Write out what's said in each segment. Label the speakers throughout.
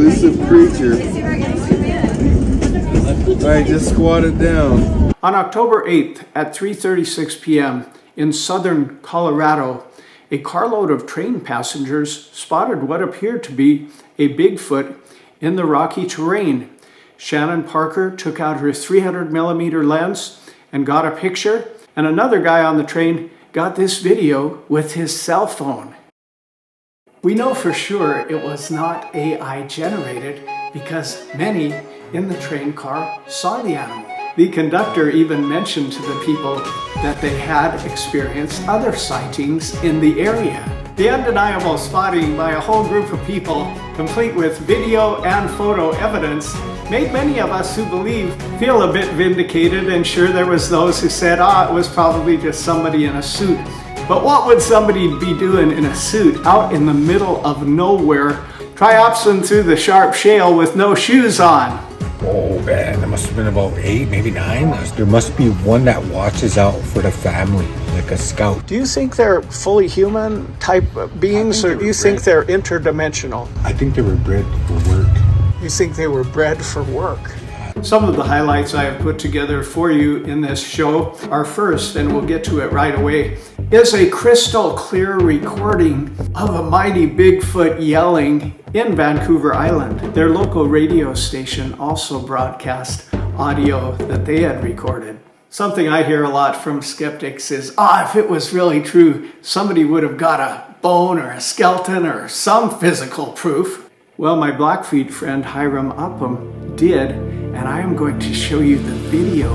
Speaker 1: elusive creature. Alright, just squat it down.
Speaker 2: On October 8th at 3:36 p.m. in southern Colorado, a carload of train passengers spotted what appeared to be a Bigfoot in the rocky terrain. Shannon Parker took out her 300mm lens and got a picture, and another guy on the train got this video with his cell phone. We know for sure it was not AI generated because many in the train car saw the animal. The conductor even mentioned to the people that they had experienced other sightings in the area. The undeniable spotting by a whole group of people, complete with video and photo evidence, made many of us who believe feel a bit vindicated, and sure, there was those who said, it was probably just somebody in a suit. But what would somebody be doing in a suit out in the middle of nowhere, triopsing through the sharp shale with no shoes on?
Speaker 3: Oh man, there must have been about 8, maybe 9. There must be one that watches out for the family, like a scout.
Speaker 2: Do you think they're fully human type beings, or do you think they're interdimensional?
Speaker 3: I think they were bred for work.
Speaker 2: You think they were bred for work? Some of the highlights I have put together for you in this show are first, and we'll get to it right away, is a crystal clear recording of a mighty Bigfoot yelling in Vancouver Island. Their local radio station also broadcast audio that they had recorded. Something I hear a lot from skeptics is, if it was really true, somebody would have got a bone or a skeleton or some physical proof. Well, my Blackfeet friend Hiram Upham did, and I am going to show you the video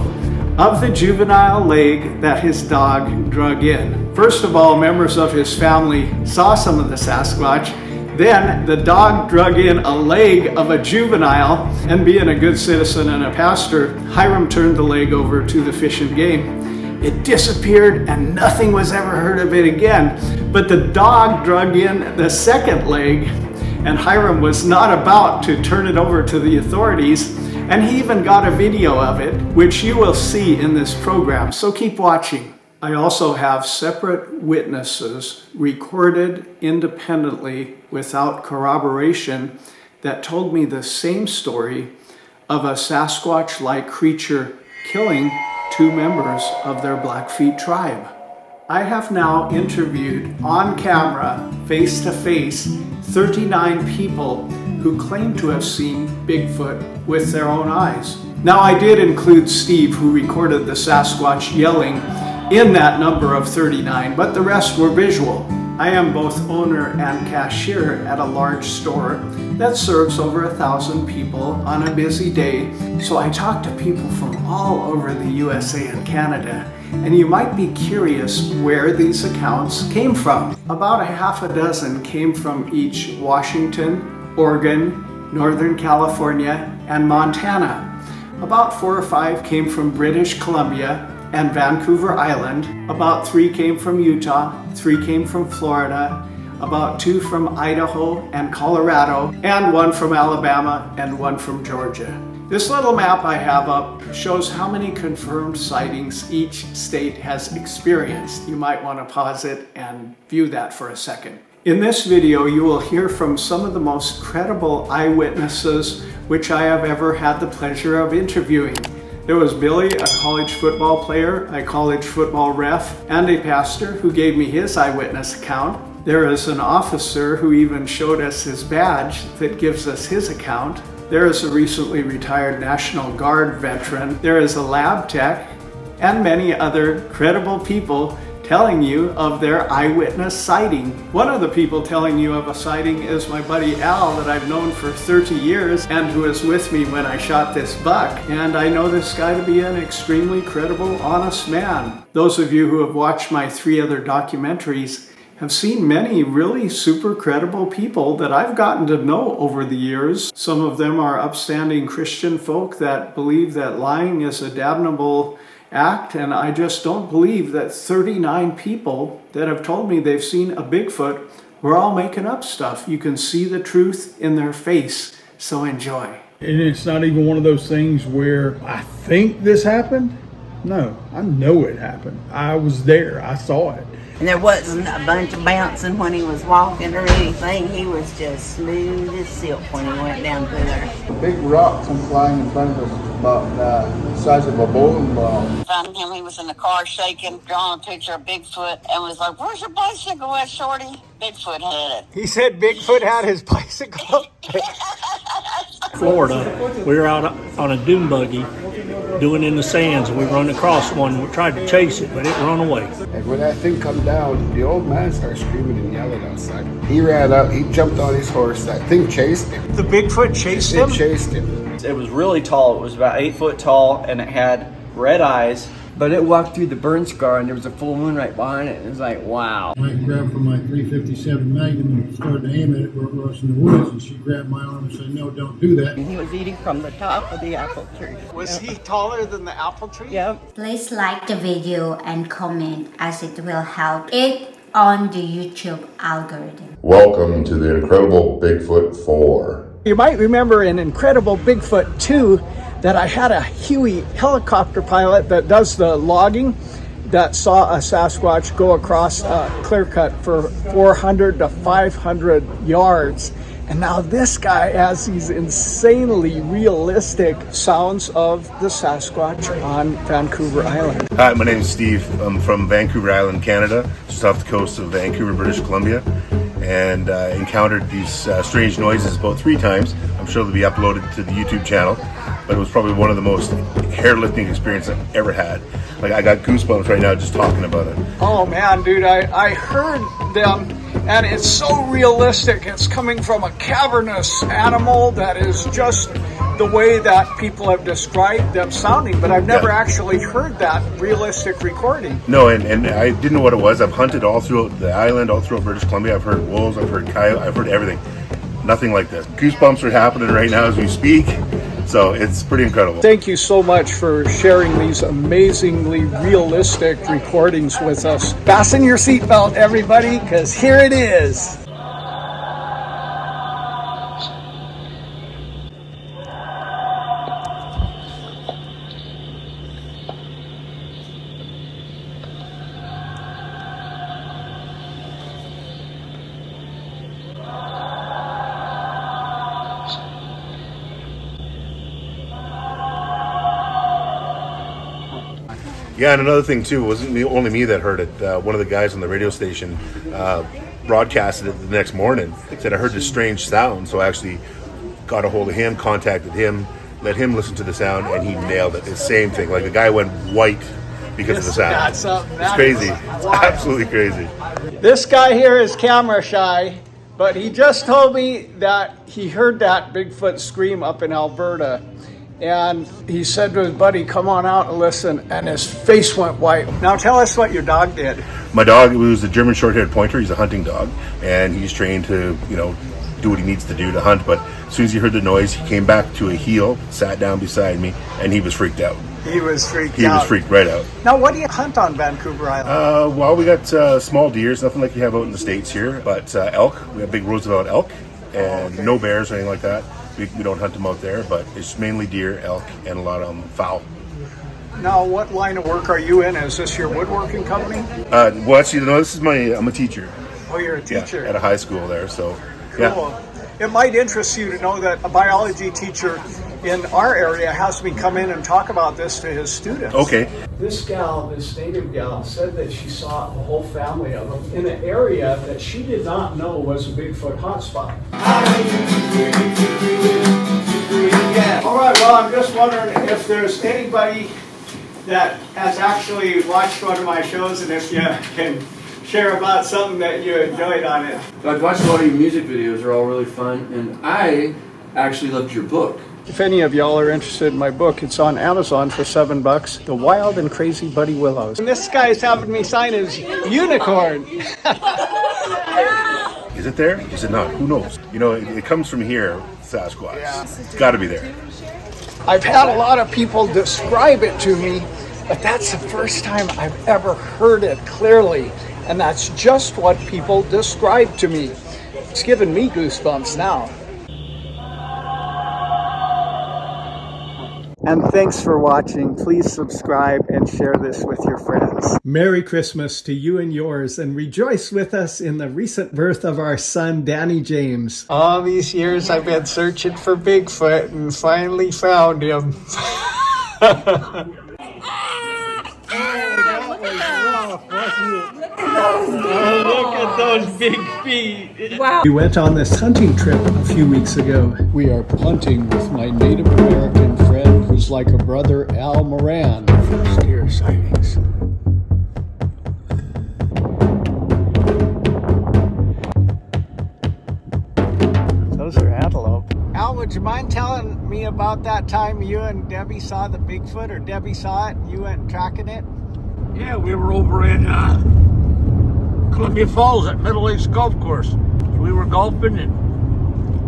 Speaker 2: of the juvenile leg that his dog drug in. First of all, members of his family saw some of the Sasquatch. Then the dog drug in a leg of a juvenile, and being a good citizen and a pastor, Hiram turned the leg over to the Fish and Game. It disappeared and nothing was ever heard of it again. But the dog drug in the second leg, and Hiram was not about to turn it over to the authorities, and he even got a video of it, which you will see in this program, so keep watching. I also have separate witnesses recorded independently without corroboration that told me the same story of a Sasquatch-like creature killing 2 members of their Blackfeet tribe. I have now interviewed on camera, face to face, 39 people who claim to have seen Bigfoot with their own eyes. Now, I did include Steve, who recorded the Sasquatch yelling in that number of 39, but the rest were visual. I am both owner and cashier at a large store that serves over 1,000 people on a busy day, so I talk to people from all over the USA and Canada, and you might be curious where these accounts came from. About a half a dozen came from each Washington, Oregon, Northern California, and Montana. About 4 or 5 came from British Columbia and Vancouver Island. About 3 came from Utah, 3 came from Florida, about 2 from Idaho and Colorado, and 1 from Alabama and 1 from Georgia. This little map I have up shows how many confirmed sightings each state has experienced. You might want to pause it and view that for a second. In this video, you will hear from some of the most credible eyewitnesses which I have ever had the pleasure of interviewing. There was Billy, a college football player, a college football ref, and a pastor who gave me his eyewitness account. There is an officer who even showed us his badge that gives us his account. There is a recently retired National Guard veteran. There is a lab tech, and many other credible people telling you of their eyewitness sighting. One of the people telling you of a sighting is my buddy Al, that I've known for 30 years and who was with me when I shot this buck. And I know this guy to be an extremely credible, honest man. Those of you who have watched my 3 other documentaries have seen many really super credible people that I've gotten to know over the years. Some of them are upstanding Christian folk that believe that lying is a damnable act, and I just don't believe that 39 people that have told me they've seen a Bigfoot were all making up stuff. You can see the truth in their face, so enjoy.
Speaker 4: And it's not even one of those things where I think this happened.
Speaker 2: No, I know it happened. I was there. I saw it.
Speaker 4: And there wasn't a bunch of bouncing when he was walking or anything. He was just smooth as silk when he went down through there.
Speaker 1: A big rock come flying in front of us, about the size of a bowling ball.
Speaker 4: Found him, he was in the car shaking, drawing a picture of Bigfoot, and was like, "Where's your bicycle at, Shorty?" Bigfoot had it.
Speaker 2: He said Bigfoot had his bicycle.
Speaker 5: Florida, we were out on a dune buggy doing in the sands, and we run across one. We tried to chase it, but it run away.
Speaker 6: And when that thing come down, the old man started screaming and yelling outside. He ran out, he jumped on his horse, that thing chased him.
Speaker 2: The Bigfoot chased him?
Speaker 6: It chased him.
Speaker 7: It was really tall. It was about 8 foot tall, and it had red eyes. But it walked through the burn scar, and there was a full moon right behind it. It was like, wow.
Speaker 8: I grabbed from my .357 Magnum and started to aim at it where it was in the woods, and she grabbed my arm and said, "No, don't do that."
Speaker 4: He was eating from the top of the apple tree.
Speaker 2: Was he taller than the apple tree?
Speaker 4: Yep.
Speaker 9: Please like the video and comment, as it will help it on the YouTube algorithm.
Speaker 10: Welcome to the Incredible Bigfoot 4.
Speaker 2: You might remember in Incredible Bigfoot 2 that I had a Huey helicopter pilot that does the logging that saw a Sasquatch go across a clear cut for 400 to 500 yards. And now this guy has these insanely realistic sounds of the Sasquatch on Vancouver Island.
Speaker 11: Hi, my name is Steve. I'm from Vancouver Island, Canada, just off the coast of Vancouver, British Columbia, and encountered these strange noises about 3 times. I'm sure they'll be uploaded to the YouTube channel, but it was probably one of the most hair-lifting experiences I've ever had. Like, I got goosebumps right now just talking about it.
Speaker 2: Oh man, dude, I heard them, and it's so realistic. It's coming from a cavernous animal that is just the way that people have described them sounding, but I've never actually heard that realistic recording.
Speaker 11: No, and I didn't know what it was. I've hunted all throughout the island, all throughout British Columbia. I've heard wolves, I've heard coyote, I've heard everything. Nothing like this. Goosebumps are happening right now as we speak, so it's pretty incredible.
Speaker 2: Thank you so much for sharing these amazingly realistic recordings with us. Fasten your seatbelt, everybody, because here it is.
Speaker 11: Yeah, and another thing too, it wasn't only me that heard it. One of the guys on the radio station broadcasted it the next morning. Said, I heard this strange sound, so I actually got a hold of him, contacted him, let him listen to the sound, and he nailed it. The same thing. Like, the guy went white because of the sound. It's crazy. It's absolutely crazy.
Speaker 2: This guy here is camera shy, but he just told me that he heard that Bigfoot scream up in Alberta. And he said to his buddy, "Come on out and listen," and his face went white. Now tell us what your dog did.
Speaker 11: My dog was a German short-haired pointer. He's a hunting dog, and he's trained to, do what he needs to do to hunt. But as soon as he heard the noise, he came back to a heel, sat down beside me, and he was freaked out.
Speaker 2: He was freaked out.
Speaker 11: He was freaked right out.
Speaker 2: Now, what do you hunt on Vancouver Island?
Speaker 11: Well, we got small deers, nothing like you have out in the States here, but elk. We have big Roosevelt elk, and no bears or anything like that. We don't hunt them out there, but it's mainly deer, elk, and a lot of fowl.
Speaker 2: Now, what line of work are you in? Is this your woodworking company?
Speaker 11: Well, actually, no, I'm a teacher.
Speaker 2: Oh, you're a teacher?
Speaker 11: Yeah, at a high school there, so.
Speaker 2: Cool.
Speaker 11: Yeah.
Speaker 2: It might interest you to know that a biology teacher in our area has me come in and talk about this to his students.
Speaker 11: Okay.
Speaker 2: This gal, this native gal, said that she saw a whole family of them in an area that she did not know was a Bigfoot hotspot. All right, well, I'm just wondering if there's anybody that has actually watched one of my shows, and if you can share about something that you enjoyed on it.
Speaker 12: I've watched a lot of your music videos. They're all really fun, and I actually loved your book.
Speaker 2: If any of y'all are interested in my book, it's on Amazon for $7. The Wild and Crazy Buddy Willows. And this guy's having me sign his unicorn.
Speaker 11: Is it there? Is it not? Who knows? It comes from here, Sasquatch. Yeah. It's got to be there.
Speaker 2: I've had a lot of people describe it to me, but that's the first time I've ever heard it clearly. And that's just what people describe to me. It's giving me goosebumps now. And thanks for watching. Please subscribe and share this with your friends. Merry Christmas to you and yours, and rejoice with us in the recent birth of our son, Danny James. All these years I've been searching for Bigfoot and finally found him. Look at those big feet. Wow. We went on this hunting trip a few weeks ago. We are hunting with my Native American friend who's like a brother, Al Moran. First deer sightings. Those are antelope. Al, would you mind telling me about that time you and Debbie saw the Bigfoot, or Debbie saw it and you went tracking it?
Speaker 5: Yeah, we were over in Columbia Falls at Middle Lakes Golf Course. We were golfing and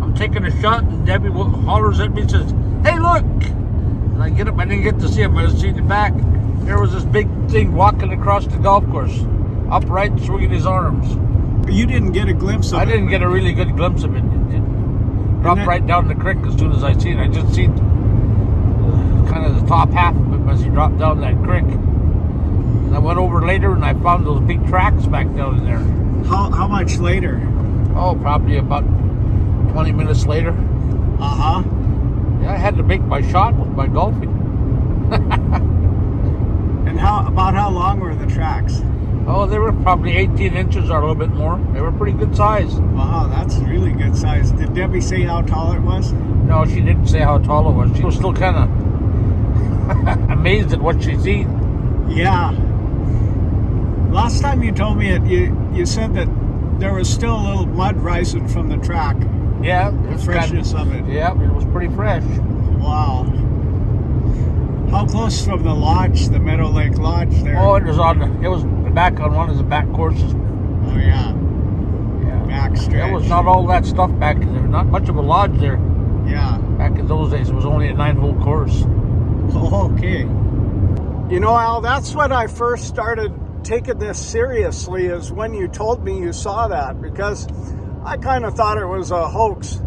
Speaker 5: I'm taking a shot and Debbie hollers at me and says, "Hey, look!" And I get up, I didn't get to see him, I was seeing the back. There was this big thing walking across the golf course, upright, swinging his arms.
Speaker 2: You didn't get a glimpse of it?
Speaker 5: I didn't get a really good glimpse of it. It dropped right down the creek as soon as I seen it. I just seen kind of the top half of it as he dropped down that creek. And I went over later and I found those big tracks back down in there.
Speaker 2: How much later?
Speaker 5: Oh, probably about 20 minutes later.
Speaker 2: Uh-huh.
Speaker 5: Yeah, I had to make my shot with my golfing.
Speaker 2: And about how long were the tracks?
Speaker 5: Oh, they were probably 18 inches or a little bit more. They were pretty good size.
Speaker 2: Wow, that's really good size. Did Debbie say how tall it was?
Speaker 5: No, she didn't say how tall it was. She was still kind of amazed at what she seen.
Speaker 2: Yeah. Last time you told me it, you said that there was still a little mud rising from the track.
Speaker 5: Yeah.
Speaker 2: The freshness of it.
Speaker 5: Yeah, it was pretty fresh.
Speaker 2: Wow. How close from the lodge, the Meadow Lake Lodge there?
Speaker 5: Oh, it was back on one of the back courses.
Speaker 2: Oh, yeah.
Speaker 5: Yeah.
Speaker 2: Back stretch.
Speaker 5: There was not all that stuff back there. Not much of a lodge there.
Speaker 2: Yeah.
Speaker 5: Back in those days, it was only a 9-hole course.
Speaker 2: Oh, okay. You know, Al, that's when I first started taking this seriously, is when you told me you saw that, because I kind of thought it was a hoax.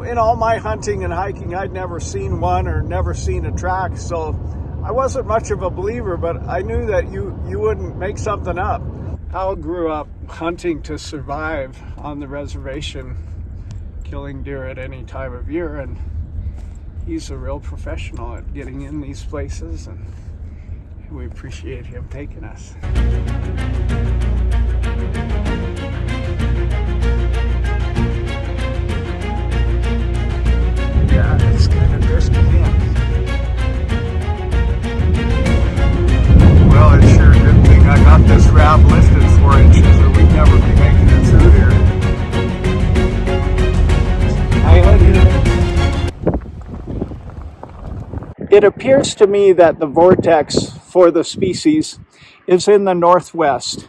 Speaker 2: In all my hunting and hiking, I'd never seen one or never seen a track, so I wasn't much of a believer, but I knew that you wouldn't make something up. Al grew up hunting to survive on the reservation, killing deer at any time of year, and he's a real professional at getting in these places, and we appreciate him taking us. Yeah, it's kind of risky, yeah. Well, it's sure a good thing I got this rab lifted 4 inches, or we'd never be making it through here. It appears to me that the vortex for the species is in the northwest.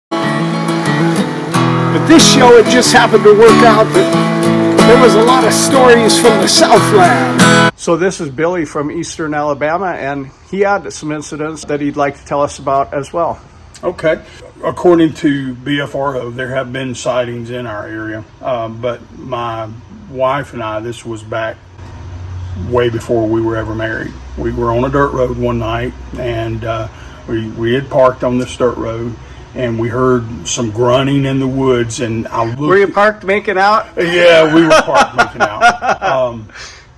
Speaker 2: But this show, it just happened to work out that there was a lot of stories from the Southland. So this is Billy from Eastern Alabama, and he had some incidents that he'd like to tell us about as well.
Speaker 13: Okay. According to BFRO, there have been sightings in our area, but my wife and I, this was back way before we were ever married. We were on a dirt road one night, and we had parked on this dirt road, and we heard some grunting in the woods, and I looked.
Speaker 2: Were you parked making out?
Speaker 13: Yeah, we were parked making out.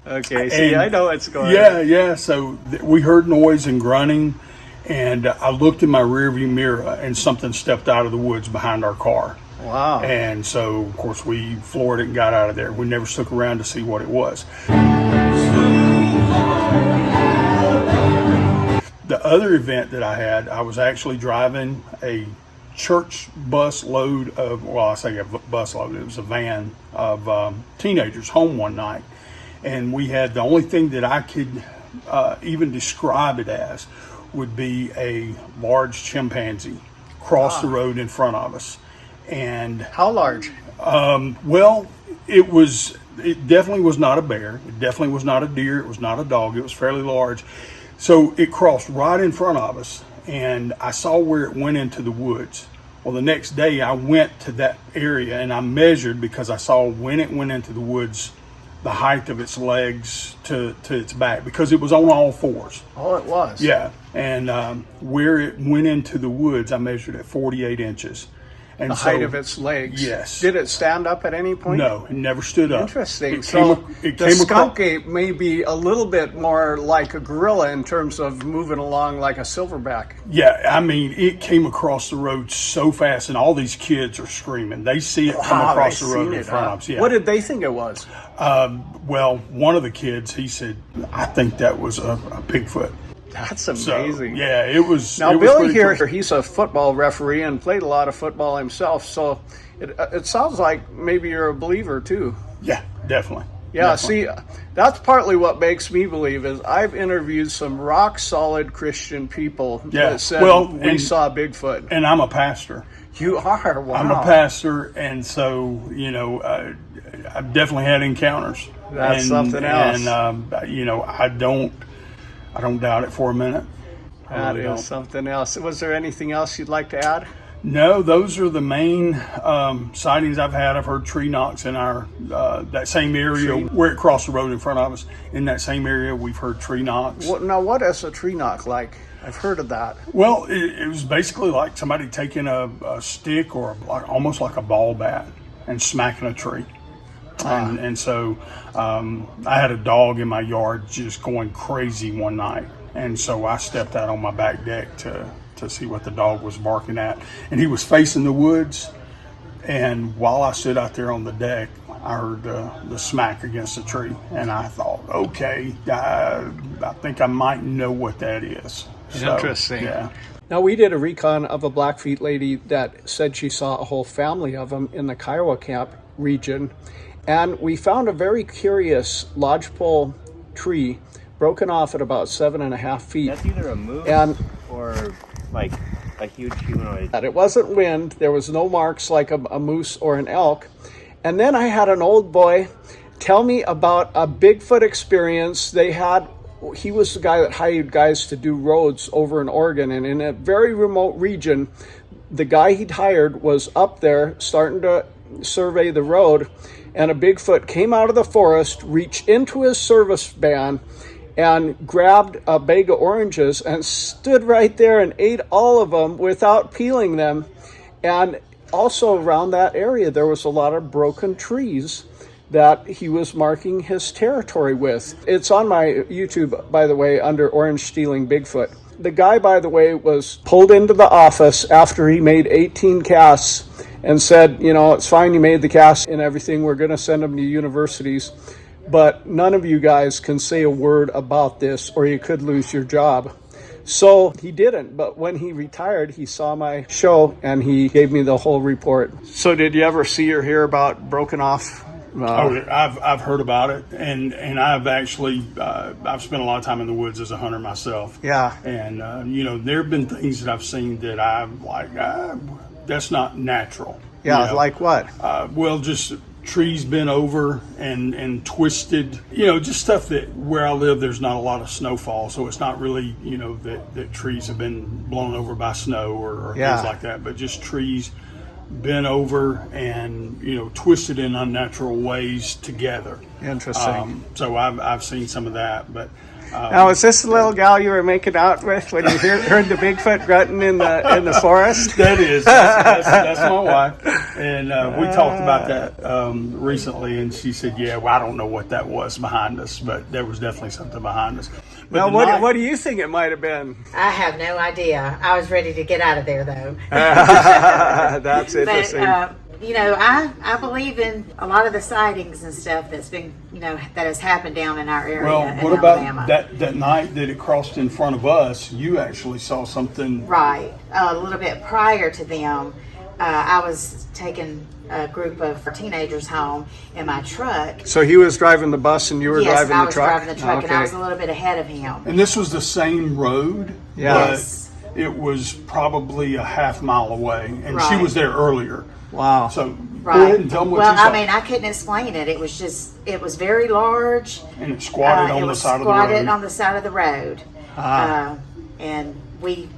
Speaker 2: Okay, see, I know what's going on.
Speaker 13: Yeah. So we heard noise and grunting, and I looked in my rearview mirror, and something stepped out of the woods behind our car.
Speaker 2: Wow.
Speaker 13: And so, of course, we floored it and got out of there. We never stuck around to see what it was. The other event that I had, I was actually driving a church bus load of, well, I say a bus load, it was a van of teenagers home one night. And we had, the only thing that I could even describe it as would be a large chimpanzee cross the road in front of us. And
Speaker 2: how large?
Speaker 13: Well, it definitely was not a bear. It definitely was not a deer. It was not a dog. It was fairly large. So it crossed right in front of us, and I saw where it went into the woods. Well, the next day I went to that area and I measured, because I saw when it went into the woods, the height of its legs to its back, because it was on all fours.
Speaker 2: Oh, it was?
Speaker 13: Yeah. And where it went into the woods, I measured at 48 inches. And
Speaker 2: the height of its legs.
Speaker 13: Yes.
Speaker 2: Did it stand up at any point?
Speaker 13: No, it never stood up.
Speaker 2: Interesting. The skunk ape may be a little bit more like a gorilla in terms of moving along like a silverback.
Speaker 13: Yeah, I mean, it came across the road so fast, and all these kids are screaming. They see it come across the road in front of us. Yeah.
Speaker 2: What did they think it was?
Speaker 13: Well, one of the kids, he said, I think that was a Bigfoot.
Speaker 2: That's amazing.
Speaker 13: So, yeah, it was.
Speaker 2: Now,
Speaker 13: it was
Speaker 2: Billy here,
Speaker 13: cool.
Speaker 2: he's a football referee and played a lot of football himself. So it sounds like maybe you're a believer too.
Speaker 13: Yeah, definitely.
Speaker 2: Yeah,
Speaker 13: definitely.
Speaker 2: see, that's partly what makes me believe is I've interviewed some rock solid Christian people that said we saw Bigfoot.
Speaker 13: And I'm a pastor.
Speaker 2: You are? Wow.
Speaker 13: I'm a pastor, and so, I've definitely had encounters.
Speaker 2: That's something else.
Speaker 13: And, I don't doubt it for a minute.
Speaker 2: That is something else. Was there anything else you'd like to add?
Speaker 13: No, those are the main sightings I've had. I've heard tree knocks in our that same area where it crossed the road in front of us. In that same area, we've heard tree knocks.
Speaker 2: Now, what is a tree knock like? I've heard of that.
Speaker 13: Well, it was basically like somebody taking a stick or almost like a ball bat and smacking a tree. And so I had a dog in my yard just going crazy one night. And so I stepped out on my back deck to see what the dog was barking at. And he was facing the woods. And while I stood out there on the deck, I heard the smack against the tree. And I thought, okay, I think I might know what that is. So,
Speaker 2: interesting.
Speaker 13: Yeah.
Speaker 2: Now, we did a recon of a Blackfeet lady that said she saw a whole family of them in the Kiowa Camp region. And we found a very curious lodgepole tree broken off at about 7.5 feet.
Speaker 7: That's either a moose or like a huge humanoid.
Speaker 2: It wasn't wind. There was no marks like a moose or an elk. And then I had an old boy tell me about a Bigfoot experience they had. He was the guy that hired guys to do roads over in Oregon. And in a very remote region, the guy he'd hired was up there starting to survey the road. And a Bigfoot came out of the forest, reached into his service van, and grabbed a bag of oranges and stood right there and ate all of them without peeling them. And also around that area, there was a lot of broken trees that he was marking his territory with. It's on my YouTube, by the way, under Orange Stealing Bigfoot. The guy, by the way, was pulled into the office after he made 18 casts and said, it's fine, you made the cast and everything. We're going to send them to universities. But none of you guys can say a word about this or you could lose your job. So he didn't. But when he retired, he saw my show and he gave me the whole report. So did you ever see or hear about broken off?
Speaker 13: I've heard about it, and I've actually I've spent a lot of time in the woods as a hunter myself.
Speaker 2: Yeah.
Speaker 13: And there have been things that I've seen that I'm like, that's not natural.
Speaker 2: Yeah, like what?
Speaker 13: Well, just trees bent over and twisted. Just stuff that where I live, there's not a lot of snowfall, so it's not really that trees have been blown over by snow or things like that, but just trees bent over and twisted in unnatural ways together.
Speaker 2: Interesting.
Speaker 13: So I've seen some of that, but
Speaker 2: now is this the little gal you were making out with when you heard the Bigfoot grunting in the forest?
Speaker 13: That is that's my wife, and we talked about that recently, and she said, "Yeah, well, I don't know what that was behind us, but there was definitely something behind us." But
Speaker 2: now, what do you think it might have been?
Speaker 14: I have no idea. I was ready to get out of there, though.
Speaker 2: That's interesting.
Speaker 14: But, I believe in a lot of the sightings and stuff that's been, that has happened down in our area.
Speaker 13: Well, what
Speaker 14: in
Speaker 13: about
Speaker 14: Alabama.
Speaker 13: that night that it crossed in front of us? You actually saw something.
Speaker 14: Right. A little bit prior to them, I was taking a group of teenagers home in my truck.
Speaker 2: So he was driving the bus and you were driving the truck?
Speaker 14: Yes, I was driving the truck, and I was a little bit ahead of him.
Speaker 13: And this was the same road?
Speaker 14: Yes.
Speaker 13: But it was probably a half mile away, and she was there earlier.
Speaker 2: Wow.
Speaker 13: So go ahead and tell them what you saw.
Speaker 14: I couldn't explain it. It was very large.
Speaker 13: And it squatted on the side of the road.
Speaker 14: Squatted on the side of the road. And we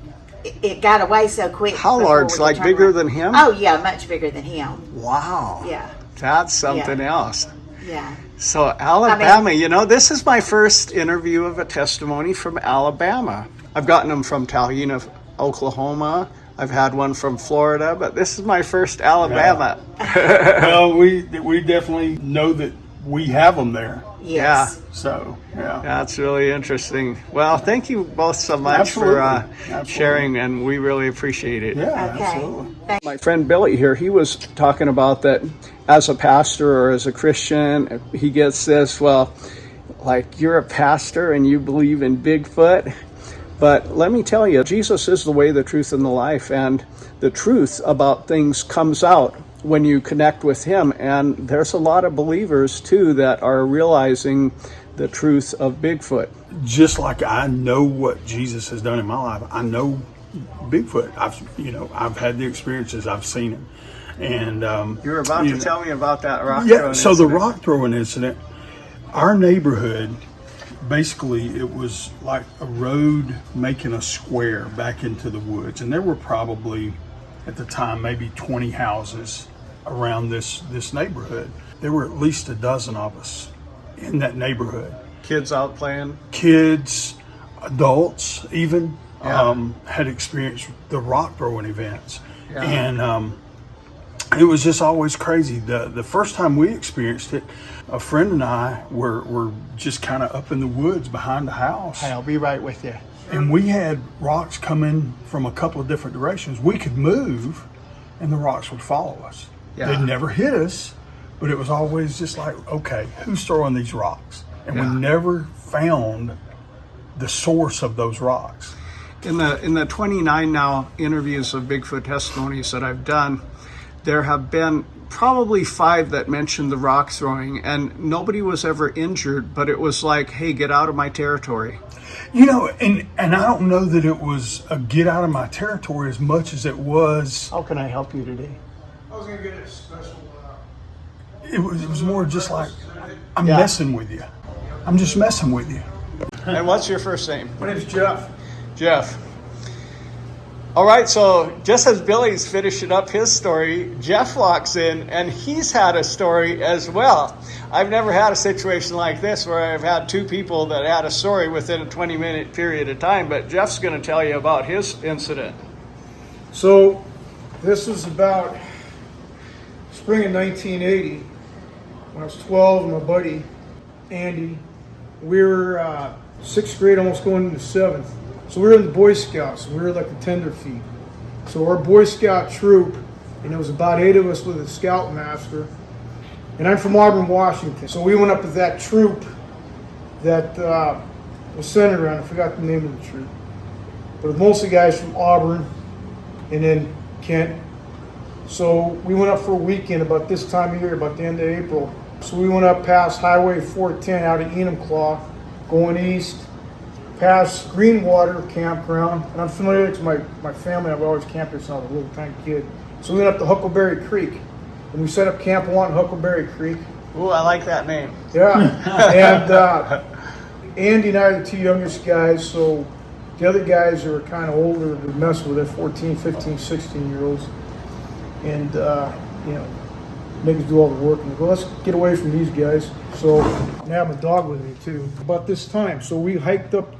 Speaker 14: it got away so quick.
Speaker 2: How
Speaker 14: before
Speaker 2: large?
Speaker 14: we could
Speaker 2: Like
Speaker 14: turn
Speaker 2: bigger
Speaker 14: around.
Speaker 2: than him?
Speaker 14: Oh yeah, much bigger than him.
Speaker 2: Wow.
Speaker 14: Yeah.
Speaker 2: That's something else.
Speaker 14: Yeah.
Speaker 2: So Alabama, you know, this is my first interview of a testimony from Alabama. I've gotten them from Tallahassee, Oklahoma. I've had one from Florida, but this is my first Alabama.
Speaker 13: Well, we definitely know that we have them there.
Speaker 14: Yes.
Speaker 2: Yeah.
Speaker 13: So, yeah.
Speaker 2: That's really interesting. Well, thank you both so much for sharing, and we really appreciate it.
Speaker 13: Yeah, absolutely.
Speaker 2: My friend Billy here, he was talking about that as a pastor or as a Christian, he gets this, well, like, you're a pastor and you believe in Bigfoot. But let me tell you, Jesus is the way, the truth, and the life. And the truth about things comes out when you connect with him. And there's a lot of believers, too, that are realizing the truth of Bigfoot.
Speaker 13: Just like I know what Jesus has done in my life, I know Bigfoot. I've had the experiences. I've seen him. And
Speaker 2: you were about to tell me about that rock throwing
Speaker 13: incident. So the rock throwing incident, our neighborhood, basically it was like a road making a square back into the woods, and there were probably at the time maybe 20 houses around this neighborhood. There were at least a dozen of us in that neighborhood.
Speaker 2: Kids out playing?
Speaker 13: Kids, adults even, had experienced the rock throwing events.
Speaker 2: Yeah.
Speaker 13: And it was just always crazy. The first time we experienced it, a friend and I were just kind of up in the woods behind the house.
Speaker 2: I'll be right with you.
Speaker 13: And we had rocks coming from a couple of different directions. We could move and the rocks would follow us.
Speaker 2: Yeah.
Speaker 13: They'd never hit us, but it was always just like, okay, who's throwing these rocks? And we never found the source of those rocks.
Speaker 2: In the 29 now interviews of Bigfoot testimonies that I've done, there have been probably 5 that mentioned the rock throwing, and nobody was ever injured, but it was like, hey, get out of my territory.
Speaker 13: You know, and I don't know that it was a get out of my territory as much as it was.
Speaker 2: How can I help you today?
Speaker 8: I was gonna get a special.
Speaker 13: It was more just like, I'm messing with you. I'm just messing with you.
Speaker 2: And what's your first name?
Speaker 8: My name's Jeff.
Speaker 2: Jeff. All right, so just as Billy's finishing up his story, Jeff walks in and he's had a story as well. I've never had a situation like this where I've had 2 people that had a story within a 20-minute period of time, but Jeff's going to tell you about his incident.
Speaker 8: So this was about spring of 1980 when I was 12 and my buddy Andy, we were 6th grade, almost going into 7th. So we were in the Boy Scouts. We were like the tenderfeet. So our Boy Scout troop, and there was about 8 of us with a scoutmaster. And I'm from Auburn, Washington. So we went up with that troop that was centered around, I forgot the name of the troop. But it was mostly guys from Auburn and then Kent. So we went up for a weekend about this time of year, about the end of April. So we went up past Highway 410 out of Enumclaw, going east, past Greenwater Campground. And I'm familiar with my family. I've always camped there since I was a little tiny kid. So we went up to Huckleberry Creek. And we set up Camp 1 Huckleberry Creek.
Speaker 2: Ooh, I like that name.
Speaker 8: Yeah. And Andy and I are the 2 youngest guys, so the other guys who are kind of older to mess with, they're 14, 15, 16-year-olds. And, make us do all the work. And we go, let's get away from these guys. So I have my dog with me, too. About this time, so we hiked up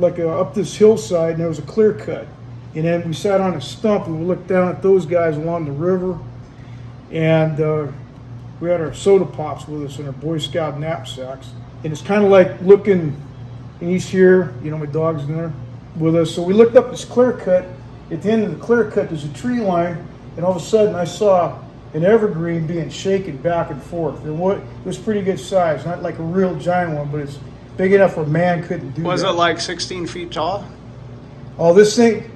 Speaker 8: up this hillside, and there was a clear cut. And then we sat on a stump, and we looked down at those guys along the river. And we had our soda pops with us in our Boy Scout knapsacks. And it's kind of like looking, and he's here, my dog's in there with us. So we looked up this clear cut. At the end of the clear cut, there's a tree line, and all of a sudden I saw an evergreen being shaken back and forth. And it was pretty good size, not like a real giant one, but it's big enough where a man couldn't do
Speaker 2: Was
Speaker 8: that.
Speaker 2: it like 16 feet tall?
Speaker 8: Oh, this thing?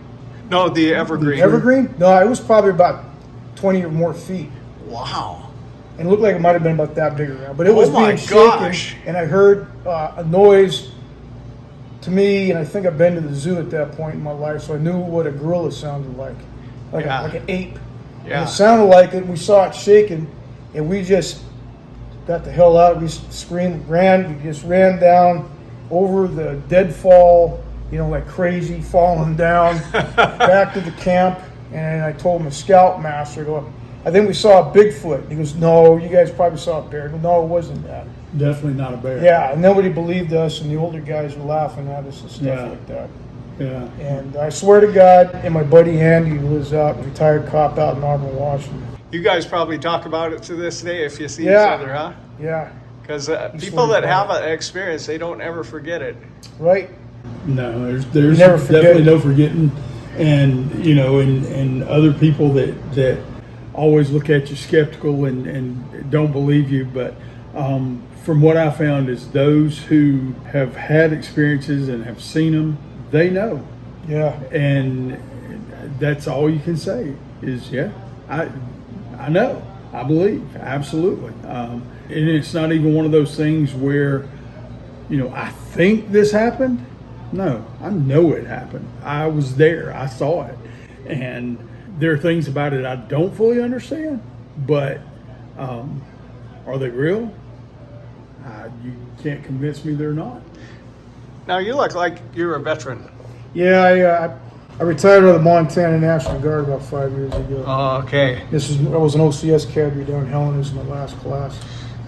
Speaker 2: No, the evergreen.
Speaker 8: The evergreen? No, it was probably about 20 or more feet.
Speaker 2: Wow.
Speaker 8: And it looked like it might have been about that big around. But it was being
Speaker 2: gosh.
Speaker 8: shaken, and I heard a noise to me, and I think I've been to the zoo at that point in my life, so I knew what a gorilla sounded like an ape.
Speaker 2: Yeah.
Speaker 8: And it sounded like it. We saw it shaking, and we just got the hell out. We screamed, we just ran down over the deadfall, you know, like crazy, falling down, back to the camp. And I told my scoutmaster, I go, I think we saw a Bigfoot. He goes, no, you guys probably saw a bear. I go, no, it wasn't that.
Speaker 13: Definitely not a bear.
Speaker 8: Yeah, and nobody believed us, and the older guys were laughing at us and stuff like that.
Speaker 13: Yeah.
Speaker 8: And I swear to God, and my buddy Andy, who lives out, retired cop out in Auburn, Washington.
Speaker 2: You guys probably talk about it to this day if you see each
Speaker 8: Yeah.
Speaker 2: other, huh?
Speaker 8: Yeah.
Speaker 2: Because people that have an experience, they don't ever forget it.
Speaker 8: Right.
Speaker 13: No, there's
Speaker 8: never forget.
Speaker 13: definitely no forgetting. And, you know, and other people that always look at you skeptical and don't believe you. But from what I found is those who have had experiences and have seen them, they know.
Speaker 8: Yeah.
Speaker 13: And that's all you can say is, yeah, I know, I believe, absolutely. And it's not even one of those things where, you know, I think this happened. No, I know it happened. I was there. I saw it. And there are things about it I don't fully understand, but are they real? You can't convince me they're not.
Speaker 2: Now, you look like you're a veteran.
Speaker 8: Yeah, I retired out of the Montana National Guard about 5 years ago.
Speaker 2: Oh, okay.
Speaker 8: I was an OCS cadre down in Helen. This is my last class.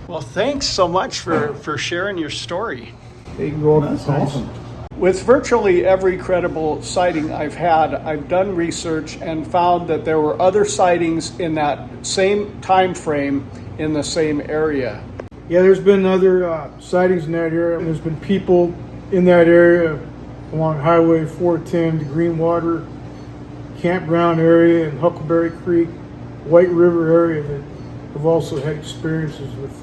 Speaker 2: Well, thanks so much for sharing your story.
Speaker 8: You can go up.
Speaker 13: That's awesome.
Speaker 2: With virtually every credible sighting I've had, I've done research and found that there were other sightings in that same time frame in the same area.
Speaker 8: Yeah, there's been other sightings in that area. There's been people in that area along Highway 410, the Greenwater campground area, and Huckleberry Creek, White River area that have also had experiences with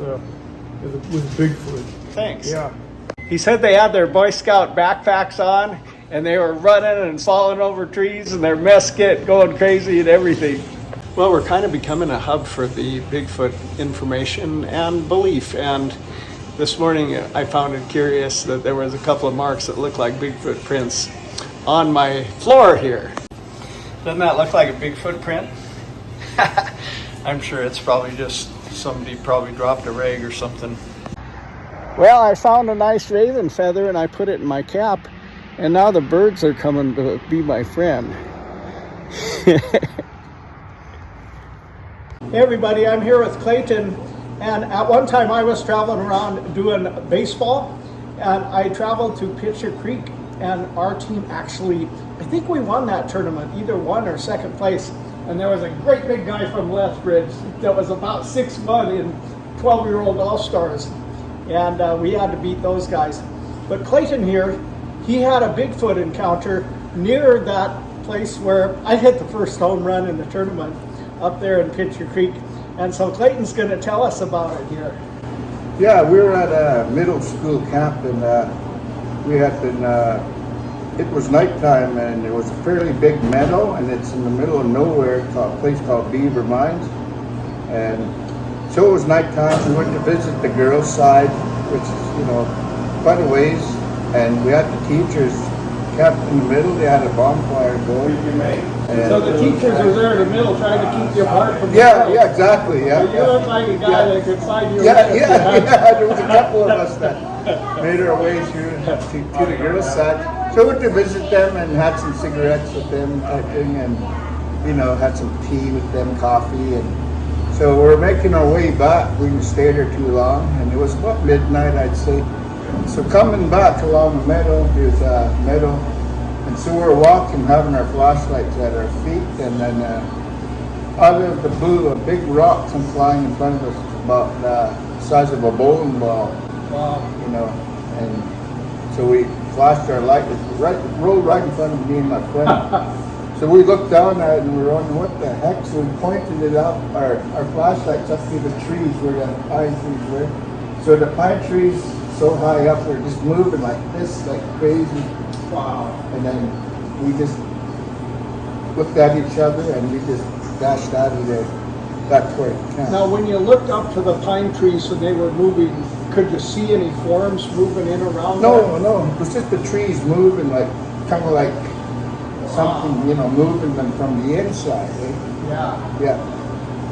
Speaker 8: Bigfoot.
Speaker 2: Thanks.
Speaker 8: Yeah.
Speaker 2: He said they had their Boy Scout backpacks on and they were running and falling over trees and their mess kit going crazy and everything. Well, we're kind of becoming a hub for the Bigfoot information and belief. And this morning I found it curious that there was a couple of marks that looked like Bigfoot prints on my floor here. Doesn't that look like a Bigfoot print? I'm sure it's probably just somebody probably dropped a rag or something. Well, I found a nice raven feather and I put it in my cap, and now the birds are coming to be my friend. Hey everybody, I'm here with Clayton, and at one time I was traveling around doing baseball, and I traveled to Pitcher Creek, and our team actually, I think we won that tournament, either won or second place, and there was a great big guy from Lethbridge that was about 6'1" in 12-year-old All-Stars. And we had to beat those guys. But Clayton here, he had a Bigfoot encounter near that place where I hit the first home run in the tournament up there in Pitcher Creek. And so Clayton's going to tell us about it here.
Speaker 1: Yeah, we were at a middle school camp, and we had been, it was nighttime, and there was a fairly big meadow, and it's in the middle of nowhere, a place called Beaver Mines. And so it was nighttime. We went to visit the girls' side, which is, you know, quite a ways. And we had the teachers camped in the middle. They had a bonfire going.
Speaker 2: So the teachers were there in the middle trying to keep you apart from the girls.
Speaker 1: Yeah, exactly. Yeah.
Speaker 2: So you look like a guy that could find you.
Speaker 1: Yeah. There was a couple of us that made our way through to the girls' side. So we went to visit them and had some cigarettes with them, type thing, and, you know, had some tea with them, coffee, and so we're making our way back. We didn't stay there too long, and it was about midnight, I'd say. So coming back along the meadow, there's a meadow, and so we're walking, having our flashlights at our feet, and then out of the blue, a big rock comes flying in front of us, about the size of a bowling ball.
Speaker 2: Wow.
Speaker 1: You know, and so we flashed our light, it rolled right in front of me and my friend. So we looked down at it and we were wondering what the heck. So we pointed it up, our flashlights up to the trees where the pine trees were. So the pine trees so high up, they're just moving like this, like crazy. Wow. And then we just looked at each other and we just dashed out of there back toward the camp.
Speaker 2: Now, when you looked up to the pine trees and they were moving, could you see any forms moving in around
Speaker 1: No, it was just the trees moving, like kind of like something, you know, moving them from the inside. Eh?
Speaker 2: Yeah.
Speaker 1: Yeah.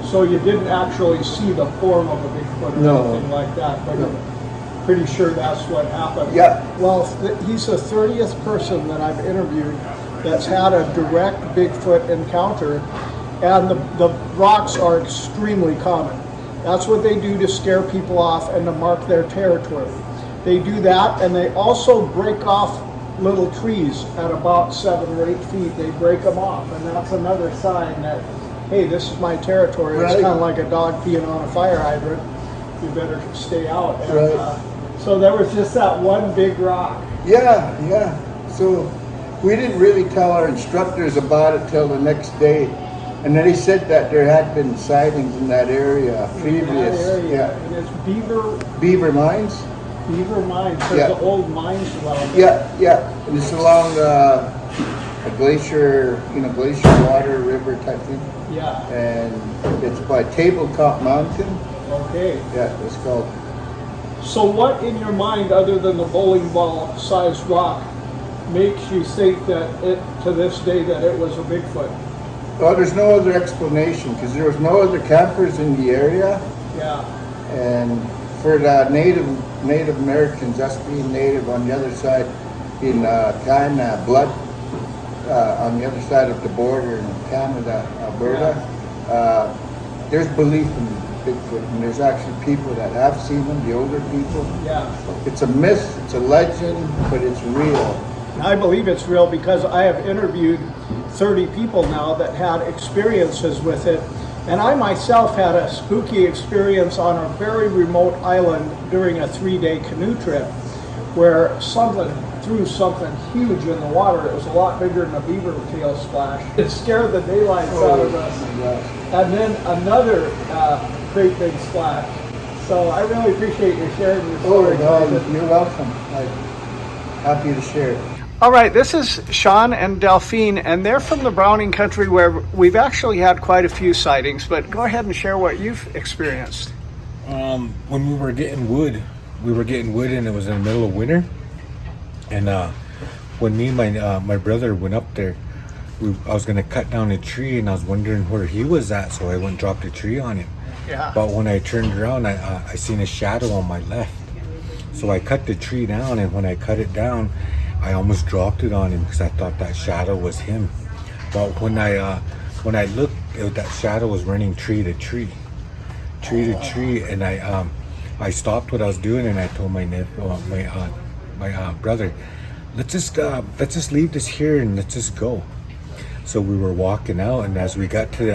Speaker 2: So you didn't actually see the form of a Bigfoot or anything like that, but pretty sure that's what happened.
Speaker 1: Yeah.
Speaker 2: Well, he's the 30th person that I've interviewed that's had a direct Bigfoot encounter, and the rocks are extremely common. That's what they do to scare people off and to mark their territory. They do that, and they also break off little trees at about 7 or 8 feet. They break them off, and that's another sign that, hey, this is my territory. Right. It's kind of like a dog peeing on a fire hydrant. You better stay out. And,
Speaker 1: right.
Speaker 2: So there was just that one big rock.
Speaker 1: Yeah. So we didn't really tell our instructors about it till the next day. And then he said that there had been sightings in that area previous.
Speaker 2: Yeah. And it's
Speaker 1: Beaver Mines?
Speaker 2: Beaver Mines. There's the old mines around
Speaker 1: there. Yeah. And it's along a glacier, glacier water, river type thing.
Speaker 2: Yeah.
Speaker 1: And it's by Tabletop Mountain.
Speaker 2: Okay.
Speaker 1: Yeah, it's called.
Speaker 2: So what in your mind, other than the bowling ball sized rock, makes you think that to this day that it was a Bigfoot?
Speaker 1: Well, there's no other explanation because there was no other campers in the area.
Speaker 2: Yeah.
Speaker 1: And for the Native Americans, us being Native on the other side in Canada, blood on the other side of the border in Canada, Alberta, there's belief in Bigfoot, and there's actually people that have seen them, the older people.
Speaker 2: Yeah.
Speaker 1: It's a myth, it's a legend, but it's real.
Speaker 2: I believe it's real because I have interviewed 30 people now that had experiences with it. And I myself had a spooky experience on a very remote island during a 3-day canoe trip where someone threw something huge in the water. It was a lot bigger than a beaver tail splash. It scared the daylights out of us. And then another great big splash. So I really appreciate you sharing your story.
Speaker 1: You're welcome. I'm happy to share.
Speaker 2: All right, this is Sean and Delphine, and they're from the Browning country where we've actually had quite a few sightings, but go ahead and share what you've experienced.
Speaker 3: When we were getting wood and it was in the middle of winter. And when me and my brother went up there, I was going to cut down a tree, and I was wondering where he was at, so I went and dropped a tree on him.
Speaker 2: Yeah.
Speaker 3: But when I turned around, I seen a shadow on my left. So I cut the tree down, and when I cut it down, I almost dropped it on him because I thought that shadow was him. But when I looked, that shadow was running tree to tree, and I stopped what I was doing, and I told my brother, let's just leave this here and let's just go. So we were walking out, and as we got to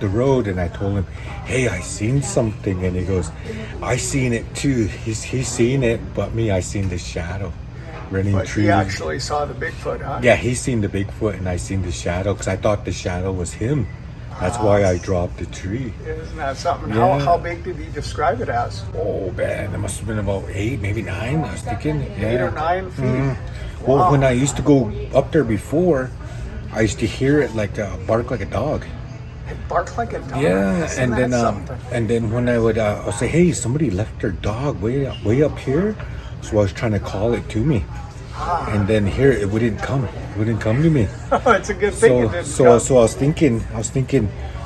Speaker 3: the road, and I told him, hey, I seen something, and he goes, I seen it too. He's seen it, but me, I seen the shadow. But
Speaker 2: he actually saw the Bigfoot, huh?
Speaker 3: Yeah, he seen the Bigfoot, and I seen the shadow because I thought the shadow was him. That's why I dropped the tree.
Speaker 2: Isn't that something?
Speaker 3: Yeah.
Speaker 2: How big did he describe it as?
Speaker 3: Oh man, it must have been about 8, maybe 9. I was thinking
Speaker 2: 8 or 9 feet.
Speaker 3: Mm-hmm. Well, when I used to go up there before, I used to hear it bark like a dog.
Speaker 2: It barked like a dog.
Speaker 3: Yeah, and then when I would say, hey, somebody left their dog way up here, so I was trying to call it to me. And then here it wouldn't come to me.
Speaker 2: Oh, it's a good thing it didn't come.
Speaker 3: So I was thinking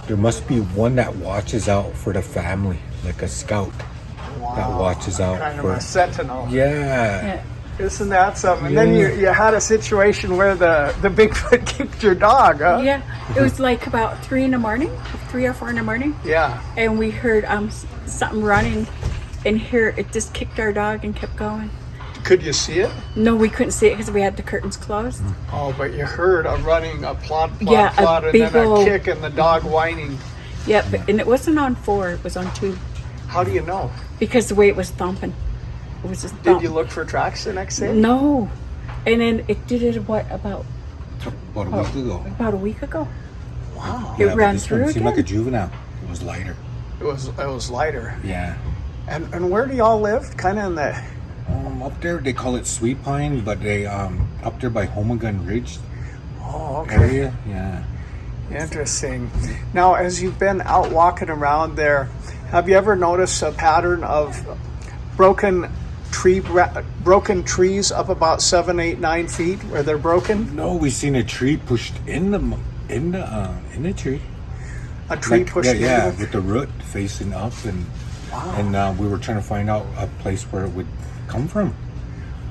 Speaker 3: there must be one that watches out for the family, like a scout that watches out
Speaker 2: kind
Speaker 3: for
Speaker 2: of a sentinel.
Speaker 3: Yeah.
Speaker 2: Isn't that something? And then you had a situation where the Bigfoot kicked your dog, huh?
Speaker 15: Yeah, it was like about 3 or 4 in the morning.
Speaker 2: Yeah.
Speaker 15: And we heard something running, and here it just kicked our dog and kept going.
Speaker 2: Could you see it?
Speaker 15: No, we couldn't see it because we had the curtains closed.
Speaker 2: Oh, but you heard a running, a plod,
Speaker 15: Yeah,
Speaker 2: plod,
Speaker 15: a
Speaker 2: and then a
Speaker 15: big
Speaker 2: kick and the dog whining.
Speaker 15: Yeah, and it wasn't on 4, it was on 2.
Speaker 2: How do you know?
Speaker 15: Because the way it was thumping. It was just thump.
Speaker 2: Did you look for tracks the next day?
Speaker 15: No. And then it did it, about
Speaker 3: a week ago.
Speaker 15: About a week ago.
Speaker 2: Wow.
Speaker 15: It ran through
Speaker 3: It
Speaker 15: again.
Speaker 3: seemed like a juvenile. It was lighter.
Speaker 2: It was lighter.
Speaker 3: Yeah.
Speaker 2: And where do y'all live? Kind of in the...
Speaker 3: Up there, they call it Sweet Pine, but they up there by Homagun Ridge area. Yeah.
Speaker 2: Interesting. Now, as you've been out walking around there, have you ever noticed a pattern of broken trees up about 7, 8, 9 feet where they're broken?
Speaker 3: No, we seen a tree pushed in the tree.
Speaker 2: A tree pushed in?
Speaker 3: Yeah, with the root facing up, and And we were trying to find out a place where it would come from.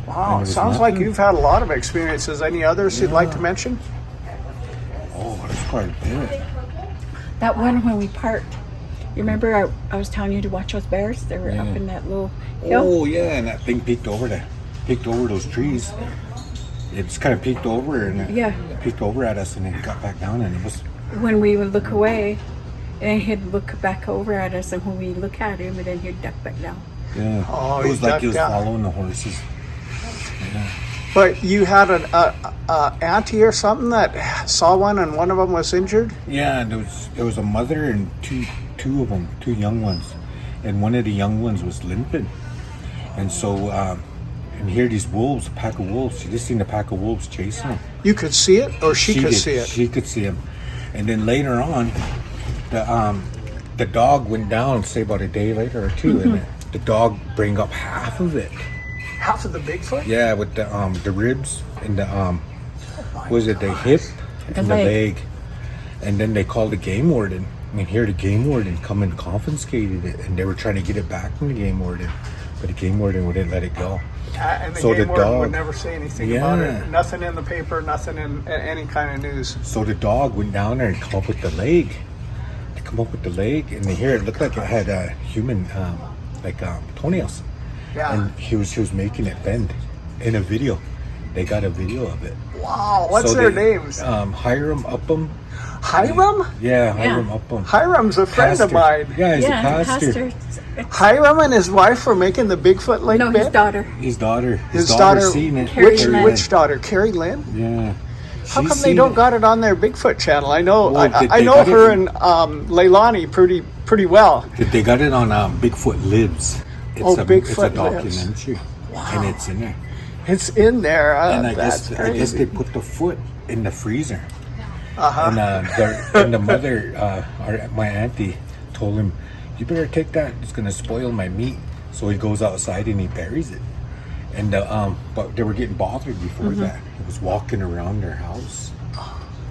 Speaker 2: Wow, sounds like you've had a lot of experiences. Any others you'd like to mention?
Speaker 3: Oh, there's quite a bit.
Speaker 15: That one when we parked. You remember I was telling you to watch those bears? They were up in that little hill.
Speaker 3: Oh yeah, and that thing peeked over those trees. It just kind of peeked over and it peeked over at us, and then got back down, and it was.
Speaker 15: When we would look away, and he'd look back over at us, and when we look at him, and then he'd duck back down.
Speaker 3: Yeah,
Speaker 2: Oh,
Speaker 3: it was like he was
Speaker 2: down.
Speaker 3: following the horses. Yeah.
Speaker 2: But you had an auntie or something that saw one, and one of them was injured?
Speaker 3: Yeah, and there was a mother and two of them, two young ones, and one of the young ones was limping, and so and here these wolves, a pack of wolves. She just seen a pack of wolves chasing them.
Speaker 2: You could see it, or she could
Speaker 3: did.
Speaker 2: see it?
Speaker 3: She could see them, and then later on, the dog went down. Say about a day later or two, and the dog bring up half of it.
Speaker 2: Half of the Bigfoot?
Speaker 3: Yeah, with the ribs and the was it the hip and the leg, and then they called the game warden. And here the game warden come and confiscated it, and they were trying to get it back from the game warden, but the game warden wouldn't let it go.
Speaker 2: And the
Speaker 3: So
Speaker 2: game
Speaker 3: the
Speaker 2: warden
Speaker 3: dog-
Speaker 2: would never say anything about it. Nothing in the paper, nothing in any kind of news.
Speaker 3: So the dog went down there and come up with the leg. They come up with the leg, and here it looked like it had a human, toenails.
Speaker 2: Yeah.
Speaker 3: And he was making it bend in a video. They got a video of it.
Speaker 2: Wow, what's their names?
Speaker 3: Hiram Upham.
Speaker 2: Hiram?
Speaker 3: Yeah, Hiram Upham.
Speaker 2: Hiram's a friend of mine.
Speaker 3: Yeah, he's a pastor.
Speaker 2: Hiram and his wife were making the Bigfoot leg
Speaker 15: No,
Speaker 2: bend?
Speaker 15: his daughter.
Speaker 3: His daughter seen it.
Speaker 2: Which daughter? Carrie Lynn?
Speaker 3: Yeah.
Speaker 2: How
Speaker 3: She's
Speaker 2: come they
Speaker 3: seen
Speaker 2: don't
Speaker 3: it.
Speaker 2: got it on their Bigfoot channel? I know,
Speaker 3: Well,
Speaker 2: I
Speaker 3: they
Speaker 2: know
Speaker 3: got it
Speaker 2: her
Speaker 3: from-
Speaker 2: and Leilani pretty well.
Speaker 3: They got it on Bigfoot Lives. It's
Speaker 2: Oh,
Speaker 3: it's a
Speaker 2: Bigfoot Lives.
Speaker 3: documentary, and it's in there.
Speaker 2: It's in there.
Speaker 3: And I
Speaker 2: That's
Speaker 3: guess
Speaker 2: crazy.
Speaker 3: they put the foot in the freezer.
Speaker 2: Uh-huh.
Speaker 3: And the mother, my auntie, told him, "You better take that. It's gonna spoil my meat." So he goes outside and he buries it. And but they were getting bothered before that. It was walking around their house.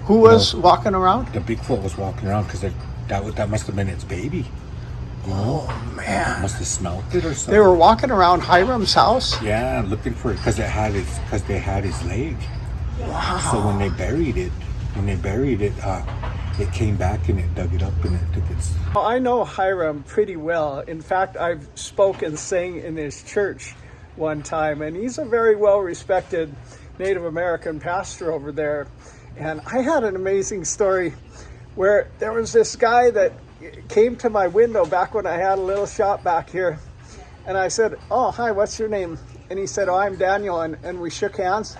Speaker 2: Who was walking around?
Speaker 3: The Bigfoot was walking around because that must have been its baby. You know?
Speaker 2: Oh man!
Speaker 3: Must have smelled it or something.
Speaker 2: They were walking around Hiram's house.
Speaker 3: Yeah, looking for it because they had his leg.
Speaker 2: Wow!
Speaker 3: So when they buried it, it came back and it dug it up and it took its.
Speaker 2: Well, I know Hiram pretty well. In fact, I've spoken and sang in his church one time, and he's a very well-respected Native American pastor over there. And I had an amazing story where there was this guy that came to my window back when I had a little shop back here, and I said, "Oh, hi, what's your name?" And he said, "Oh, I'm Daniel," and we shook hands.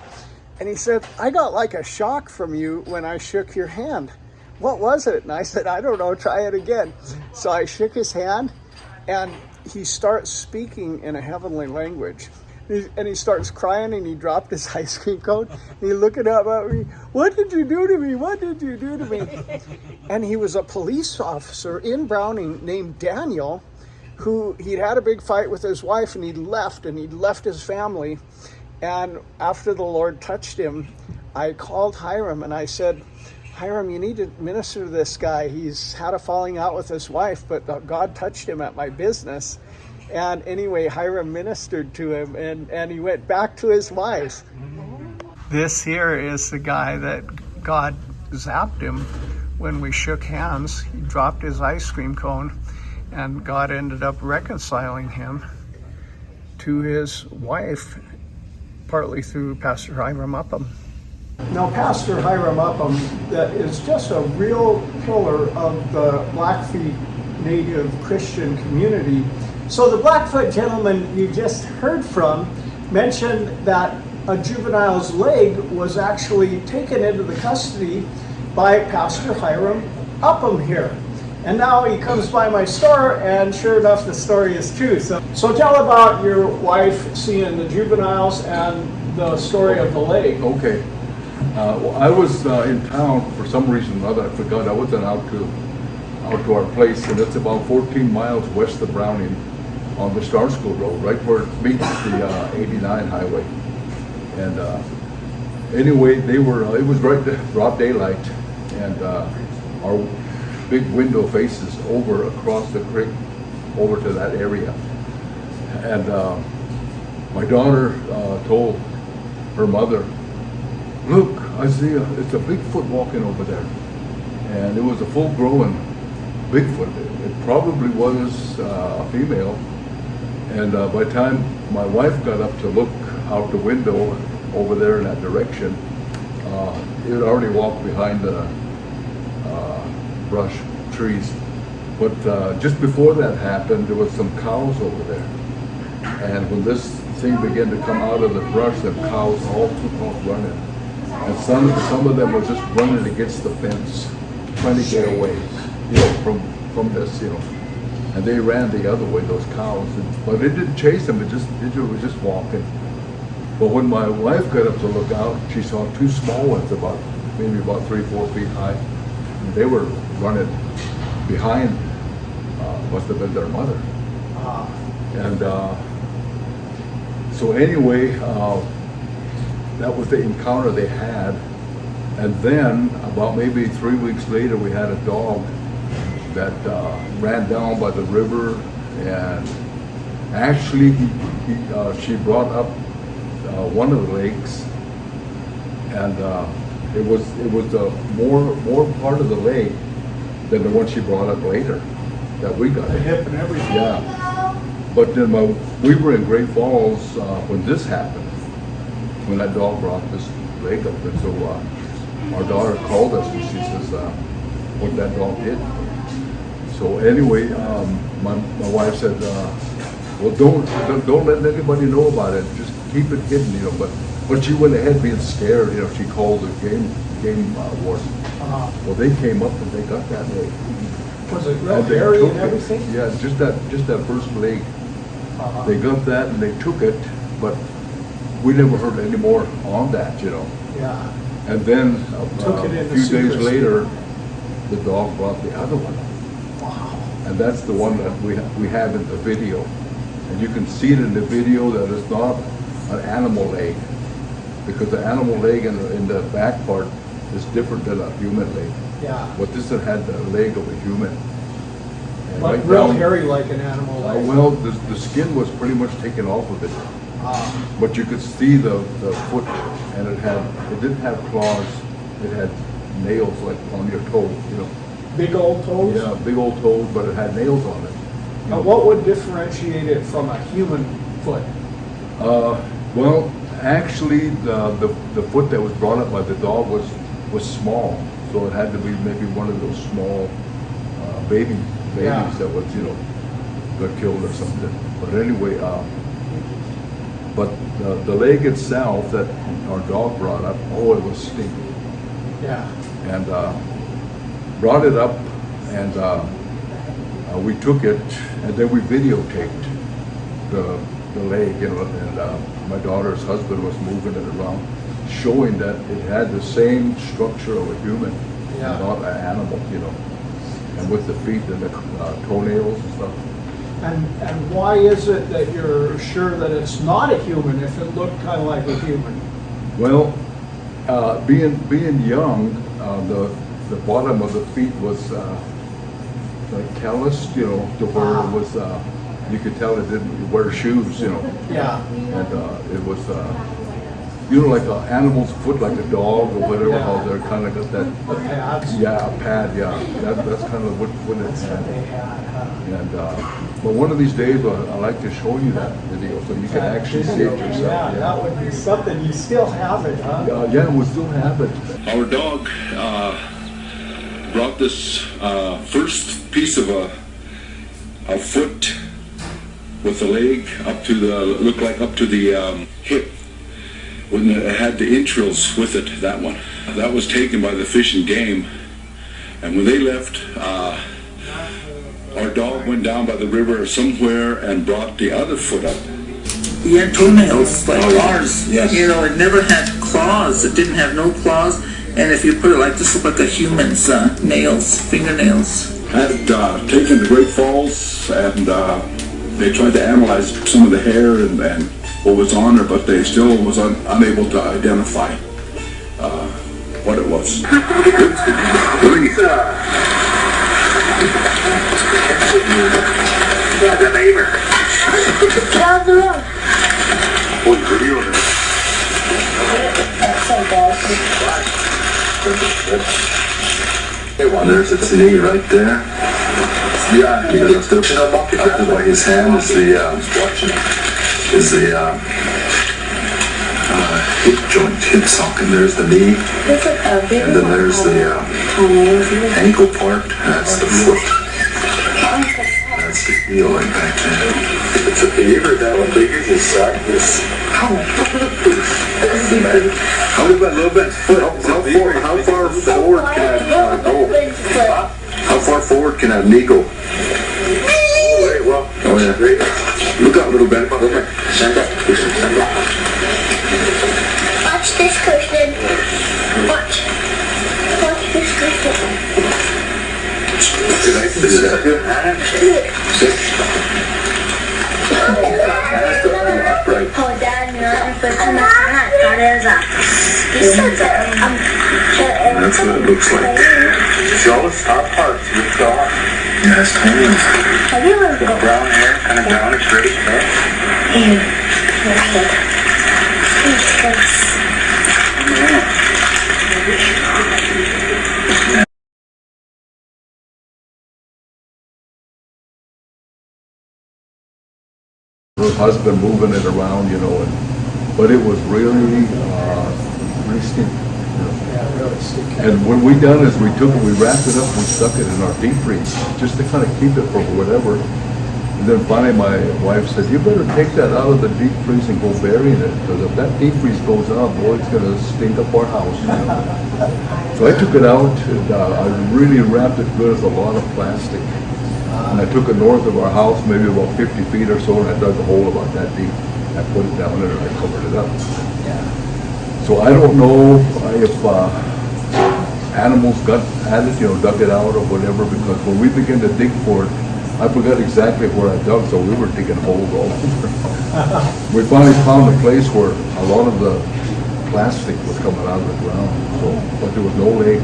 Speaker 2: And he said, "I got like a shock from you when I shook your hand. What was it?" And I said, "I don't know, try it again." So I shook his hand, and he starts speaking in a heavenly language. And he starts crying, and he dropped his ice cream cone. And he looking up at me, "What did you do to me? What did you do to me?" And he was a police officer in Browning named Daniel, who he'd had a big fight with his wife, and he'd left his family. And after the Lord touched him, I called Hiram and I said, "Hiram, you need to minister to this guy. He's had a falling out with his wife, but God touched him at my business." And anyway, Hiram ministered to him, and he went back to his wife. This here is the guy that God zapped him when we shook hands. He dropped his ice cream cone, and God ended up reconciling him to his wife, partly through Pastor Hiram Upham. Now, Pastor Hiram Upham, that is just a real pillar of the Blackfeet Native Christian community. So the Blackfoot gentleman you just heard from mentioned that a juvenile's leg was actually taken into the custody by Pastor Hiram Upham here. And now he comes by my store, and sure enough, the story is true. So tell about your wife seeing the juveniles and the story of the leg.
Speaker 16: Okay. Well, I was in town for some reason or other. I forgot. I wasn't out to our place, and it's about 14 miles west of Browning on the Star School Road, right where it meets the 89 highway. And anyway, it was right broad daylight, and our big window faces over across the creek over to that area. And my daughter told her mother, "Look, Isaiah, it's a Bigfoot walking over there." And it was a full-grown Bigfoot. It probably was a female. And by the time my wife got up to look out the window over there in that direction, it had already walked behind the brush trees. But just before that happened, there was some cows over there. And when this thing began to come out of the brush, the cows all took off running. And some of them were just running against the fence, trying to get away, from this, And they ran the other way, those cows. But it didn't chase them, it was just walking. But when my wife got up to look out, she saw two small ones, maybe about 3-4 feet high. And they were running behind, must have been their mother. And so anyway, that was the encounter they had. And then about maybe 3 weeks later, we had a dog that ran down by the river, and actually she brought up one of the legs, and it was more part of the leg than the one she brought up later that we got.
Speaker 2: The hip and everything.
Speaker 16: Yeah. But then we were in Great Falls when this happened, when that dog brought this leg up, and so our daughter called us and she says what that dog did. So anyway, my wife said, well, don't let anybody know about it. Just keep it hidden, But she went ahead being scared, She called the game warden. Well, they came up and they got that leg.
Speaker 2: Was it real hairy and everything?
Speaker 16: Yeah, just that first leg. They got that and they took it, but we never heard any more on that,
Speaker 2: Yeah.
Speaker 16: And then a few days later, the dog brought the other one.
Speaker 2: Wow.
Speaker 16: And that's the one that we have in the video. And you can see it in the video that it's not an animal leg, because the animal leg in the back part is different than a human leg.
Speaker 2: Yeah.
Speaker 16: But this one had the leg of a human. And
Speaker 2: But
Speaker 16: right
Speaker 2: real
Speaker 16: down-
Speaker 2: hairy like an animal leg.
Speaker 16: well, the skin was pretty much taken off of it. But you could see the foot, and it didn't have claws. It had nails like on your toe,
Speaker 2: Big old toes?
Speaker 16: Yeah, big old toes, but it had nails on it.
Speaker 2: Now, what would differentiate it from a human foot?
Speaker 16: Well, actually, the foot that was brought up by the dog was small, so it had to be maybe one of those small babies
Speaker 2: Yeah.
Speaker 16: that was got killed or something. But anyway, but the leg itself that our dog brought up, it was stinky.
Speaker 2: Yeah.
Speaker 16: And brought it up, and we took it, and then we videotaped the leg, and my daughter's husband was moving it around, showing that it had the same structure of a human,
Speaker 2: Yeah.
Speaker 16: not an animal, and with the feet and the toenails and stuff.
Speaker 2: And why is it that you're sure that it's not a human if it looked kind of like a human?
Speaker 16: Well, being young, the bottom of the feet was like calloused, to where it was. You could tell it didn't wear shoes,
Speaker 2: Yeah.
Speaker 16: And it was, like an animal's foot, like a dog or whatever.
Speaker 2: Yeah.
Speaker 16: How they're kind of got that.
Speaker 2: The pads?
Speaker 16: Yeah, a pad. Yeah, that's kind of what it had.
Speaker 2: They had,
Speaker 16: And but one of these days, I'd like to show you that video so you can actually see it yourself.
Speaker 2: Yeah, that would be something. You still have it, huh?
Speaker 16: Yeah, we still have it.
Speaker 17: Our dog brought this first piece of a foot with the leg up to the hip. When it had the entrails with it, that one. That was taken by the Fish and Game. And when they left, our dog went down by the river somewhere and brought the other foot up.
Speaker 18: He had toenails like ours.
Speaker 17: Yes.
Speaker 18: It never had claws. It didn't have no claws. And if you put it like this, it looked like a human's nails, fingernails.
Speaker 17: Had taken to Great Falls, and they tried to analyze some of the hair and what was on her, but they still was unable to identify what it was. The neighbor.
Speaker 19: Get out of the road.
Speaker 17: What video is There's a tree right there. Yeah, because up there by his hand is the hip joint, hip socket. There's the knee, and then there's the ankle part. That's the foot. That's the heel right back there. It's a beaver that big as his sack. How about a little bit? How far forward can I go? How far forward can I knee go? Oh yeah. Look out a little bit. Stand up. Stand up.
Speaker 19: Watch this cushion. Watch this cushion.
Speaker 17: This is that good? Right.
Speaker 19: Oh, Dad,
Speaker 17: That's what it looks like.
Speaker 18: Show us our parts we've got.
Speaker 17: Yeah, it's tiny.
Speaker 19: have you ever
Speaker 18: The brown hair, kind of brownish, reddish hair.
Speaker 16: Her husband moving it around, you know, but it was really steep. And what we done is we took it, we wrapped it up, we stuck it in our deep freeze, just to kind of keep it for whatever. And then finally my wife said, you better take that out of the deep freeze and go burying it, because if that deep freeze goes out, boy, it's gonna stink up our house. You know? So I took it out, and I really wrapped it good as a lot of plastic. And I took it north of our house, maybe about 50 feet or so, and I dug a hole about that deep. I put it down there and I covered it up. So I don't know if animals got at it, you know, dug it out or whatever, because when we began to dig for it, I forgot exactly where I dug, so we were digging holes all over. We finally found a place where a lot of the plastic was coming out of the ground, so, but there was no leg,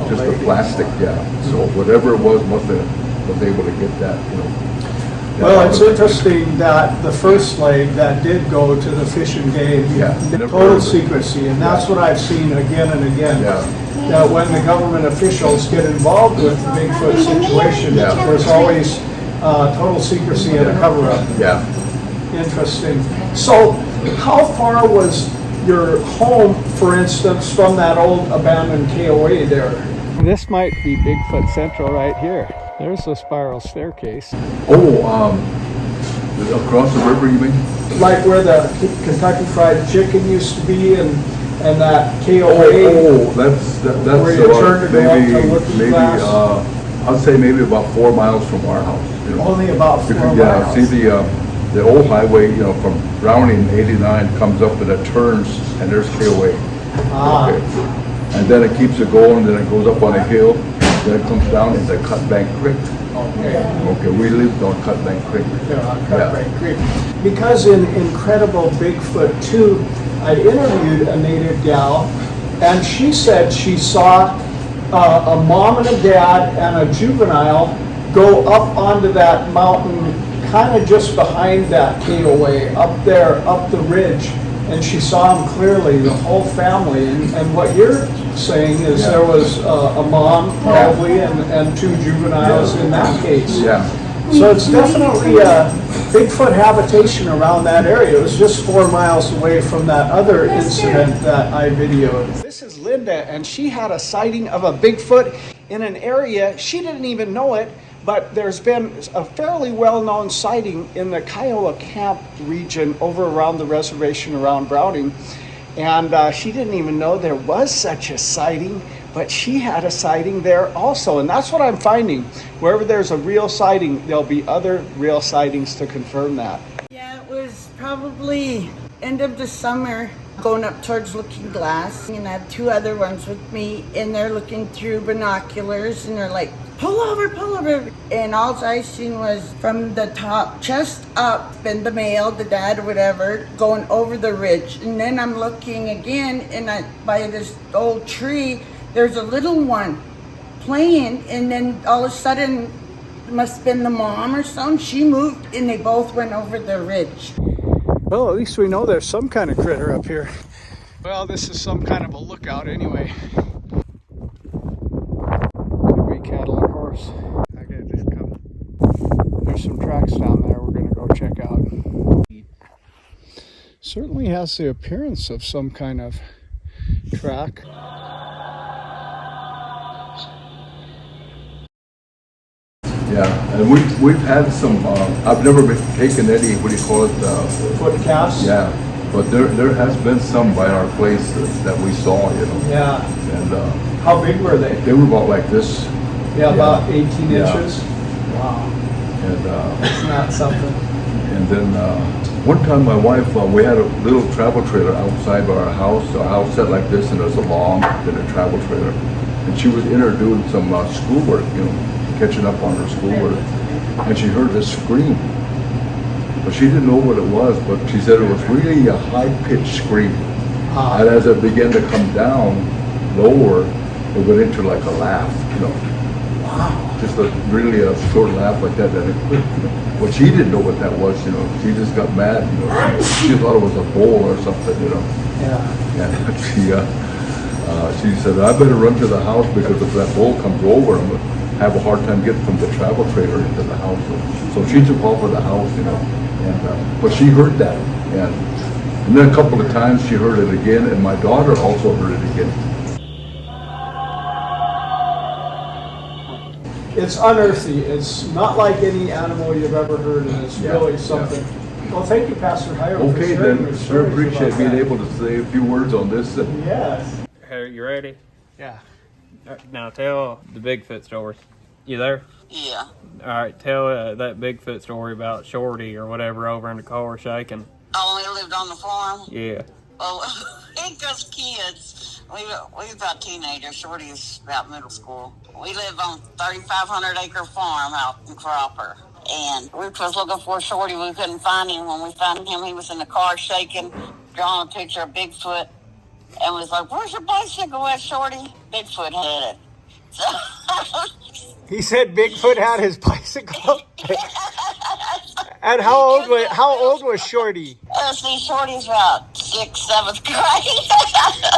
Speaker 16: just the plastic, yeah. So whatever it was must have was able to get that, you know.
Speaker 2: Well, it's interesting that the first leg that did go to the Fish and Game, total secrecy, and that's what I've seen again and again. That when the government officials get involved with the Bigfoot situation, there's always total secrecy and a cover-up.
Speaker 16: Yeah.
Speaker 2: Interesting. So, how far was your home, for instance, from that old abandoned KOA there? This might be Bigfoot Central right here. There's a spiral staircase.
Speaker 16: Oh, across the river, you mean?
Speaker 2: Like where the Kentucky Fried Chicken used to be, and that KOA.
Speaker 16: Oh, that's
Speaker 2: where you turn to go up to Looking Glass.
Speaker 16: I'd say maybe about 4 miles from our house. You know.
Speaker 2: Only about 4 miles.
Speaker 16: Yeah, see the old highway, you know, from Browning 89 comes up and it turns, and there's KOA. Okay. And then it keeps it going, then it goes up on a hill. Then it comes down into Cutbank Creek. Okay, we lived on Cutbank Creek.
Speaker 2: Cutbank Creek. Because in Incredible Bigfoot 2, I interviewed a native gal, and she said she saw a mom and a dad and a juvenile go up onto that mountain, kind of just behind that KOA, up there, up the ridge. And she saw them clearly, the whole family. And what you're saying is there was a mom probably and 2 juveniles in that case.
Speaker 16: Yeah.
Speaker 2: So it's definitely a Bigfoot habitation around that area. It was just 4 miles away from that other incident that I videoed. This is Linda, and she had a sighting of a Bigfoot in an area, she didn't even know it, but there's been a fairly well-known sighting in the Kiowa Camp region over around the reservation around Browning. And she didn't even know there was such a sighting, but she had a sighting there also. And that's what I'm finding. Wherever there's a real sighting, there'll be other real sightings to confirm that.
Speaker 4: Yeah, it was probably end of the summer, going up towards Looking Glass, and I had 2 other ones with me, and they're looking through binoculars, and they're like, pull over, and all I seen was from the top, chest up, and the male, the dad or whatever, going over the ridge. And then I'm looking again, and by this old tree, there's a little one playing, and then all of a sudden, must have been the mom or something. She moved and they both went over the ridge.
Speaker 2: Well, at least we know there's some kind of critter up here. Well, this is some kind of a lookout anyway. Could be cattle or horse. I gotta just come. There's some tracks down there we're gonna go check out. Certainly has the appearance of some kind of track.
Speaker 16: Yeah, and we've had some. I've never been taken any. What do you call it?
Speaker 2: Foot casts.
Speaker 16: Yeah, but there has been some by our place that we saw. You know.
Speaker 2: Yeah.
Speaker 16: And
Speaker 2: how big were they?
Speaker 16: They were about like this.
Speaker 2: Yeah, about 18 inches.
Speaker 16: Wow. And
Speaker 2: that's not something.
Speaker 16: And then one time, my wife, we had a little travel trailer outside our house. Our house set like this, and there's a lawn, then a travel trailer, and she was in there doing some schoolwork. You know. Catching up on her schoolwork, and she heard this scream, but she didn't know what it was, but she said it was really a high-pitched scream, and as it began to come down lower, it went into like a laugh, you know. Wow. Just really a short laugh like that, but she didn't know what that was, you know. She just got mad, you know. She thought it was a bull or something, you know.
Speaker 2: Yeah.
Speaker 16: And she said, I better run to the house because if that bull comes over, I'm gonna have a hard time getting from the travel trailer into the house. So she took off of the house, you know. And but she heard that, and then a couple of times she heard it again, and my daughter also heard it again.
Speaker 2: It's unearthly. It's not like any animal you've ever heard, and it's really something. Yeah. Well, thank you, Pastor Hyro.
Speaker 16: Okay, then. Sure, appreciate being able to say a few words on this.
Speaker 2: Yes.
Speaker 7: Hey, you ready?
Speaker 2: Yeah.
Speaker 7: Now tell the Bigfoot story. You there?
Speaker 20: Yeah.
Speaker 7: All right, tell that Bigfoot story about Shorty or whatever over in the car shaking.
Speaker 20: Oh, we lived on the farm?
Speaker 7: Yeah.
Speaker 20: Well, I think us kids, we about teenagers. Shorty is about middle school. We live on 3,500 acre farm out in Cropper. And we was looking for Shorty. We couldn't find him. When we found him, he was in the car shaking, drawing a picture of Bigfoot. And was like, where's your bicycle at, Shorty? Bigfoot had it. So
Speaker 2: he said Bigfoot had his bicycle? And how old was Shorty?
Speaker 20: See, Shorty's about 6th, 7th grade.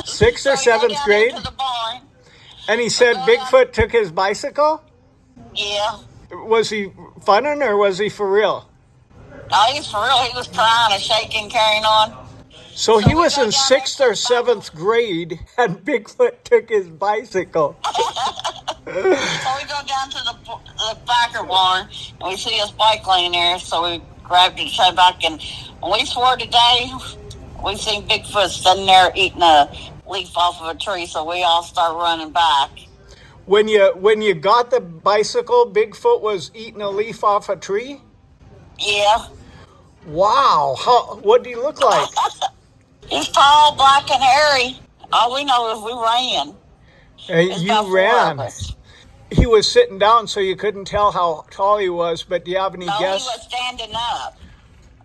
Speaker 2: 6th or 7th grade?
Speaker 20: The barn.
Speaker 2: And he said Bigfoot took his bicycle?
Speaker 20: Yeah.
Speaker 2: Was he funning or was he for real?
Speaker 20: No, he's for real. He was crying and shaking, carrying on.
Speaker 2: So he was in 6th or 7th grade, and Bigfoot took his bicycle.
Speaker 20: So we go down to the backer barn, and we see his bike laying there, so we grabbed it, sat back, and when we swore today, we seen Bigfoot sitting there eating a leaf off of a tree, so we all start running back.
Speaker 2: When you got the bicycle, Bigfoot was eating a leaf off a tree?
Speaker 20: Yeah.
Speaker 2: Wow. What do you look like?
Speaker 20: He's tall, black, and hairy. All we know is we ran.
Speaker 2: And you ran. He was sitting down, so you couldn't tell how tall he was, but do you have any guess?
Speaker 20: No, he was standing up.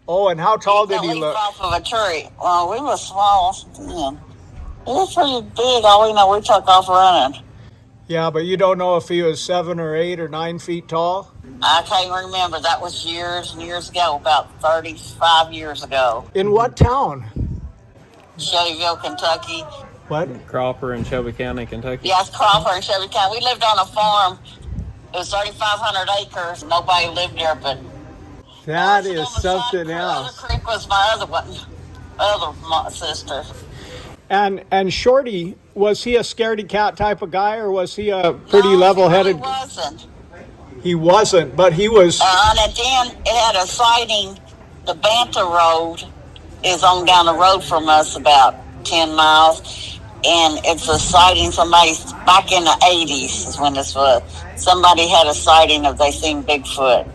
Speaker 2: Oh, and how tall did he look?
Speaker 20: Off of a tree. Well, we were small. Yeah. He was pretty big. All we know, we took off running.
Speaker 2: Yeah, but you don't know if he was 7 or 8 or 9 feet tall?
Speaker 20: I can't remember. That was years and years ago, about 35 years ago.
Speaker 2: In what town?
Speaker 20: Shelbyville, Kentucky.
Speaker 2: What?
Speaker 7: Cropper in Shelby County, Kentucky.
Speaker 20: Yes, Cropper in Shelby County. We lived on a farm. It was 3,500 acres. Nobody lived there, but...
Speaker 2: That is something else.
Speaker 20: Creek was my other sister.
Speaker 2: And Shorty, was he a scaredy cat type of guy, or was he a pretty level-headed?
Speaker 20: He wasn't.
Speaker 2: He wasn't, but he was...
Speaker 20: And then it had a sighting. The Banta Road is on down the road from us about 10 miles. And it's a sighting. Somebody, back in the 80s is when this was. Somebody had a sighting of they seen Bigfoot.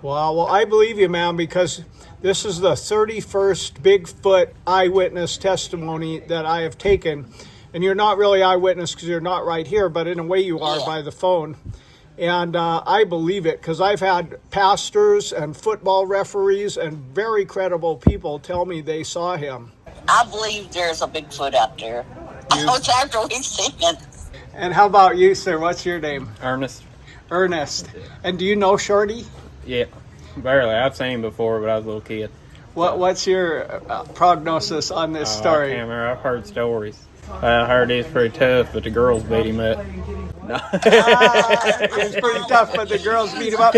Speaker 2: Wow, well, I believe you, ma'am, because this is the 31st Bigfoot eyewitness testimony that I have taken. And you're not really eyewitness because you're not right here, but in a way you are by the phone. And I believe it because I've had pastors and football referees and very credible people tell me they saw him.
Speaker 20: I believe there's a Bigfoot out there. It's after we've seen it.
Speaker 2: And how about you, sir? What's your name?
Speaker 7: Ernest.
Speaker 2: Ernest. And do you know Shorty?
Speaker 21: Yeah, barely. I've seen him before, but I was a little kid.
Speaker 2: What's your prognosis on this story?
Speaker 21: I can't remember. I've heard stories. I heard he's pretty tough, but the girls beat him up. No.
Speaker 2: It's pretty tough, but the girls beat him up.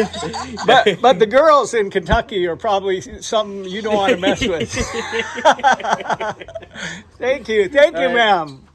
Speaker 2: But the girls in Kentucky are probably something you don't want to mess with. Thank you, ma'am.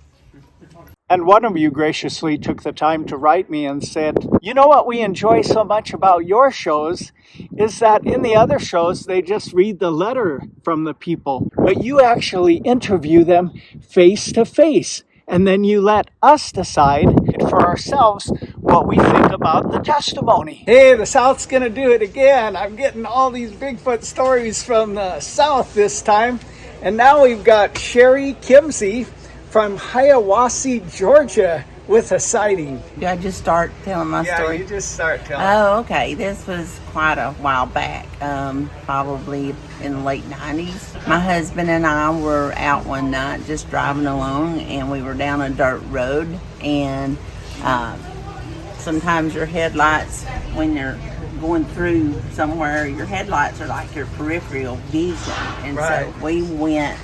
Speaker 2: And one of you graciously took the time to write me and said, you know what we enjoy so much about your shows is that in the other shows, they just read the letter from the people, but you actually interview them face to face. And then you let us decide for ourselves what we think about the testimony. Hey, the South's gonna do it again. I'm getting all these Bigfoot stories from the South this time. And now we've got Sherry Kimsey from Hiawassee, Georgia, with a sighting.
Speaker 4: Do I just start telling my story?
Speaker 2: Yeah, you just start telling.
Speaker 4: Oh, okay. This was quite a while back, probably in the late 90s. My husband and I were out one night just driving along, and we were down a dirt road, and sometimes your headlights, when you're going through somewhere, your headlights are like your peripheral vision. And
Speaker 2: right.
Speaker 4: So we went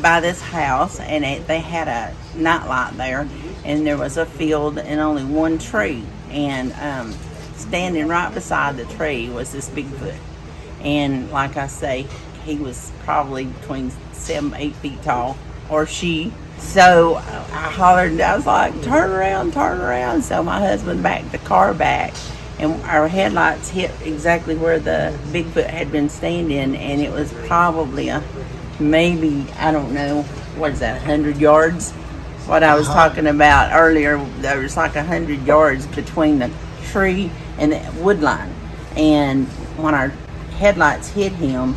Speaker 4: by this house, and they had a nightlight there, and there was a field and only one tree, and standing right beside the tree was this Bigfoot. And like I say, he was probably between 7-8 feet tall, or she. So I hollered, and I was like, turn around. So my husband backed the car back, and our headlights hit exactly where the Bigfoot had been standing, and it was probably maybe, I don't know, what is that, 100 yards? What I was talking about earlier, there was like 100 yards between the tree and the wood line. And when our headlights hit him,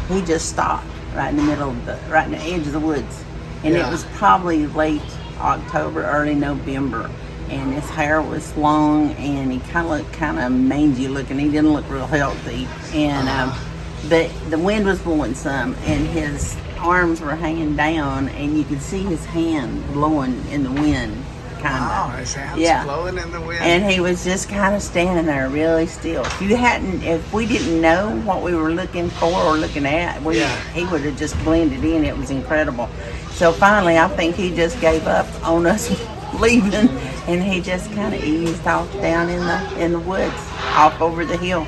Speaker 4: he just stopped right in the middle of right in the edge of the woods. And It was probably late October, early November. And his hair was long, and he kind of mangy looking. He didn't look real healthy. And the wind was blowing some, and his arms were hanging down, and you could see his hand blowing in the wind, kind of.
Speaker 2: Wow, his hand's blowing in the wind.
Speaker 4: And he was just kind of standing there really still. If we didn't know what we were looking for or looking at, he would have just blended in. It was incredible. So finally, I think he just gave up on us leaving, and he just kind of eased off down in the woods, off over the hill.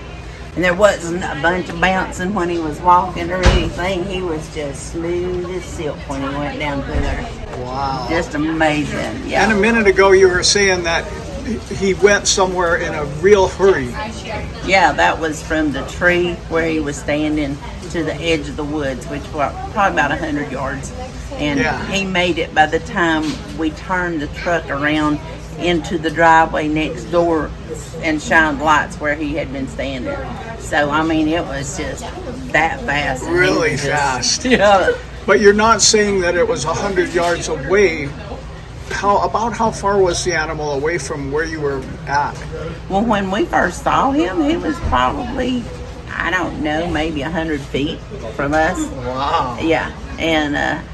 Speaker 4: And there wasn't a bunch of bouncing when he was walking or anything. He was just smooth as silk when he went down through there.
Speaker 2: Wow.
Speaker 4: Just amazing. Yeah.
Speaker 2: And a minute ago you were saying that he went somewhere in a real hurry.
Speaker 4: Yeah, that was from the tree where he was standing to the edge of the woods, which was probably about 100 yards. And he made it by the time we turned the truck around into the driveway next door and shined lights where he had been standing. So, I mean, it was just that fast.
Speaker 2: Really fast.
Speaker 4: Yeah.
Speaker 2: But you're not saying that it was 100 yards away. About how far was the animal away from where you were at?
Speaker 4: Well, when we first saw him, he was probably, I don't know, maybe 100 feet from us.
Speaker 2: Wow.
Speaker 4: Yeah. And,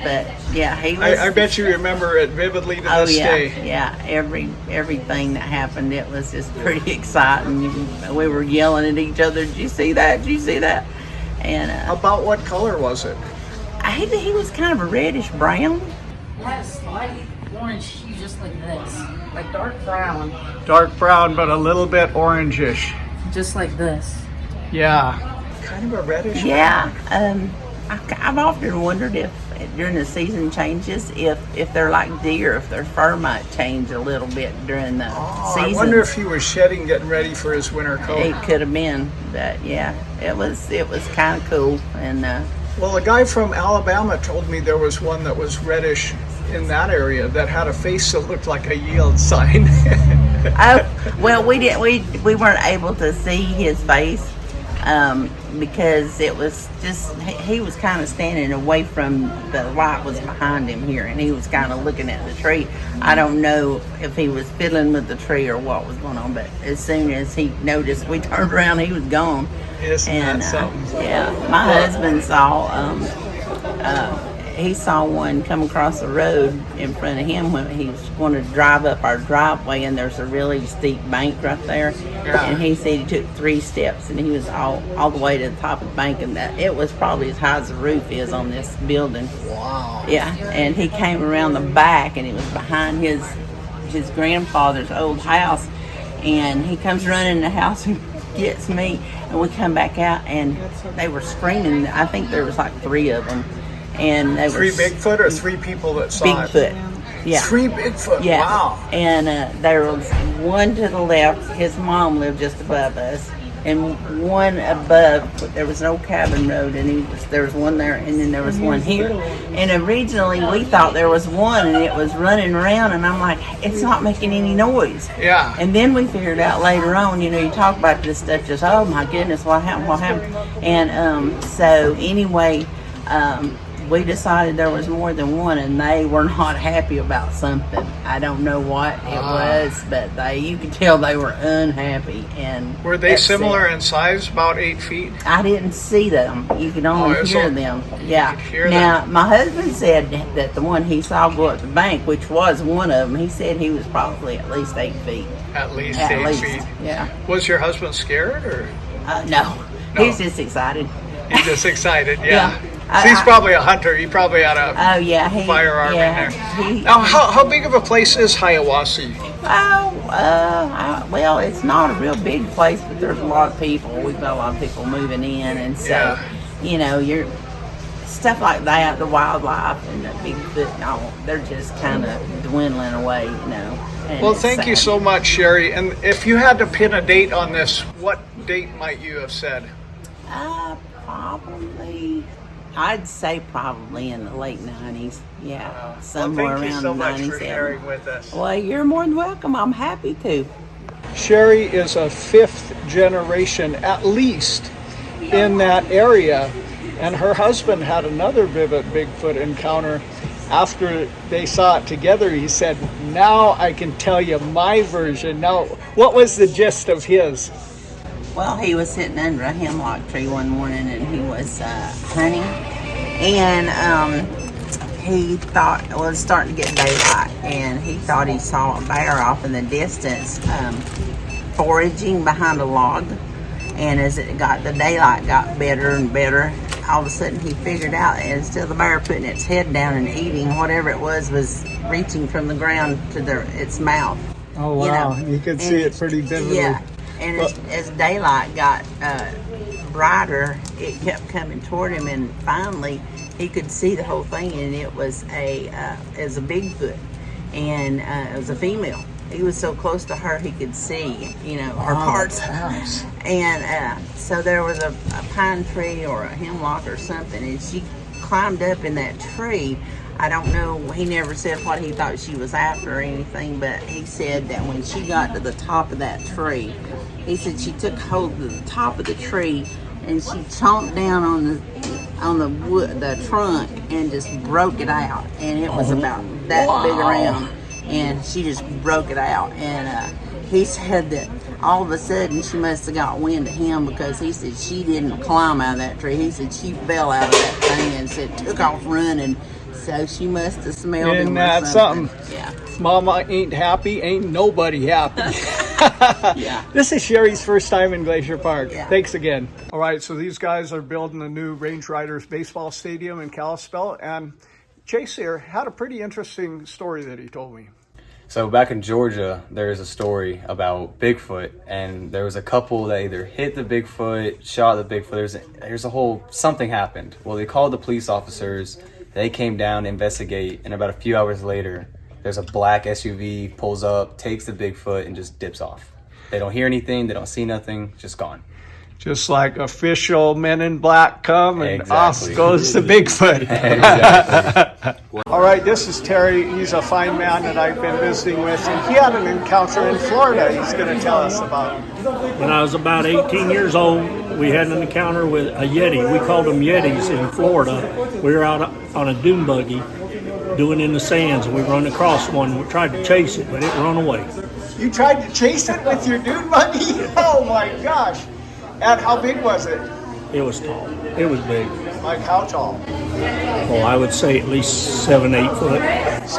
Speaker 4: but yeah, he was.
Speaker 2: I bet you remember it vividly to this day.
Speaker 4: Yeah, everything that happened, it was just pretty exciting. We were yelling at each other. Did you see that? Did you see that? And
Speaker 2: about what color was it?
Speaker 4: He was kind of a reddish brown.
Speaker 22: Had a slight orange hue, just like this, like dark brown.
Speaker 2: Dark brown, but a little bit orangish.
Speaker 22: Just like this.
Speaker 2: Yeah, kind of a reddish.
Speaker 4: Yeah, I've often wondered if during the season changes, if they're like deer, if their fur might change a little bit during the season.
Speaker 2: I wonder if he was shedding, getting ready for his winter coat.
Speaker 4: It could have been, but yeah, it was kind of cool. And
Speaker 2: well, a guy from Alabama told me there was one that was reddish in that area that had a face that looked like a yield sign.
Speaker 4: Oh, well, we weren't able to see his face. Because it was just, he was kind of standing away from the light was behind him here, and he was kind of looking at the tree. I don't know if he was fiddling with the tree or what was going on, but as soon as he noticed we turned around, he was gone.
Speaker 2: Isn't that something?
Speaker 4: Yeah, my husband saw
Speaker 6: he saw one come across the road in front of him when he was going to drive up our driveway, and there's a really steep bank right there.
Speaker 2: Yeah.
Speaker 6: And he said he took 3 steps and he was all the way to the top of the bank, and that it was probably as high as the roof is on this building.
Speaker 2: Wow.
Speaker 6: Yeah, and he came around the back, and it was behind his grandfather's old house, and he comes running in the house and gets me, and we come back out, and they were screaming. I think there was like 3 of them, and they
Speaker 2: 3
Speaker 6: were
Speaker 2: Bigfoot or 3 people that saw
Speaker 6: Bigfoot.
Speaker 2: it?
Speaker 6: Yeah.
Speaker 2: 3 Bigfoot.
Speaker 6: Yeah.
Speaker 2: Wow.
Speaker 6: And there was one to the left. His mom lived just above us, and one above. There was no cabin road, and there was one there, and then there was one here. And originally we thought there was one, and it was running around, and I'm like, it's not making any noise.
Speaker 2: Yeah.
Speaker 6: And then we figured out later on, you talk about this stuff, just, oh my goodness, what happened? And so anyway, we decided there was more than one, and they were not happy about something. I don't know what it was, but you could tell they were unhappy. And
Speaker 2: Were they
Speaker 6: upset.
Speaker 2: similar in size, about 8 feet?
Speaker 6: I didn't see them. You could only hear them. Yeah.
Speaker 2: hear
Speaker 6: Now,
Speaker 2: them.
Speaker 6: my husband said that the one he saw go up the bank, which was one of them, he said he was probably at least 8 feet.
Speaker 2: At least
Speaker 6: At
Speaker 2: 8
Speaker 6: least,
Speaker 2: feet.
Speaker 6: yeah.
Speaker 2: Was your husband scared, or?
Speaker 6: No. He's just excited.
Speaker 2: He's just excited, yeah.
Speaker 6: Yeah.
Speaker 2: So he's probably a hunter. He probably had a firearm in there. Now, how big of a place is Hiawassee?
Speaker 6: Well, it's not a real big place, but there's a lot of people. We've got a lot of people moving in, and so, you're stuff like that, the wildlife and the Bigfoot and all, they're just kind of dwindling away, and
Speaker 2: Well,
Speaker 6: it's
Speaker 2: thank you
Speaker 6: sad.
Speaker 2: so much, Sherry. And if you had to pin a date on this, what date might you have said?
Speaker 6: Probably, I'd say probably in the late 90s. Yeah, somewhere
Speaker 2: thank you
Speaker 6: around
Speaker 2: so much
Speaker 6: 97.
Speaker 2: for sharing with us.
Speaker 6: Well, you're more than welcome. I'm happy to.
Speaker 2: Sherry is a 5th generation, at least, in that area. And her husband had another vivid Bigfoot encounter. After they saw it together, he said, now I can tell you my version. Now, what was the gist of his?
Speaker 6: Well, he was sitting under a hemlock tree one morning, and he was hunting, and he thought it was starting to get daylight, and he thought he saw a bear off in the distance foraging behind a log. And as the daylight got better and better, all of a sudden he figured out that instead of the bear putting its head down and eating whatever it was reaching from the ground to its mouth.
Speaker 2: Oh, wow. You could see it pretty vividly.
Speaker 6: Yeah. And as daylight got brighter, it kept coming toward him, and finally he could see the whole thing, and it was a Bigfoot, and it was a female. He was so close to her he could see, her parts. And so there was a pine tree or a hemlock or something, and she climbed up in that tree. I don't know, he never said what he thought she was after or anything, but he said that when she got to the top of that tree, he said she took hold of the top of the tree and she chomped down on the wood, the trunk, and just broke it out. And it was about that big around, and she just broke it out. And he said that all of a sudden she must have got wind of him, because he said she didn't climb out of that tree. He said she fell out of that thing and said took off running. So she must have smelled him or something. Yeah.
Speaker 2: Mama ain't happy, ain't nobody happy. Yeah. This is Sherry's first time in Glacier Park. Yeah. Thanks again. All right, so these guys are building a new Range Riders baseball stadium in Kalispell, and Chase here had a pretty interesting story that he told me.
Speaker 9: So back in Georgia, there is a story about Bigfoot, and there was a couple that either hit the Bigfoot, shot the Bigfoot. There's a whole, something happened. Well, they called the police officers. They came down to investigate, and about a few hours later, there's a black SUV pulls up, takes the Bigfoot, and just dips off. They don't hear anything, they don't see nothing, just gone.
Speaker 2: Just like official Men in Black come and
Speaker 9: Exactly.
Speaker 2: off goes the Bigfoot.
Speaker 9: Exactly.
Speaker 2: All right, this is Terry. He's a fine man that I've been visiting with, and he had an encounter in Florida he's going to tell us about.
Speaker 23: When I was about 18 years old, we had an encounter with a Yeti. We called them Yetis in Florida. We were out on a dune buggy doing in the sands, and we run across one. We tried to chase it, but it ran away.
Speaker 2: You tried to chase it with your dune buggy? Oh my gosh. And how big was it?
Speaker 23: It was tall. It was big.
Speaker 2: Like how tall?
Speaker 23: Well, I would say at least 7, 8 foot.
Speaker 2: 7, 8 foot.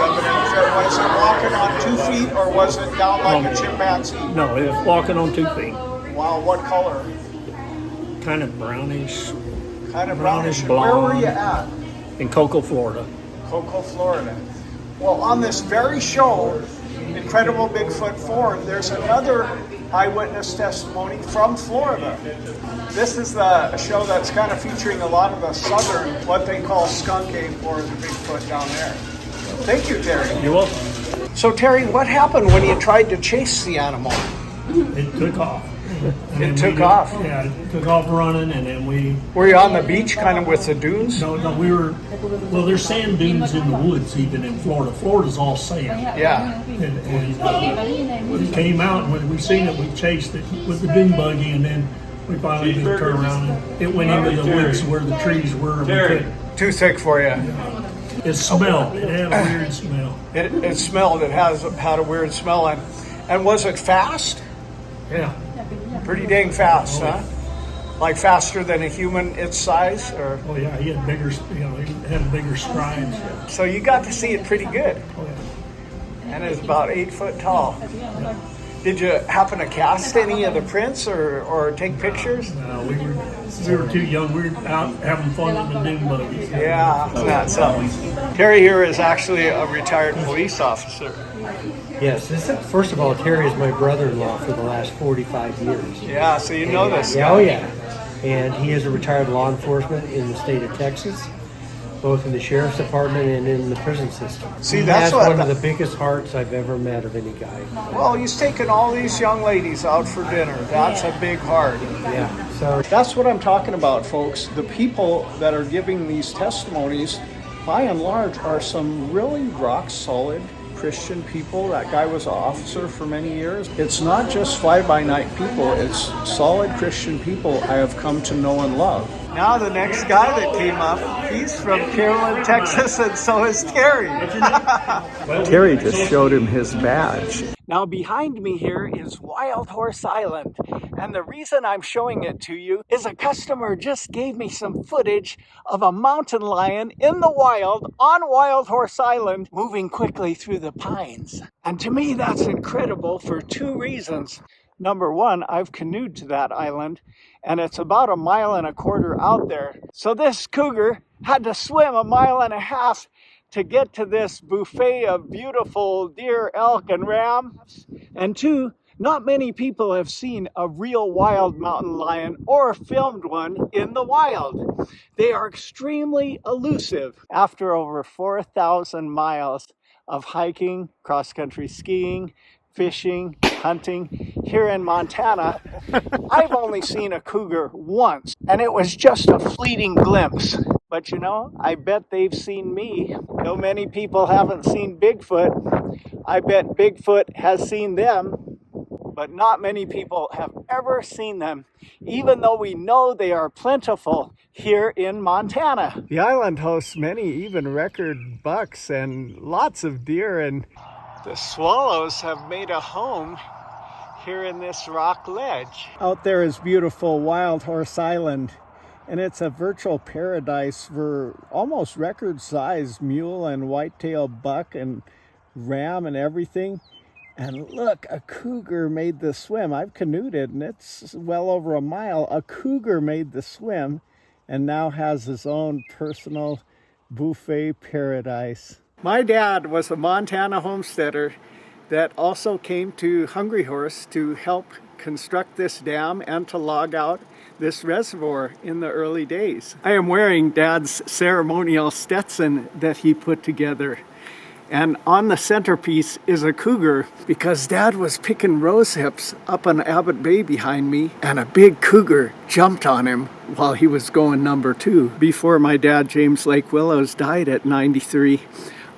Speaker 2: Was it walking on 2 feet or was it down like a chimpanzee?
Speaker 23: No, it was walking on 2 feet.
Speaker 2: Wow, what color?
Speaker 23: Kind of brownish.
Speaker 2: Kind of brownish.
Speaker 23: Blonde.
Speaker 2: Where were you at?
Speaker 23: In Cocoa, Florida.
Speaker 2: Cocoa, Florida. Well, on this very show, Incredible Bigfoot Forum, there's another eyewitness testimony from Florida. This is the show that's kind of featuring a lot of the southern, what they call skunking or the Bigfoot down there. Thank you, Terry.
Speaker 23: You're welcome.
Speaker 2: So, Terry, what happened when you tried to chase the animal?
Speaker 23: It took off.
Speaker 2: It took off?
Speaker 23: Yeah, it took off running, and then we...
Speaker 2: Were you on the beach kind of with the dunes?
Speaker 23: No, we were... Well, there's sand dunes in the woods even in Florida. Florida's all sand.
Speaker 2: Yeah.
Speaker 23: And we came out, and when we seen it, we chased it with the dune buggy, and then we finally did turn around, and it went into the woods where the trees were. And we couldn't.
Speaker 2: Too thick for you.
Speaker 23: It smelled. It had a weird smell.
Speaker 2: It smelled. It had a weird smell. And was it fast?
Speaker 23: Yeah.
Speaker 2: Pretty dang fast, huh? Like faster than a human its size, or?
Speaker 23: Oh yeah, he had bigger. He had bigger strides.
Speaker 2: So you got to see it pretty good.
Speaker 23: Oh yeah.
Speaker 2: And it's about 8 foot tall. Did you happen to cast any of the prints or take pictures?
Speaker 23: No, we were too young. We were out having fun in the dune buggies.
Speaker 2: Yeah, that's something. Terry here is actually a retired police officer.
Speaker 10: Yes, first of all, Terry is my brother-in-law for the last 45 years.
Speaker 2: Yeah, so you know this guy.
Speaker 10: Yeah, oh yeah. And he is a retired law enforcement in the state of Texas, both in the sheriff's department and in the prison system.
Speaker 2: See,
Speaker 10: he
Speaker 2: that's
Speaker 10: has one of the biggest hearts I've ever met of any guy.
Speaker 2: Well, he's taking all these young ladies out for dinner. That's a big heart.
Speaker 10: Yeah, so
Speaker 2: that's what I'm talking about, folks. The people that are giving these testimonies, by and large, are some really rock-solid Christian people. That guy was an officer for many years. It's not just fly-by-night people. It's solid Christian people I have come to know and love. Now the next guy that came up, he's from Carrollton, Texas, and so is Terry. Terry just showed him his badge. Now behind me here is Wild Horse Island, and the reason I'm showing it to you is a customer just gave me some footage of a mountain lion in the wild on Wild Horse Island moving quickly through the pines. And to me that's incredible for 2 reasons. Number one, I've canoed to that island, and it's about 1.25 miles out there. So this cougar had to swim 1.5 miles to get to this buffet of beautiful deer, elk, and ram. And 2, not many people have seen a real wild mountain lion or filmed one in the wild. They are extremely elusive. After over 4,000 miles of hiking, cross-country skiing, fishing, hunting here in Montana, I've only seen a cougar once, and it was just a fleeting glimpse. But you know, I bet they've seen me. Though many people haven't seen Bigfoot, I bet Bigfoot has seen them, but not many people have ever seen them, even though we know they are plentiful here in Montana. The island hosts many even record bucks and lots of deer, and the swallows have made a home here in this rock ledge. Out there is beautiful Wild Horse Island, and it's a virtual paradise for almost record-sized mule and whitetail buck and ram and everything. And look, a cougar made the swim. I've canoed it, and it's well over 1 mile. A cougar made the swim and now has his own personal buffet paradise. My dad was a Montana homesteader that also came to Hungry Horse to help construct this dam and to log out this reservoir in the early days. I am wearing Dad's ceremonial Stetson that he put together. And on the centerpiece is a cougar because Dad was picking rose hips up on Abbott Bay behind me, and a big cougar jumped on him while he was going number 2. Before my dad, James Lake Willows, died at 93,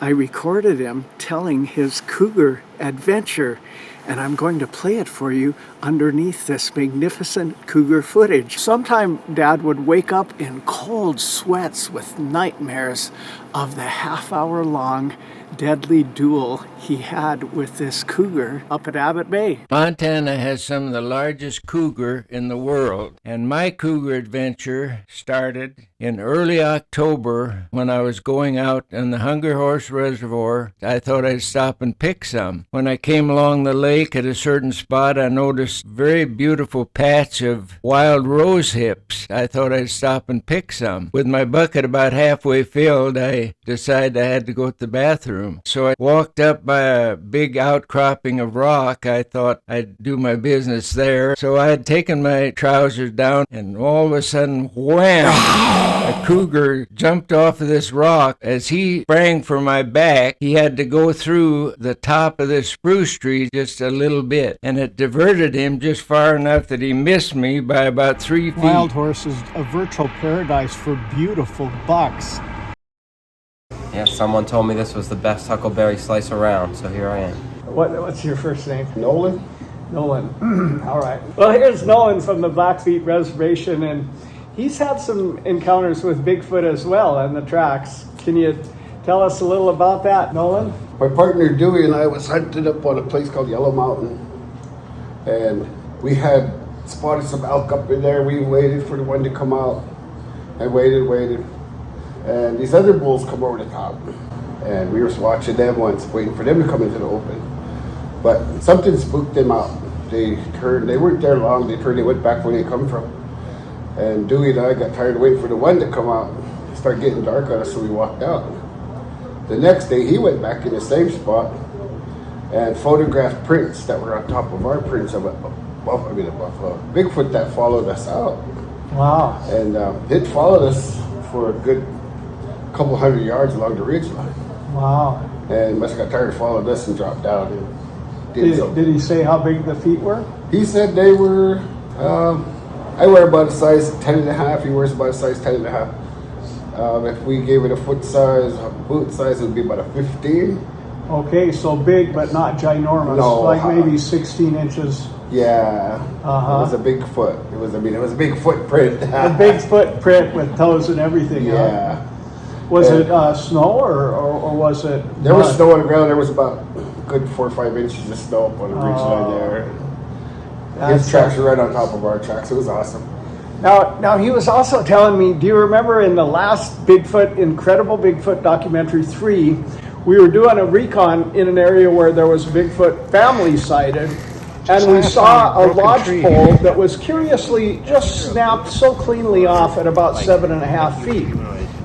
Speaker 2: I recorded him telling his cougar adventure, and I'm going to play it for you underneath this magnificent cougar footage. Sometime Dad would wake up in cold sweats with nightmares of the half-hour long deadly duel he had with this cougar up at Abbott Bay.
Speaker 5: Montana has some of the largest cougar in the world, and my cougar adventure started in early October when I was going out on the Hunger Horse Reservoir. I thought I'd stop and pick some. When I came along the lake at a certain spot, I noticed a very beautiful patch of wild rose hips. I thought I'd stop and pick some. With my bucket about halfway filled, I decided I had to go to the bathroom. So I walked up by a big outcropping of rock. I thought I'd do my business there. So I had taken my trousers down, and all of a sudden, wham! A cougar jumped off of this rock. As he sprang for my back, he had to go through the top of this spruce tree just a little bit, and it diverted him just far enough that he missed me by about 3 feet.
Speaker 2: Wild Horse is a virtual paradise for beautiful bucks.
Speaker 11: Yeah, someone told me this was the best huckleberry slice around, so here I am.
Speaker 2: What's your first name?
Speaker 1: Nolan.
Speaker 2: Nolan. All right. Well, here's Nolan from the Blackfeet Reservation, and he's had some encounters with Bigfoot as well on the tracks. Can you tell us a little about that, Nolan?
Speaker 12: My partner Dewey and I was hunted up on a place called Yellow Mountain, and we had spotted some elk up in there. We waited for the one to come out, and waited, and these other bulls come over the top, and we were watching them once, waiting for them to come into the open, but something spooked them out. They weren't there long. They went back where they come from, and Dewey and I got tired of waiting for the one to come out. It started getting dark on us, so we walked out. The next day, he went back in the same spot and photographed prints that were on top of our prints of a Bigfoot that followed us out.
Speaker 2: Wow.
Speaker 12: And it followed us for a good couple hundred yards along the ridge line.
Speaker 2: Wow.
Speaker 12: And must have got tired of following us and dropped down. And
Speaker 2: did he say how big the feet were?
Speaker 12: He said they were, I wear about a size 10.5. He wears about a size 10.5. If we gave it a foot size, a boot size, it would be about a 15.
Speaker 2: Okay, so big but not ginormous.
Speaker 12: No,
Speaker 2: like maybe 16 inches.
Speaker 12: Yeah. It was a big foot. It was a big footprint.
Speaker 2: A big footprint with toes and everything.
Speaker 12: Yeah.
Speaker 2: Huh? Was it snow or was it?
Speaker 12: There was snow on the ground. There was about a good 4 or 5 inches of snow up on the ridge line there. His tracks were right on top of our tracks. It was awesome.
Speaker 2: Now he was also telling me, do you remember in the last Incredible Bigfoot documentary 3, we were doing a recon in an area where there was a Bigfoot family sighted, and we saw a lodge pole that was curiously just snapped so cleanly off at about 7.5 feet.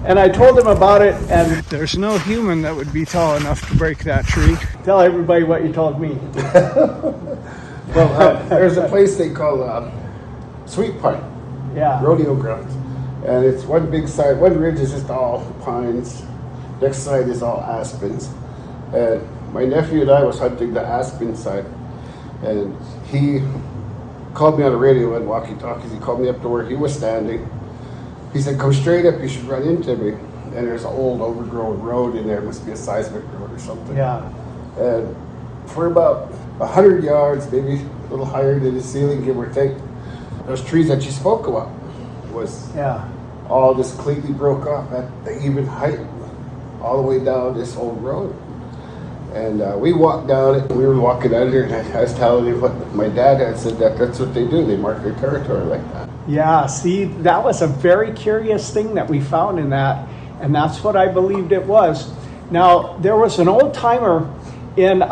Speaker 2: And I told him about it, and there's no human that would be tall enough to break that tree. Tell everybody what you told me.
Speaker 12: Well, there's a place they call Sweet Pine.
Speaker 2: Yeah.
Speaker 12: Rodeo grounds. And it's one big side. One ridge is just all pines. Next side is all aspens. And my nephew and I was hunting the aspen side. And he called me on the radio and walkie-talkies. He called me up to where he was standing. He said, come straight up, you should run into me. And there's an old overgrown road in there. It must be a seismic road or something.
Speaker 2: Yeah.
Speaker 12: And for about 100 yards, maybe a little higher than the ceiling, give or take, those trees that you spoke about was all just completely broke off at the even height, all the way down this old road. And we walked down it. We were walking under, and I was telling him what my dad had said, that's what they do. They mark their territory like that.
Speaker 2: Yeah, see, that was a very curious thing that we found in that, and that's what I believed it was. Now, there was an old timer in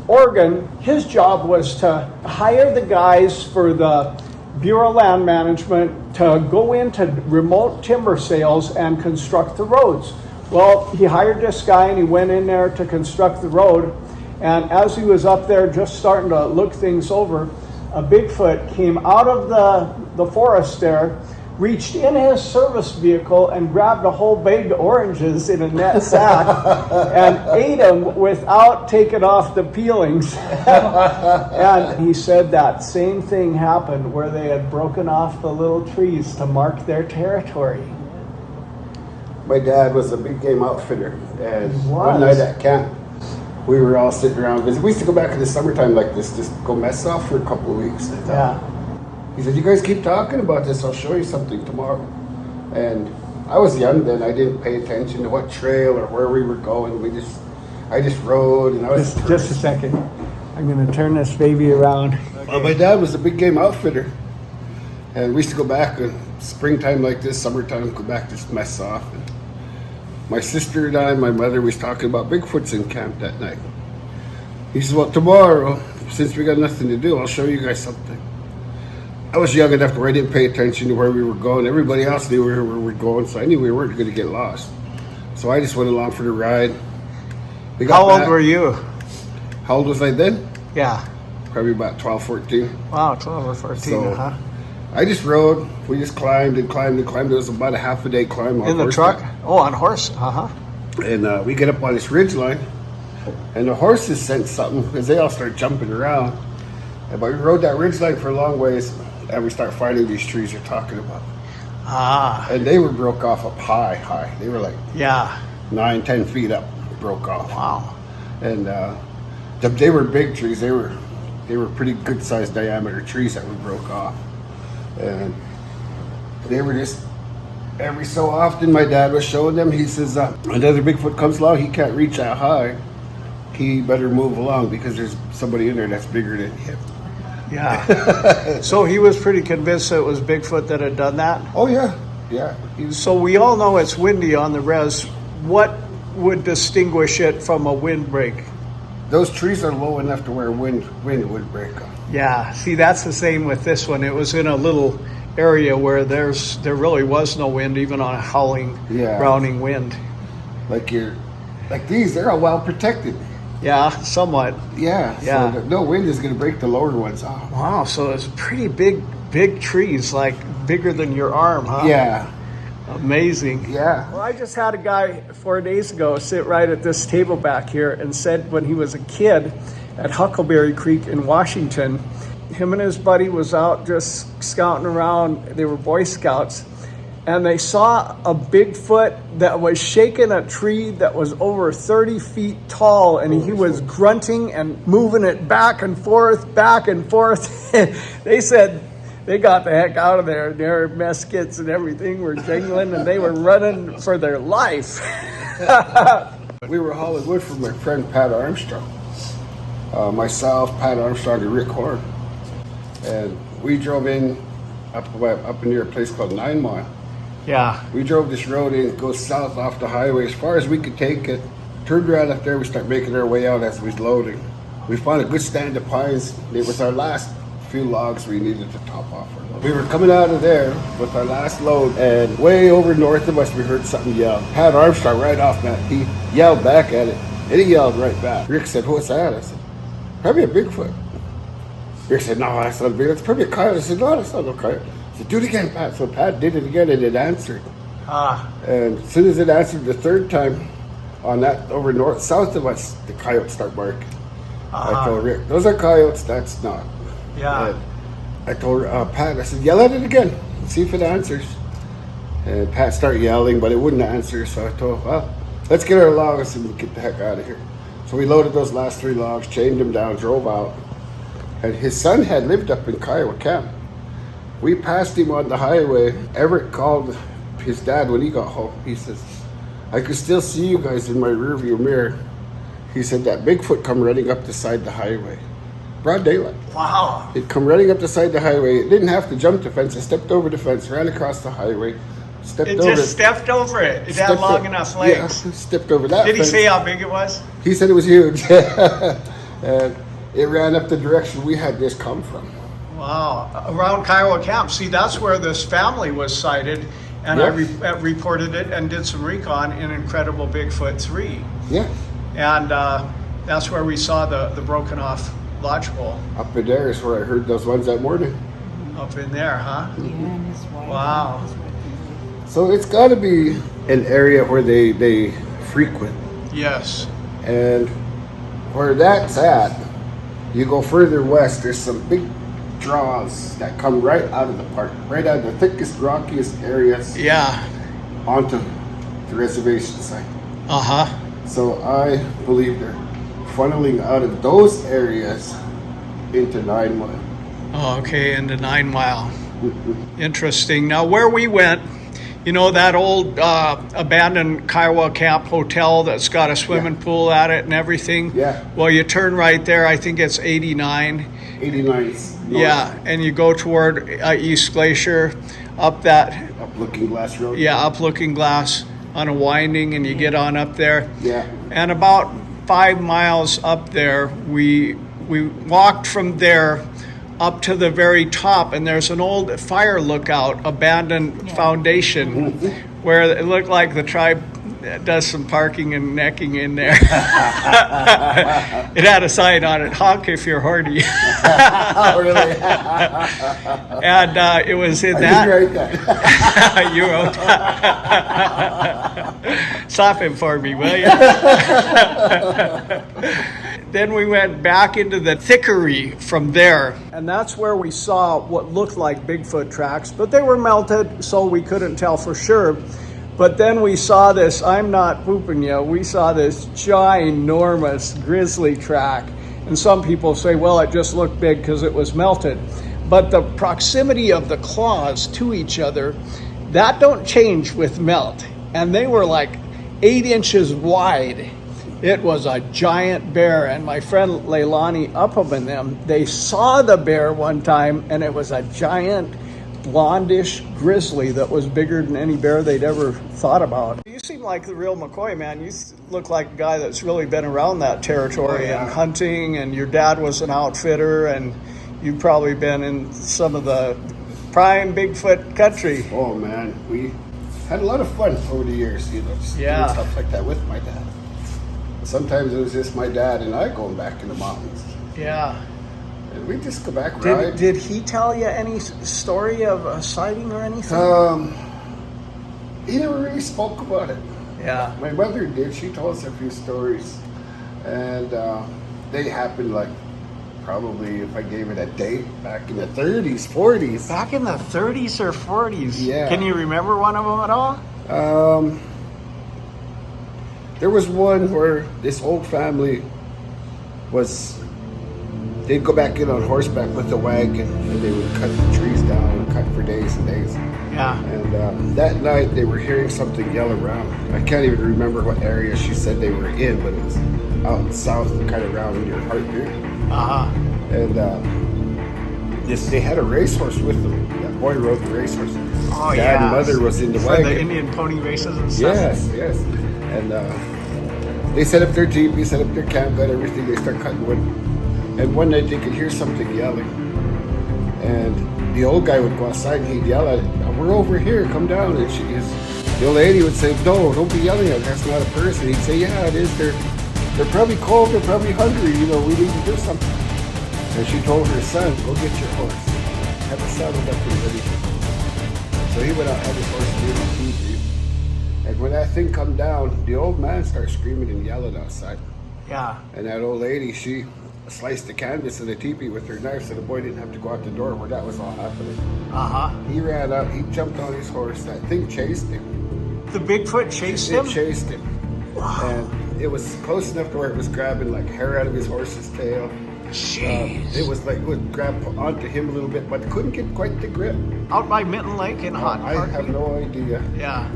Speaker 2: Oregon. His job was to hire the guys for the Bureau of Land Management to go into remote timber sales and construct the roads. Well, he hired this guy and he went in there to construct the road, and as he was up there just starting to look things over, a Bigfoot came out of the forest there, reached in his service vehicle and grabbed a whole bag of oranges in a net sack and ate them without taking off the peelings. And he said that same thing happened where they had broken off the little trees to mark their territory.
Speaker 12: My dad was a big game outfitter, and one night at camp, we were all sitting around visiting. We used to go back in the summertime like this, just go mess off for a couple of weeks. And, he said, you guys keep talking about this, I'll show you something tomorrow. And I was young then, I didn't pay attention to what trail or where we were going. I just rode, and I was
Speaker 2: Just a second. I'm going to turn this baby around.
Speaker 12: Well, my dad was a big game outfitter, and we used to go back in springtime like this, summertime, go back just mess off. And my sister and I, my mother, was talking about Bigfoots in camp that night. He says, well, tomorrow, since we got nothing to do, I'll show you guys something. I was young enough where I didn't pay attention to where we were going. Everybody else knew where we were going, so I knew we weren't going to get lost. So I just went along for the ride.
Speaker 2: How old were you?
Speaker 12: How old was I then?
Speaker 2: Yeah.
Speaker 12: Probably about 12, 14.
Speaker 2: Wow, 12 or 14,
Speaker 12: So, I just rode. We just climbed and climbed and climbed. It was about a half a day climb on
Speaker 2: In the
Speaker 12: horseback.
Speaker 2: truck? Oh, on horse?
Speaker 12: And we get up on this ridge line, and the horses sense something because they all start jumping around. But we rode that ridge line for a long ways, and we start finding these trees you're talking about. And they were broke off up high. They were like 9, 10 feet up, broke off.
Speaker 2: Wow.
Speaker 12: And they were big trees. They were pretty good sized diameter trees that were broke off. And they were just, every so often my dad was showing them, he says, another Bigfoot comes along, he can't reach that high. He better move along because there's somebody in there that's bigger than him.
Speaker 2: Yeah. So he was pretty convinced that it was Bigfoot that had done that?
Speaker 12: Oh, yeah. Yeah.
Speaker 2: So we all know it's windy on the res. What would distinguish it from a windbreak?
Speaker 12: Those trees are low enough to where wind would break them.
Speaker 2: Yeah. See, that's the same with this one. It was in a little area where there really was no wind, even on a howling, browning wind.
Speaker 12: Like these, they're all well protected.
Speaker 2: Yeah, somewhat.
Speaker 12: Yeah. So no wind is going to break the lower ones off.
Speaker 2: Wow. So it's pretty big trees, like bigger than your arm, huh?
Speaker 12: Yeah.
Speaker 2: Amazing.
Speaker 12: Yeah.
Speaker 2: Well, I just had a guy 4 days ago sit right at this table back here and said when he was a kid at Huckleberry Creek in Washington, him and his buddy was out just scouting around. They were Boy Scouts, and they saw a Bigfoot that was shaking a tree that was over 30 feet tall, and he was grunting and moving it back and forth. They said they got the heck out of there. Their muskets and everything were jingling, and they were running for their life.
Speaker 12: We were hauling wood for my friend Pat Armstrong. Myself, Pat Armstrong, and Rick Horn. And we drove in up near a place called 9 Mile.
Speaker 2: Yeah.
Speaker 12: We drove this road in, goes south off the highway as far as we could take it. Turned around up there, we start making our way out as we was loading. We found a good stand of pines. It was our last few logs we needed to top off our load. We were coming out of there with our last load, and way over north of us we heard something yell. Pat Armstrong right off, man, he yelled back at it, and he yelled right back. Rick said, what's that? I said, probably a Bigfoot. Rick said, no, that's not a Bigfoot, it's probably a coyote. I said, no, that's not a coyote. I said, do it again, Pat. So Pat did it again, and it answered. And as soon as it answered the third time, on that over south of us, the coyotes start barking. I told Rick, those are coyotes, that's not.
Speaker 2: Yeah.
Speaker 12: And I told Pat, I said, yell at it again, see if it answers. And Pat started yelling, but it wouldn't answer, so I told him, well, let's get our logs and get the heck out of here. So we loaded those last 3 logs, chained them down, drove out. And his son had lived up in Kiowa Camp. We passed him on the highway. Everett called his dad when he got home. He says, I could still see you guys in my rearview mirror. He said that Bigfoot come running up the side of the highway. Broad daylight.
Speaker 2: Wow.
Speaker 12: It come running up the side of the highway. It didn't have to jump the fence. It stepped over the fence, ran across the highway, stepped over it.
Speaker 2: Stepped over it. It had long enough legs.
Speaker 12: Yeah, stepped over that
Speaker 2: Did he
Speaker 12: fence.
Speaker 2: say how big it was?
Speaker 12: He said it was huge. And it ran up the direction we had this come from.
Speaker 2: Wow, around Kiowa Camp. See, that's where this family was sighted, and I reported it and did some recon in Incredible Bigfoot 3.
Speaker 12: Yeah.
Speaker 2: And that's where we saw the broken off lodgepole.
Speaker 12: Up in there is where I heard those ones that morning.
Speaker 2: Up in there, huh?
Speaker 15: Yeah, and his wife.
Speaker 2: Wow.
Speaker 12: So it's got to be an area where they frequent.
Speaker 2: Yes.
Speaker 12: And where that's at, you go further west, there's some big draws that come right out of the park, right out of the thickest, rockiest areas.
Speaker 2: Yeah.
Speaker 12: Onto the reservation site. So I believe they're funneling out of those areas into 9 Mile.
Speaker 2: Oh, okay, into 9 Mile. Interesting. Now, where we went, You know that old abandoned Kiowa Camp hotel that's got a swimming pool at it and everything?
Speaker 12: Yeah.
Speaker 2: Well, you turn right there. I think it's 89.
Speaker 12: 89.
Speaker 2: Yeah, and you go toward East Glacier, up that...
Speaker 12: Up Looking Glass Road?
Speaker 2: Yeah, up Looking Glass on a winding, and you get on up there.
Speaker 12: Yeah.
Speaker 2: And about 5 miles up there, we walked from there up to the very top, and there's an old fire lookout, abandoned foundation, where it looked like the tribe does some parking and necking in there. It had a sign on it, honk if you're horny.
Speaker 12: Oh, really?
Speaker 2: And it was in
Speaker 12: I
Speaker 2: that.
Speaker 12: didn't write that.
Speaker 2: You wrote that. Stop him for me, will you? Then we went back into the thickery from there. And that's where we saw what looked like Bigfoot tracks, but they were melted, so we couldn't tell for sure. But then we saw this, I'm not pooping you, we saw this ginormous grizzly track. And some people say, well, it just looked big because it was melted. But the proximity of the claws to each other, that don't change with melt. And they were like 8 inches wide. It was a giant bear, and my friend Leilani Upham and them, they saw the bear one time, and it was a giant blondish grizzly that was bigger than any bear they'd ever thought about. You seem like the real McCoy, man. You look like a guy that's really been around that territory and hunting, and your dad was an outfitter, and you've probably been in some of the prime Bigfoot country.
Speaker 12: Oh man, we had a lot of fun over the years, you know, just doing stuff like that with my dad. Sometimes it was just my dad and I going back in the mountains.
Speaker 2: Yeah.
Speaker 12: And we just go back ride.
Speaker 2: Did he tell you any story of a sighting or anything?
Speaker 12: He never really spoke about it.
Speaker 2: Yeah.
Speaker 12: My mother did. She told us a few stories. And they happened like probably, if I gave it a date, back in the 30s, 40s.
Speaker 2: Back in the 30s or 40s?
Speaker 12: Yeah.
Speaker 2: Can you remember one of them at all?
Speaker 12: There was one where this old family they'd go back in on horseback with the wagon, and they would cut the trees down and cut for days and days.
Speaker 2: Yeah.
Speaker 12: And that night they were hearing something yell around. I can't even remember what area she said they were in, but it was out south, kind of around near Hartbeer.
Speaker 2: Uh-huh.
Speaker 12: And they had a racehorse with them. That boy rode the racehorse.
Speaker 2: Oh,
Speaker 12: Dad and mother was in the
Speaker 2: For
Speaker 12: wagon.
Speaker 2: the Indian pony races and stuff?
Speaker 12: Yes. And they set up their teepee, set up their camp, got everything. They start cutting wood. And one night they could hear something yelling. And the old guy would go outside and he'd yell at it, we're over here, come down. And the old lady would say, no, don't be yelling at it, that's not a person. He'd say, yeah, it is. They're probably cold, they're probably hungry, you know, we need to do something. And she told her son, go get your horse. Have it saddled up and ready. So he went out, had his horse do the teepee. And when that thing come down, the old man started screaming and yelling outside.
Speaker 2: Yeah.
Speaker 12: And that old lady, she sliced the canvas of the teepee with her knife so the boy didn't have to go out the door where that was all happening.
Speaker 2: Uh-huh.
Speaker 12: He ran up, he jumped on his horse, that thing chased him.
Speaker 2: The Bigfoot chased him?
Speaker 12: It chased him. Wow. And it was close enough to where it was grabbing like hair out of his horse's tail.
Speaker 2: Jeez.
Speaker 12: It was like, it would grab onto him a little bit, but couldn't get quite the grip.
Speaker 2: Out by Mitten Lake in Hot
Speaker 12: I have no idea.
Speaker 2: Yeah.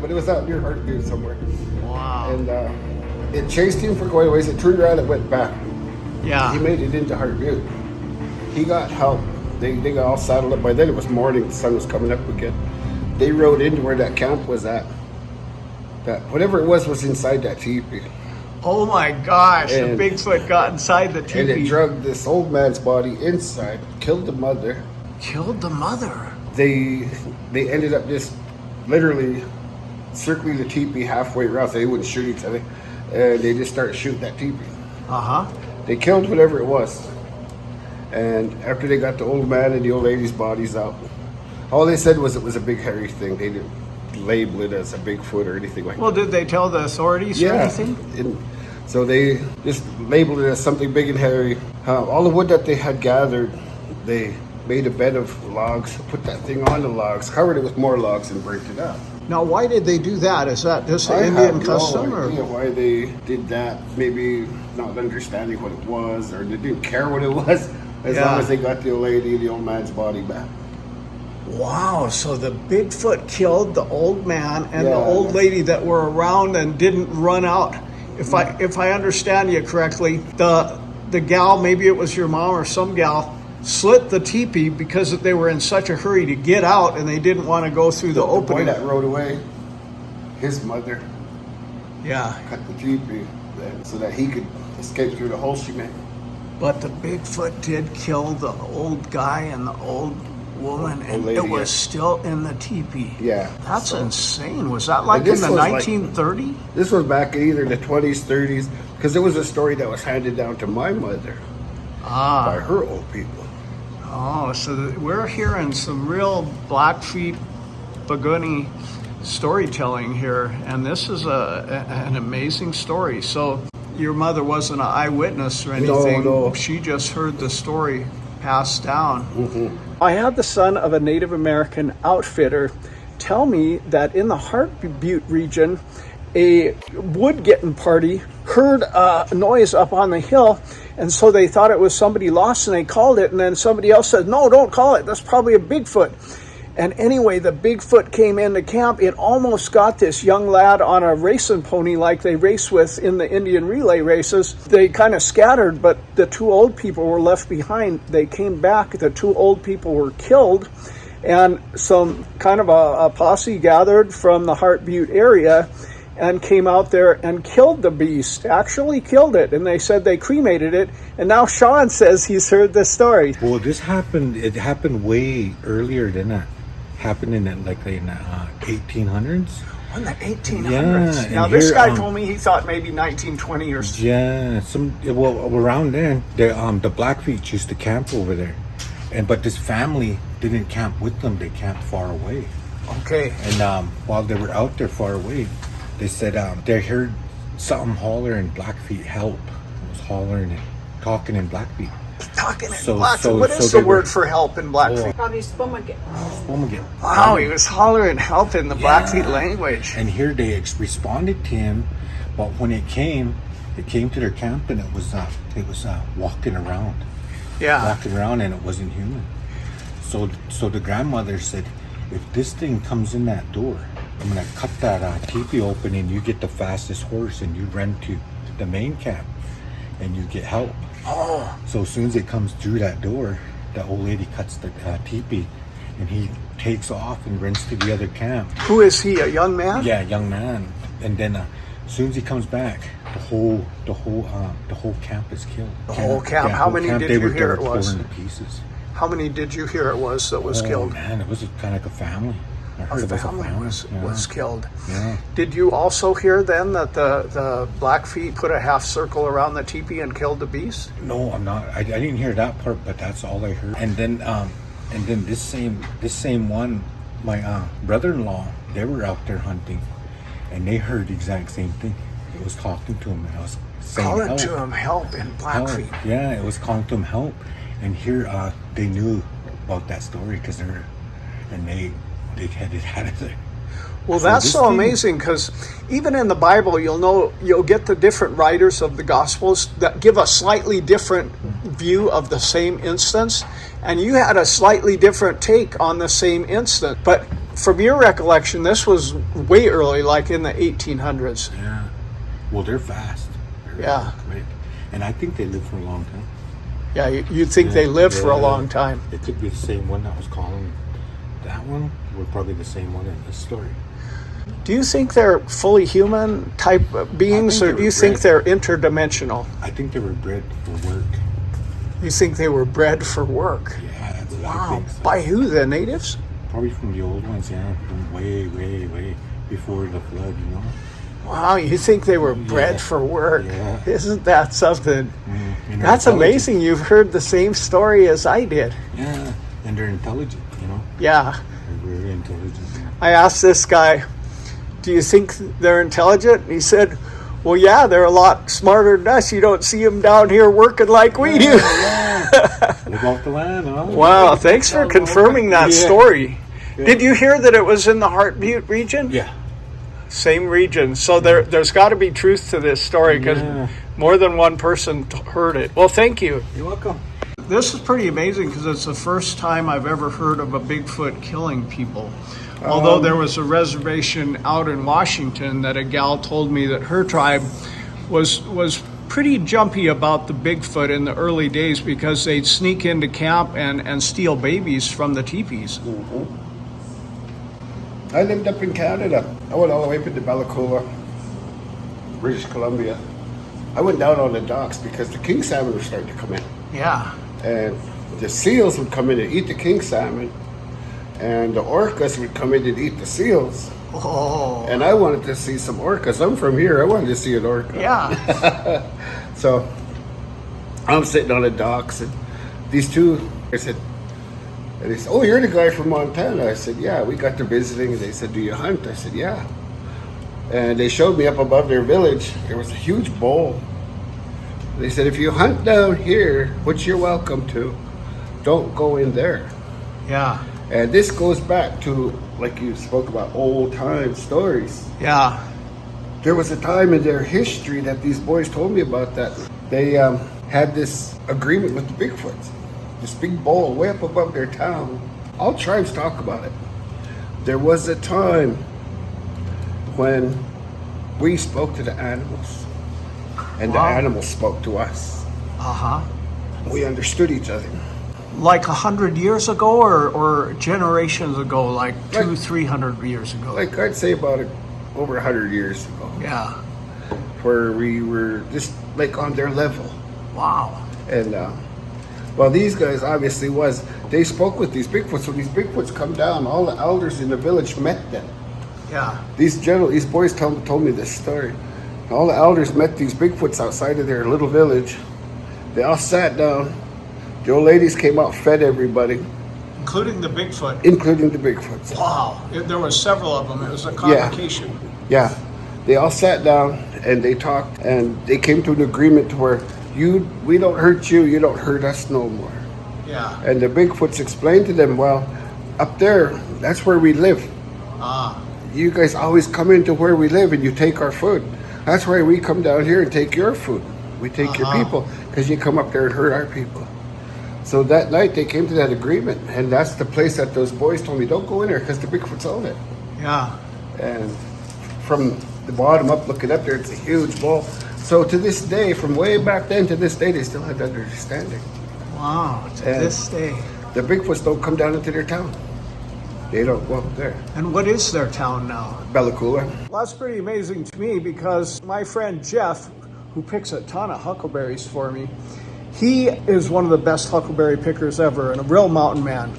Speaker 12: But it was out near Hartbeer somewhere.
Speaker 2: Wow.
Speaker 12: And it chased him for quite a ways. It turned around and went back.
Speaker 2: Yeah.
Speaker 12: He made it into Hartbeer. He got help. They got all saddled up. By then it was morning. The sun was coming up again. They rode into where that camp was at. That whatever it was inside that teepee.
Speaker 2: Oh my gosh, the Bigfoot got inside the teepee.
Speaker 12: And it dragged this old man's body inside, killed the mother.
Speaker 2: Killed the mother?
Speaker 12: They ended up just literally circling the teepee halfway around so they wouldn't shoot each other. And they just started shooting that teepee.
Speaker 2: Uh-huh.
Speaker 12: They killed whatever it was. And after they got the old man and the old lady's bodies out, all they said was it was a big hairy thing. They didn't label it as a Bigfoot or anything like that.
Speaker 2: Well, did they tell the authorities or anything?
Speaker 12: So they just labeled it as something big and hairy. All the wood that they had gathered, they made a bed of logs, put that thing on the logs, covered it with more logs, and burnt it up.
Speaker 2: Now, why did they do that? Is that just an Indian custom?
Speaker 12: I have no idea why they did that. Maybe not understanding what it was, or they didn't care what it was, as long as they got the old lady and the old man's body back.
Speaker 2: Wow, so the Bigfoot killed the old man and the old lady that were around and didn't run out. If I understand you correctly, the gal, maybe it was your mom or some gal, slit the teepee because they were in such a hurry to get out and they didn't want to go through the opening.
Speaker 12: The boy that rode away, his mother, cut the teepee so that he could escape through the hole she made.
Speaker 2: But the Bigfoot did kill the old guy and the old woman, and
Speaker 12: lady,
Speaker 2: it was still in the teepee.
Speaker 12: Yeah.
Speaker 2: That's insane. Was that like in the 1930s?
Speaker 12: This was back in either the 20s, 30s, because it was a story that was handed down to my mother by her old people.
Speaker 2: Oh, so we're hearing some real Blackfeet Bogoni storytelling here, and this is an amazing story. So your mother wasn't an eyewitness or anything.
Speaker 12: No.
Speaker 2: She just heard the story passed down. I had the son of a Native American outfitter tell me that in the Heart Butte region, a wood-getting party heard a noise up on the hill, and so they thought it was somebody lost, and they called it, and then somebody else said, no, don't call it, that's probably a Bigfoot. And anyway, the Bigfoot came into camp. It almost got this young lad on a racing pony like they race with in the Indian relay races. They kind of scattered, but the two old people were left behind. They came back. The two old people were killed, and some kind of a posse gathered from the Heart Butte area and came out there and killed the beast, actually killed it. And they said they cremated it. And now Sean says he's heard this story.
Speaker 3: Well, it happened way earlier than that. Happened in the 1800s.
Speaker 2: In the 1800s.
Speaker 3: Yeah.
Speaker 2: Now this guy told me he thought maybe 1920 or something.
Speaker 3: Yeah, around then, the Blackfeet used to camp over there, but this family didn't camp with them. They camped far away.
Speaker 2: Okay.
Speaker 3: And while they were out there far away, they said they heard something hollering Blackfeet help. It was hollering and talking in Blackfeet.
Speaker 2: Talking in Blackfeet. What is the word for help in Blackfeet?
Speaker 15: Probably Spumagit.
Speaker 2: Wow, he was hollering help in the Blackfeet language.
Speaker 3: And here they responded to him, but when it came to their camp, and it was walking around.
Speaker 2: Yeah.
Speaker 3: Walking around, and it wasn't human. So the grandmother said, if this thing comes in that door, I'm gonna cut that teepee open, and you get the fastest horse, and you run to the main camp, and you get help.
Speaker 2: Oh.
Speaker 3: So as soon as it comes through that door, the old lady cuts the teepee, and he takes off and runs to the other camp.
Speaker 2: Who is he? A young man?
Speaker 3: Yeah, young man. And then as soon as he comes back, the whole camp is killed.
Speaker 2: The whole camp. How many did you hear it was?
Speaker 3: Torn to pieces.
Speaker 2: How many did you hear it was that was killed?
Speaker 3: Man, it was kind of like a family.
Speaker 2: The family was killed.
Speaker 3: Yeah.
Speaker 2: Did you also hear then that the Blackfeet put a half circle around the teepee and killed the beast?
Speaker 3: No, I'm not. I didn't hear that part, but that's all I heard. And then this same one, my brother-in-law, they were out there hunting, and they heard the exact same thing. It was talking to him, and I was saying
Speaker 2: calling to him help in Blackfeet.
Speaker 3: Help. Yeah, it was calling to him help. And here they knew about that story because they had it there.
Speaker 2: Well, that's so amazing, because even in the Bible, you'll get the different writers of the Gospels that give a slightly different view of the same instance, and you had a slightly different take on the same instance. But from your recollection, this was way early, like in the 1800s.
Speaker 3: Yeah. Well, they're fast. They're quick. And I think they lived for a long time.
Speaker 2: Yeah, you think they lived for a long time.
Speaker 3: It could be the same one that was calling. That one were probably the same one in this story.
Speaker 2: Do you think they're fully human type beings, or do you think they're interdimensional?
Speaker 3: I think they were bred for work.
Speaker 2: You think they were bred for work?
Speaker 3: Yeah, that's what
Speaker 2: wow.
Speaker 3: I think so.
Speaker 2: By who? The natives?
Speaker 3: Probably from the old ones, yeah. From way before the flood, you know.
Speaker 2: Wow, you think they were bred for work?
Speaker 3: Yeah.
Speaker 2: Isn't that something? That's amazing. You've heard the same story as I did.
Speaker 3: Yeah, and they're intelligent, you know.
Speaker 2: Yeah.
Speaker 3: They're very intelligent.
Speaker 2: I asked this guy, do you think they're intelligent? And he said, well, yeah, they're a lot smarter than us. You don't see them down here working like we do.
Speaker 3: Live off the land, huh?
Speaker 2: Wow, thanks for confirming that story. Yeah. Did you hear that it was in the Heart Butte region?
Speaker 3: Yeah.
Speaker 2: Same region. So there's got to be truth to this story, because more than one person heard it. Well, thank you.
Speaker 3: You're welcome.
Speaker 2: This is pretty amazing because it's the first time I've ever heard of a Bigfoot killing people. Although there was a reservation out in Washington that a gal told me that her tribe was pretty jumpy about the Bigfoot in the early days because they'd sneak into camp and steal babies from the teepees.
Speaker 12: Mm-hmm. I lived up in Canada. I went all the way up into Bellacoola, British Columbia. I went down on the docks because the king salmon were starting to come in.
Speaker 2: Yeah.
Speaker 12: And the seals would come in and eat the king salmon, and the orcas would come in and eat the seals.
Speaker 2: Oh.
Speaker 12: And I wanted to see some orcas. I'm from here. I wanted to see an orca.
Speaker 2: Yeah.
Speaker 12: So I'm sitting on the docks, and these two, I said, and they said, "Oh, you're the guy from Montana." I said, "Yeah." We got to visiting, and they said, "Do you hunt?" I said, "Yeah." And they showed me up above their village. There was a huge bowl. They said, "If you hunt down here, which you're welcome to, don't go in there."
Speaker 2: Yeah.
Speaker 12: And this goes back to, like you spoke about, old time stories.
Speaker 2: Yeah.
Speaker 12: There was a time in their history that these boys told me about that they had this agreement with the Bigfoots. This big bowl way up above their town. All tribes talk about it. There was a time when we spoke to the animals, and the animals spoke to us.
Speaker 2: Uh-huh.
Speaker 12: We understood each other.
Speaker 2: Like 100 years ago or generations ago, like 200-300 years ago?
Speaker 12: Like I'd say about over 100 years ago.
Speaker 2: Yeah.
Speaker 12: Where we were just like on their level.
Speaker 2: Wow.
Speaker 12: And well, these guys obviously they spoke with these Bigfoots. When these Bigfoots come down, all the elders in the village met them.
Speaker 2: Yeah.
Speaker 12: These boys told me this story. All the elders met these Bigfoots outside of their little village. They all sat down. The old ladies came out, fed everybody.
Speaker 2: Including the Bigfoot?
Speaker 12: Including the Bigfoots.
Speaker 2: Wow. There were several of them. It was a convocation.
Speaker 12: Yeah. They all sat down and they talked, and they came to an agreement to where we don't hurt you, you don't hurt us no more.
Speaker 2: Yeah.
Speaker 12: And the Bigfoots explained to them, well, up there, that's where we live.
Speaker 2: Ah.
Speaker 12: You guys always come into where we live and you take our food. That's why we come down here and take your food. We take your people because you come up there and hurt our people. So that night they came to that agreement, and that's the place that those boys told me, don't go in there because the Bigfoots own it.
Speaker 2: Yeah.
Speaker 12: And from the bottom up, looking up there, it's a huge bowl. So to this day, from way back then to this day, they still have that understanding.
Speaker 2: Wow, to this day.
Speaker 12: The Bigfoots don't come down into their town. They don't go up there.
Speaker 2: And what is their town now?
Speaker 12: Bellacoola.
Speaker 2: Well, that's pretty amazing to me because my friend Jeff, who picks a ton of huckleberries for me, he is one of the best huckleberry pickers ever and a real mountain man.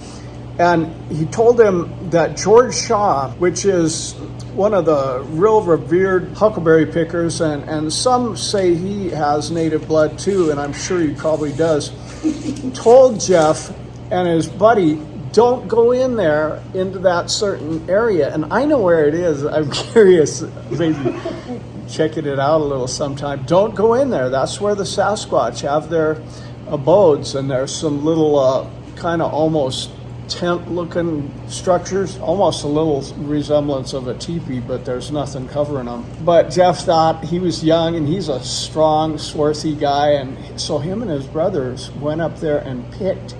Speaker 2: And he told him that George Shaw, which is one of the real revered huckleberry pickers, and some say he has native blood too, and I'm sure he probably does, told Jeff and his buddy, don't go in there into that certain area. And I know where it is. I'm curious, maybe checking it out a little sometime. Don't go in there. That's where the Sasquatch have their abodes, and there's some little kind of almost tent-looking structures, almost a little resemblance of a teepee, but there's nothing covering them. But Jeff thought, he was young and he's a strong, swarthy guy, and so him and his brothers went up there and picked.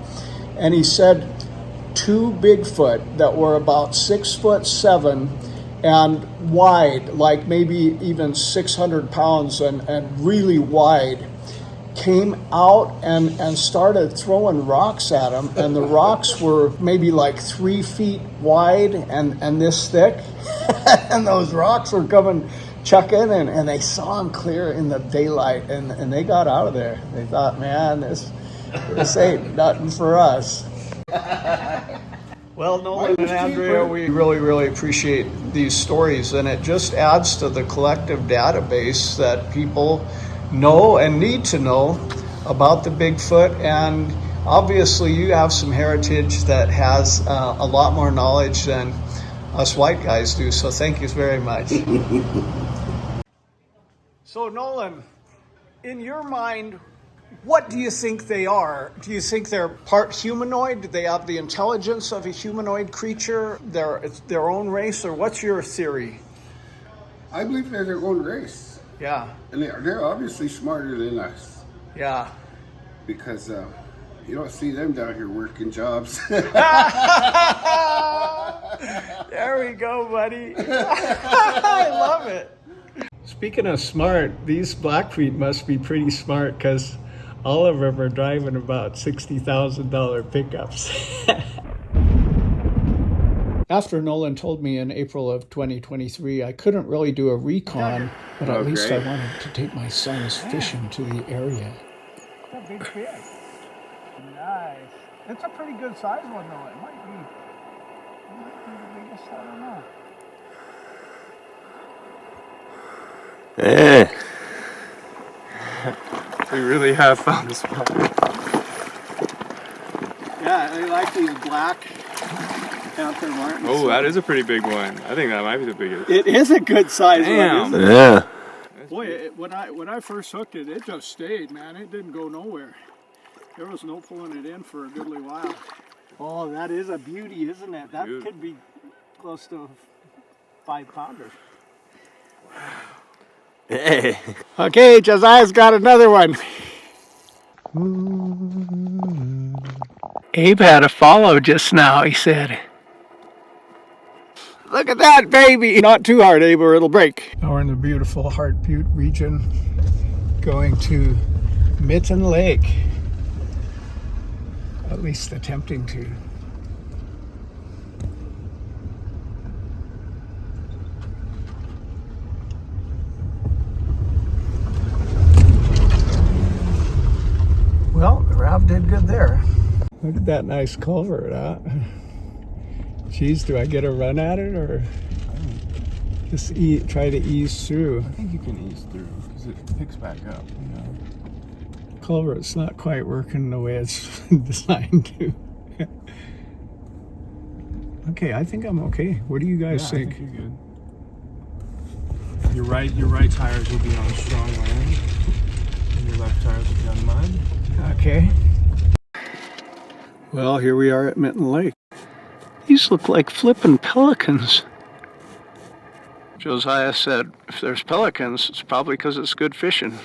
Speaker 2: And he said 2 Bigfoot that were about 6'7" and wide, like maybe even 600 pounds and really wide, came out and started throwing rocks at him, and the rocks were maybe like 3 feet wide and this thick, and those rocks were coming chucking, and they saw him clear in the daylight, and they got out of there. They thought, man, this ain't nothing for us. Well, Nolan and Andrea, we really, really appreciate these stories, and it just adds to the collective database that people know and need to know about the Bigfoot. And obviously you have some heritage that has a lot more knowledge than us white guys do, so thank you very much. So Nolan, in your mind, what do you think they are? Do you think they're part humanoid? Do they have the intelligence of a humanoid creature? It's their own race, or what's your theory?
Speaker 12: I believe they're their own race.
Speaker 2: Yeah.
Speaker 12: And they're obviously smarter than us.
Speaker 2: Yeah.
Speaker 12: Because You don't see them down here working jobs.
Speaker 2: There we go, buddy. I love it. Speaking of smart, these Blackfeet must be pretty smart because all of them are driving about $60,000 pickups. After Nolan told me in April of 2023 I couldn't really do a recon, but at least I wanted to take my sons fishing to the area. That's a big fish. Nice. It's a pretty good size one though. It might be the biggest, I don't know.
Speaker 8: We really have found this one.
Speaker 2: Yeah, I like these black Panther Martins.
Speaker 8: Oh, that is a pretty big one. I think that might be the biggest.
Speaker 2: It is a good size
Speaker 8: Damn.
Speaker 2: one, isn't it?
Speaker 8: Yeah.
Speaker 2: Boy, when I first hooked it, it just stayed, man. It didn't go nowhere. There was no pulling it in for a goodly while. Oh, that is a beauty, isn't it? That could be close to a 5-pounder.
Speaker 8: Hey.
Speaker 2: Okay, Josiah's got another one. Abe had a follow just now, he said. Look at that, baby! Not too hard, Abe, or it'll break. Now we're in the beautiful Heart Butte region, going to Mitten Lake. At least attempting to. Well, Rav did good there. Look at that nice culvert, huh? Geez, do I get a run at it or just try to ease through?
Speaker 8: I think you can ease through because it picks back up, you know.
Speaker 2: Culvert's not quite working the way it's designed to. Okay, I think I'm okay. What do you guys think?
Speaker 8: I think you're good. Your right tires will be on strong land, and your left tires will be on mud.
Speaker 2: Okay. Well, here we are at Mitten Lake. These look like flippin' pelicans. Josiah said, if there's pelicans, it's probably because it's good fishing.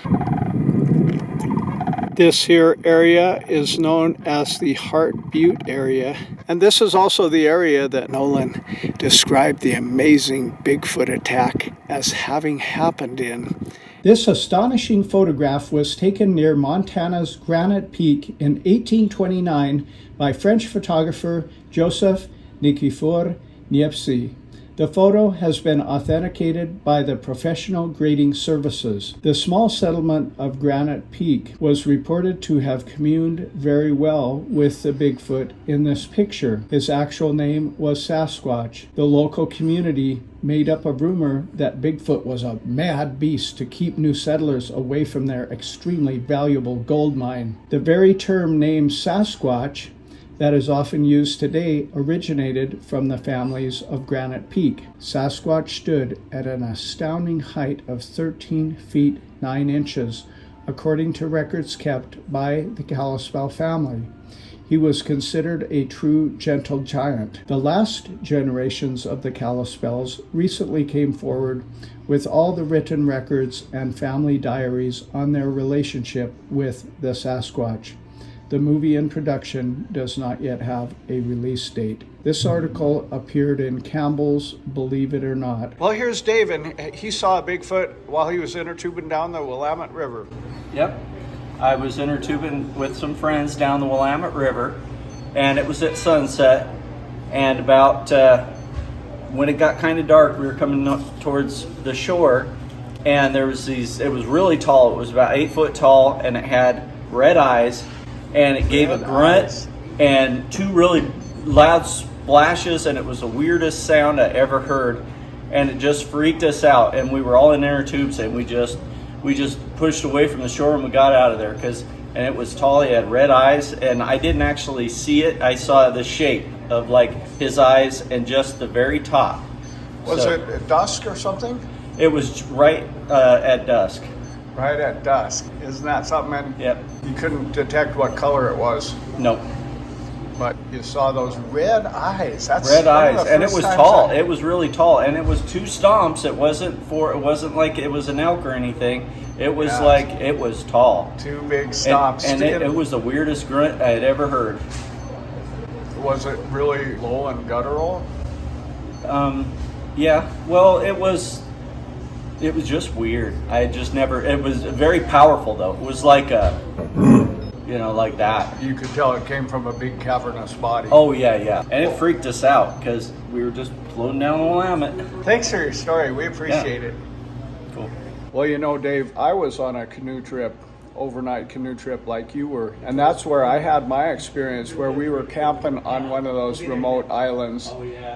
Speaker 2: This here area is known as the Heart Butte area. And this is also the area that Nolan described the amazing Bigfoot attack as having happened in. This astonishing photograph was taken near Montana's Granite Peak in 1829 by French photographer Joseph Nikifor Niepce. The photo has been authenticated by the Professional Grading Services. The small settlement of Granite Peak was reported to have communed very well with the Bigfoot in this picture. His actual name was Sasquatch. The local community made up a rumor that Bigfoot was a mad beast to keep new settlers away from their extremely valuable gold mine. The very term named Sasquatch that is often used today originated from the families of Granite Peak. Sasquatch stood at an astounding height of 13 feet 9 inches, according to records kept by the Kalispel family. He was considered a true gentle giant. The last generations of the Kalispels recently came forward with all the written records and family diaries on their relationship with the Sasquatch. The movie in production does not yet have a release date. This article appeared in Campbell's Believe It or Not. Well, here's Dave, and he saw a Bigfoot while he was inner tubing down the Willamette River.
Speaker 7: Yep. I was inner tubing with some friends down the Willamette River, and it was at sunset. And about when it got kind of dark, we were coming up towards the shore, and there was it was really tall. It was about 8 foot tall, and it had red eyes. And it gave a grunt and 2 really loud splashes, and it was the weirdest sound I ever heard. And it just freaked us out. And we were all in inner tubes, and we just pushed away from the shore, and we got out of there and it was tall. He had red eyes, and I didn't actually see it. I saw the shape of like his eyes and just the very top.
Speaker 2: Was it at dusk or something?
Speaker 7: It was right at dusk.
Speaker 2: Right at dusk. Isn't that something?
Speaker 7: Yep.
Speaker 2: You couldn't detect what color it was?
Speaker 7: Nope.
Speaker 2: But you saw those red eyes. That's
Speaker 7: red
Speaker 2: one of
Speaker 7: eyes,
Speaker 2: the
Speaker 7: and it
Speaker 2: first
Speaker 7: was
Speaker 2: times
Speaker 7: tall. It was really tall, and it was 2 stomps. It wasn't like it was an elk or anything. It was like it was tall.
Speaker 2: 2 big stomps.
Speaker 7: And it was the weirdest grunt I had ever heard.
Speaker 2: Was it really low and guttural?
Speaker 7: Yeah. Well, it was just weird. I just never. It was very powerful though. It was like a, like that.
Speaker 2: You could tell it came from a big cavernous body.
Speaker 7: Oh yeah, and it freaked us out because we were just floating down the Willamette.
Speaker 2: Thanks for your story. We appreciate it.
Speaker 7: Cool.
Speaker 2: Well, Dave, I was on a overnight canoe trip like you were, and that's where I had my experience, where we were camping on one of those remote islands,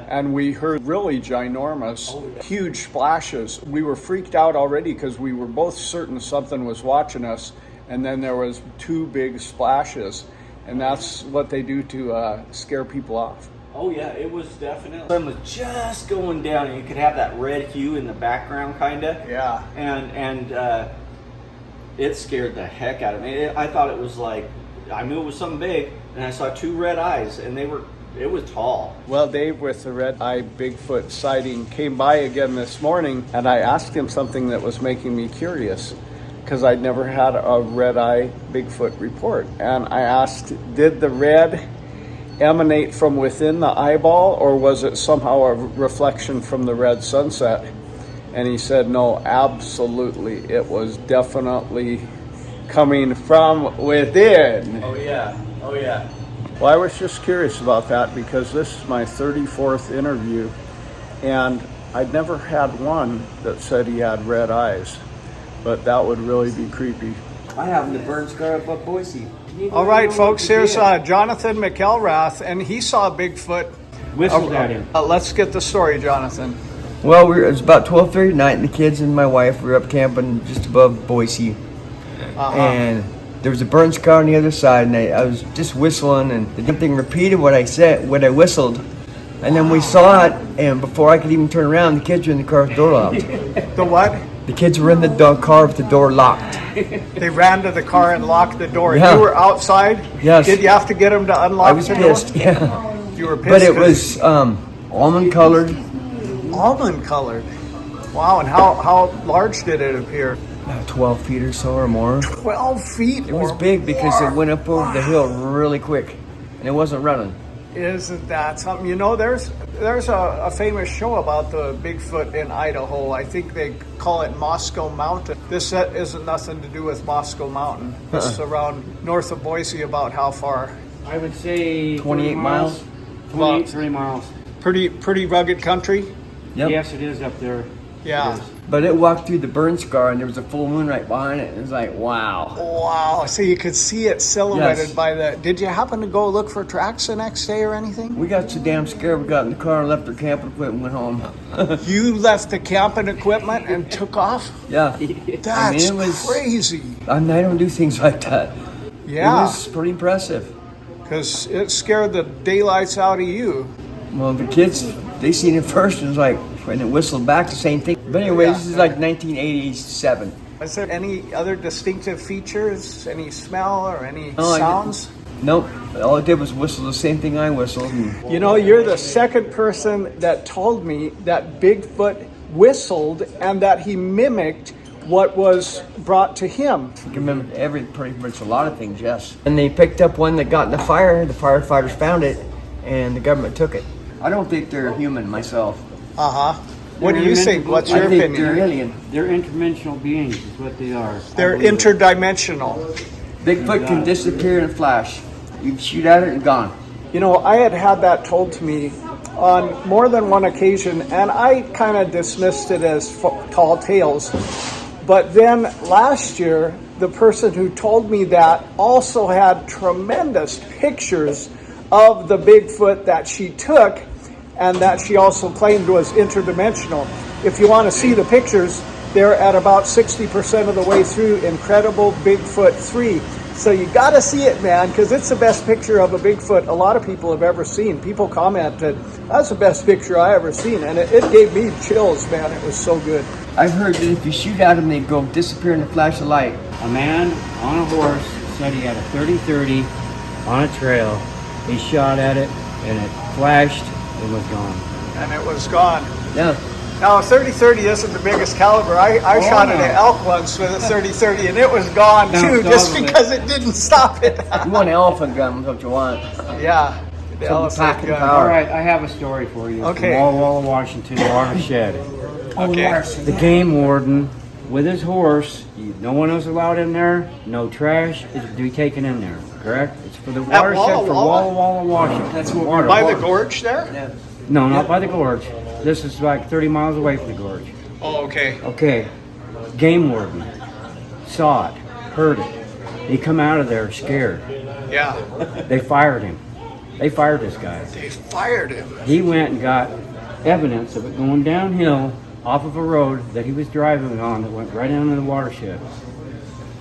Speaker 2: and we heard really ginormous, huge splashes. We were freaked out already because we were both certain something was watching us, and then there was 2 big splashes, and that's what they do to scare people off.
Speaker 7: Oh yeah, it was definitely. The sun was just going down, and you could have that red hue in the background, kinda.
Speaker 2: Yeah.
Speaker 7: And it scared the heck out of me. I thought it was like, I knew it was something big, and I saw 2 red eyes, and it was tall.
Speaker 2: Well, Dave with the red eye Bigfoot sighting came by again this morning, and I asked him something that was making me curious, because I'd never had a red eye Bigfoot report. And I asked, did the red emanate from within the eyeball, or was it somehow a reflection from the red sunset? And he said, no, absolutely. It was definitely coming from within.
Speaker 7: Oh yeah.
Speaker 2: Well, I was just curious about that because this is my 34th interview, and I'd never had one that said he had red eyes, but that would really be creepy.
Speaker 13: I have the burn scar above Boise.
Speaker 2: All right, folks, here's Jonathan McElrath, and he saw Bigfoot.
Speaker 13: Whistled at him.
Speaker 2: Let's get the story, Jonathan.
Speaker 13: Well, it was about 12:30 at night, and the kids and my wife were up camping just above Boise. And there was a burn scar on the other side, and I was just whistling, and the damn thing repeated what I whistled. And then we saw it, and before I could even turn around, the kids were in the car with the door locked.
Speaker 2: The what?
Speaker 13: The kids were in the car with the door locked.
Speaker 2: They ran to the car and locked the door.
Speaker 13: Yeah.
Speaker 2: You were outside?
Speaker 13: Yes.
Speaker 2: Did you have to get them to unlock the door?
Speaker 13: I was pissed, yeah.
Speaker 2: You were pissed?
Speaker 13: But it was almond colored.
Speaker 2: Almond colored? Wow, and how large did it appear?
Speaker 13: About 12 feet or so or more.
Speaker 2: 12 feet?
Speaker 13: It was big because it went up over the hill really quick, and it wasn't running.
Speaker 2: Isn't that something? There's a famous show about the Bigfoot in Idaho. I think they call it Moscow Mountain. This isn't nothing to do with Moscow Mountain. This is around north of Boise. About how far?
Speaker 13: I would say 28 miles. 28, 30 miles.
Speaker 2: Pretty rugged country?
Speaker 13: Yep. Yes, it is up there.
Speaker 2: Yeah.
Speaker 13: But it walked through the burn scar, and there was a full moon right behind it. It was like, wow.
Speaker 2: Wow. So you could see it silhouetted
Speaker 13: Yes.
Speaker 2: by the... Did you happen to go look for tracks the next day or anything?
Speaker 13: We got so damn scared, we got in the car and left our camping equipment and went home.
Speaker 2: You left the camping equipment and took off?
Speaker 13: Yeah.
Speaker 2: That's
Speaker 13: it was
Speaker 2: crazy.
Speaker 13: I don't do things like that.
Speaker 2: Yeah.
Speaker 13: It was pretty impressive.
Speaker 2: Because it scared the daylights out of you.
Speaker 13: Well, the kids, they seen it first and it was like, and it whistled back the same thing. But anyway, This is like 1987.
Speaker 2: Is there any other distinctive features? Any smell or any sounds?
Speaker 13: Nope. All it did was whistle the same thing I whistled.
Speaker 2: You're the second person that told me that Bigfoot whistled and that he mimicked what was brought to him.
Speaker 13: You can remember pretty much a lot of things, yes. And they picked up one that got in the fire. The firefighters found it, and the government took it. I don't think they're human myself.
Speaker 2: What do you think? What's your opinion?
Speaker 13: They're alien.
Speaker 14: They're interdimensional beings, is what they are.
Speaker 2: They're interdimensional.
Speaker 13: Bigfoot can disappear in a flash. You shoot at it and gone.
Speaker 2: I had that told to me on more than one occasion, and I kind of dismissed it as tall tales. But then last year, the person who told me that also had tremendous pictures of the Bigfoot that she took and that she also claimed was interdimensional. If you want to see the pictures, they're at about 60% of the way through Incredible Bigfoot 3. So you got to see it, man, because it's the best picture of a Bigfoot a lot of people have ever seen. People commented, that's the best picture I ever seen. And it gave me chills, man. It was so good.
Speaker 13: I've heard that if you shoot at them, they go disappear in a flash of light.
Speaker 14: A man on a horse said he had a 30-30 on a trail, He shot at it, and it flashed and was gone.
Speaker 2: And it was gone.
Speaker 14: Yeah.
Speaker 2: Now, a 30-30 isn't the biggest caliber. I shot at an elk once with a 30-30, and it was gone too, just because it didn't stop it.
Speaker 13: You want an elephant gun, is what you want.
Speaker 2: Yeah, the elephant gun.
Speaker 14: All right, I have a story for you.
Speaker 2: Okay.
Speaker 14: From Walla Walla, Washington, watershed.
Speaker 2: Okay.
Speaker 14: The game warden with his horse. No one else allowed in there. No trash is to be taken in there. Correct? It's for the
Speaker 2: At
Speaker 14: watershed for
Speaker 2: Walla
Speaker 14: Walla Walla, Washington.
Speaker 2: That's what by the gorge there?
Speaker 14: Yeah. No, not by the gorge. This is like 30 miles away from the gorge.
Speaker 2: Oh, okay.
Speaker 14: Okay. Game warden saw it, heard it. He come out of there scared.
Speaker 2: Yeah.
Speaker 14: They fired him. They fired this guy.
Speaker 2: They fired him.
Speaker 14: He went and got evidence of it going downhill off of a road that he was driving on that went right into the watershed.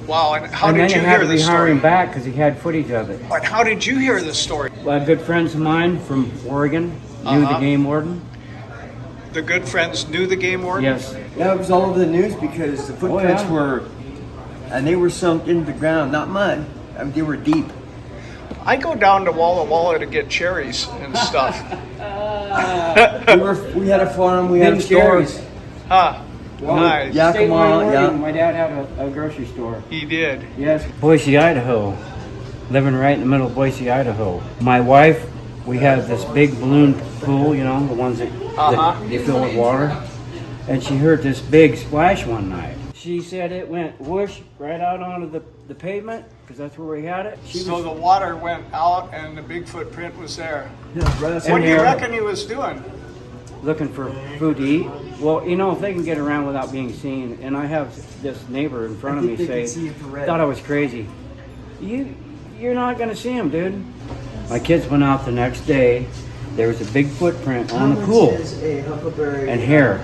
Speaker 2: Wow, and how
Speaker 14: and
Speaker 2: did
Speaker 14: then
Speaker 2: you
Speaker 14: they had
Speaker 2: hear
Speaker 14: to
Speaker 2: this
Speaker 14: rehire
Speaker 2: story?
Speaker 14: him back because he had footage of it.
Speaker 2: And how did you hear this story?
Speaker 14: Good friends of mine from Oregon knew the game warden.
Speaker 2: The good friends knew the game warden?
Speaker 14: Yes.
Speaker 13: Yeah, it was all over the news because the footprints were, and they were sunk into the ground, not mud. I mean, they were deep.
Speaker 2: I go down to Walla Walla to get cherries and stuff.
Speaker 13: We had a farm, we had a store.
Speaker 2: Huh. Nice.
Speaker 13: Yakima, yeah.
Speaker 14: My dad had a grocery store.
Speaker 2: He did.
Speaker 14: Yes. Boise, Idaho. Living right in the middle of Boise, Idaho. My wife, we have this big balloon pool, you know, the ones that they fill with water. And she heard this big splash one night. She said it went whoosh right out onto the pavement, because that's where we had it.
Speaker 2: So the water went out and the Bigfoot print was there.
Speaker 13: Yeah, right.
Speaker 2: What do you reckon he was doing?
Speaker 14: Looking for food to eat. Well, you know, if they can get around without being seen, and I have this neighbor in front of me say, thought I was crazy. You're not going to see him, dude. My kids went out the next day. There was a big footprint on the pool and hair.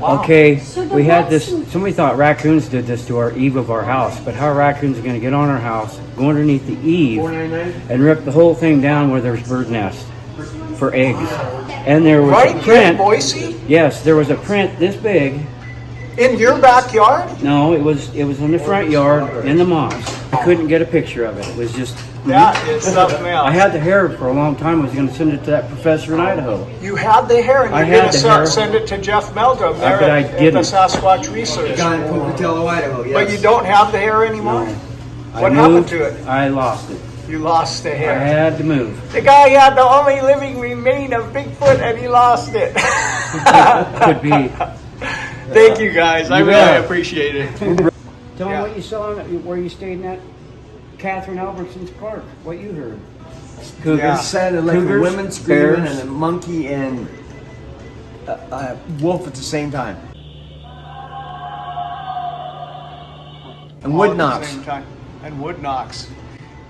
Speaker 14: Okay, we had this, somebody thought raccoons did this to our eave of our house, but how are raccoons going to get on our house, go underneath the eave, and rip the whole thing down where there's bird nests for eggs? And there was a print.
Speaker 2: In Boise?
Speaker 14: Yes, there was a print this big.
Speaker 2: In your backyard?
Speaker 14: No, it was in the front yard in the moss. I couldn't get a picture of it. It was just.
Speaker 2: That is something else.
Speaker 14: I had the hair for a long time. I was going to send it to that professor in Idaho.
Speaker 2: You had the hair, and
Speaker 14: I
Speaker 2: you're
Speaker 14: had
Speaker 2: going
Speaker 14: the hair.
Speaker 2: to send it to Jeff Meldrum there
Speaker 14: But I
Speaker 2: at the
Speaker 14: didn't.
Speaker 2: Sasquatch Research.
Speaker 13: Guy in Pocatello, Idaho, yes.
Speaker 2: But you don't have the hair anymore?
Speaker 14: No.
Speaker 2: What
Speaker 14: I
Speaker 2: happened
Speaker 14: moved,
Speaker 2: to it?
Speaker 14: I lost it.
Speaker 2: You lost the
Speaker 14: I
Speaker 2: hair.
Speaker 14: had to move.
Speaker 2: The guy had the only living remain of Bigfoot, and he lost it.
Speaker 14: Could be.
Speaker 2: Thank you, guys. I
Speaker 14: You
Speaker 2: really
Speaker 14: bet.
Speaker 2: appreciate it.
Speaker 14: Tell me what you saw, where you stayed at Catherine Albertson's Park. What you heard.
Speaker 13: It sounded like
Speaker 14: Cougars,
Speaker 13: a woman screaming
Speaker 14: bears.
Speaker 13: and a monkey and a wolf at the same time. And
Speaker 2: All
Speaker 13: wood
Speaker 2: at the
Speaker 13: knocks.
Speaker 2: same time. And wood knocks.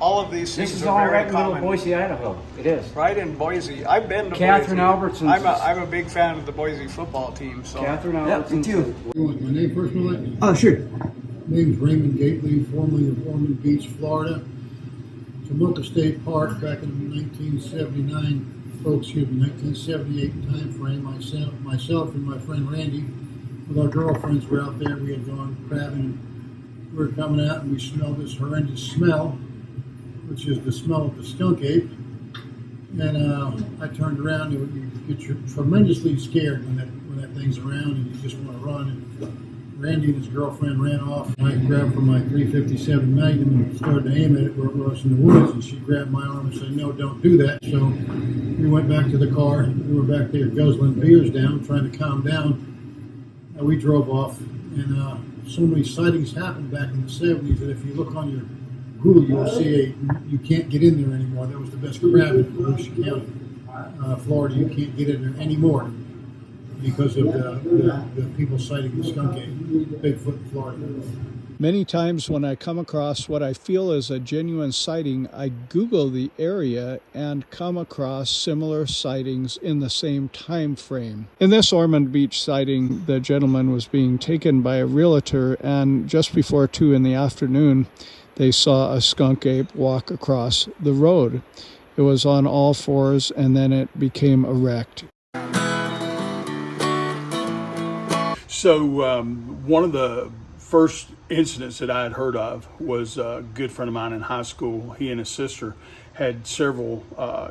Speaker 2: All of these things
Speaker 14: This is
Speaker 2: are
Speaker 14: all
Speaker 2: very
Speaker 14: right in the middle of
Speaker 2: common.
Speaker 14: Boise, Idaho. It is.
Speaker 2: Right in Boise. I've been to
Speaker 14: Catherine
Speaker 2: Boise.
Speaker 14: Albertson's.
Speaker 2: I'm a big fan of the Boise football team. So.
Speaker 14: Catherine
Speaker 13: Yeah, me
Speaker 14: Albertson's.
Speaker 13: too.
Speaker 17: You want my name first, Millett?
Speaker 13: Oh, sure.
Speaker 17: Name's Raymond Gately, formerly of Ormond Beach, Florida. Tomoka State Park back in 1978 time frame. Myself and my friend Randy, with our girlfriends, were out there. We had gone crabbing. We were coming out and we smelled this horrendous smell, which is the smell of the skunk ape. And I turned around and you get tremendously scared when that thing's around and you just want to run. And Randy and his girlfriend ran off. I grabbed from my .357 Magnum and started to aim at it where it was in the woods. And she grabbed my arm and said, "No, don't do that." So we went back to the car. We were back there guzzling beers down, trying to calm down. And we drove off. And so many sightings happened back in the 70s that if you look on your Google, you'll see you can't get in there anymore. That was the best crab in Volusia County, Florida. You can't get in there anymore because of the people citing the skunk ape, Bigfoot in Florida.
Speaker 2: Many times when I come across what I feel is a genuine sighting, I Google the area and come across similar sightings in the same time frame. In this Ormond Beach sighting, the gentleman was being taken by a realtor, and just before 2 in the afternoon, they saw a skunk ape walk across the road. It was on all fours, and then it became erect.
Speaker 18: So one of the first incidents that I had heard of was a good friend of mine in high school. He and his sister had several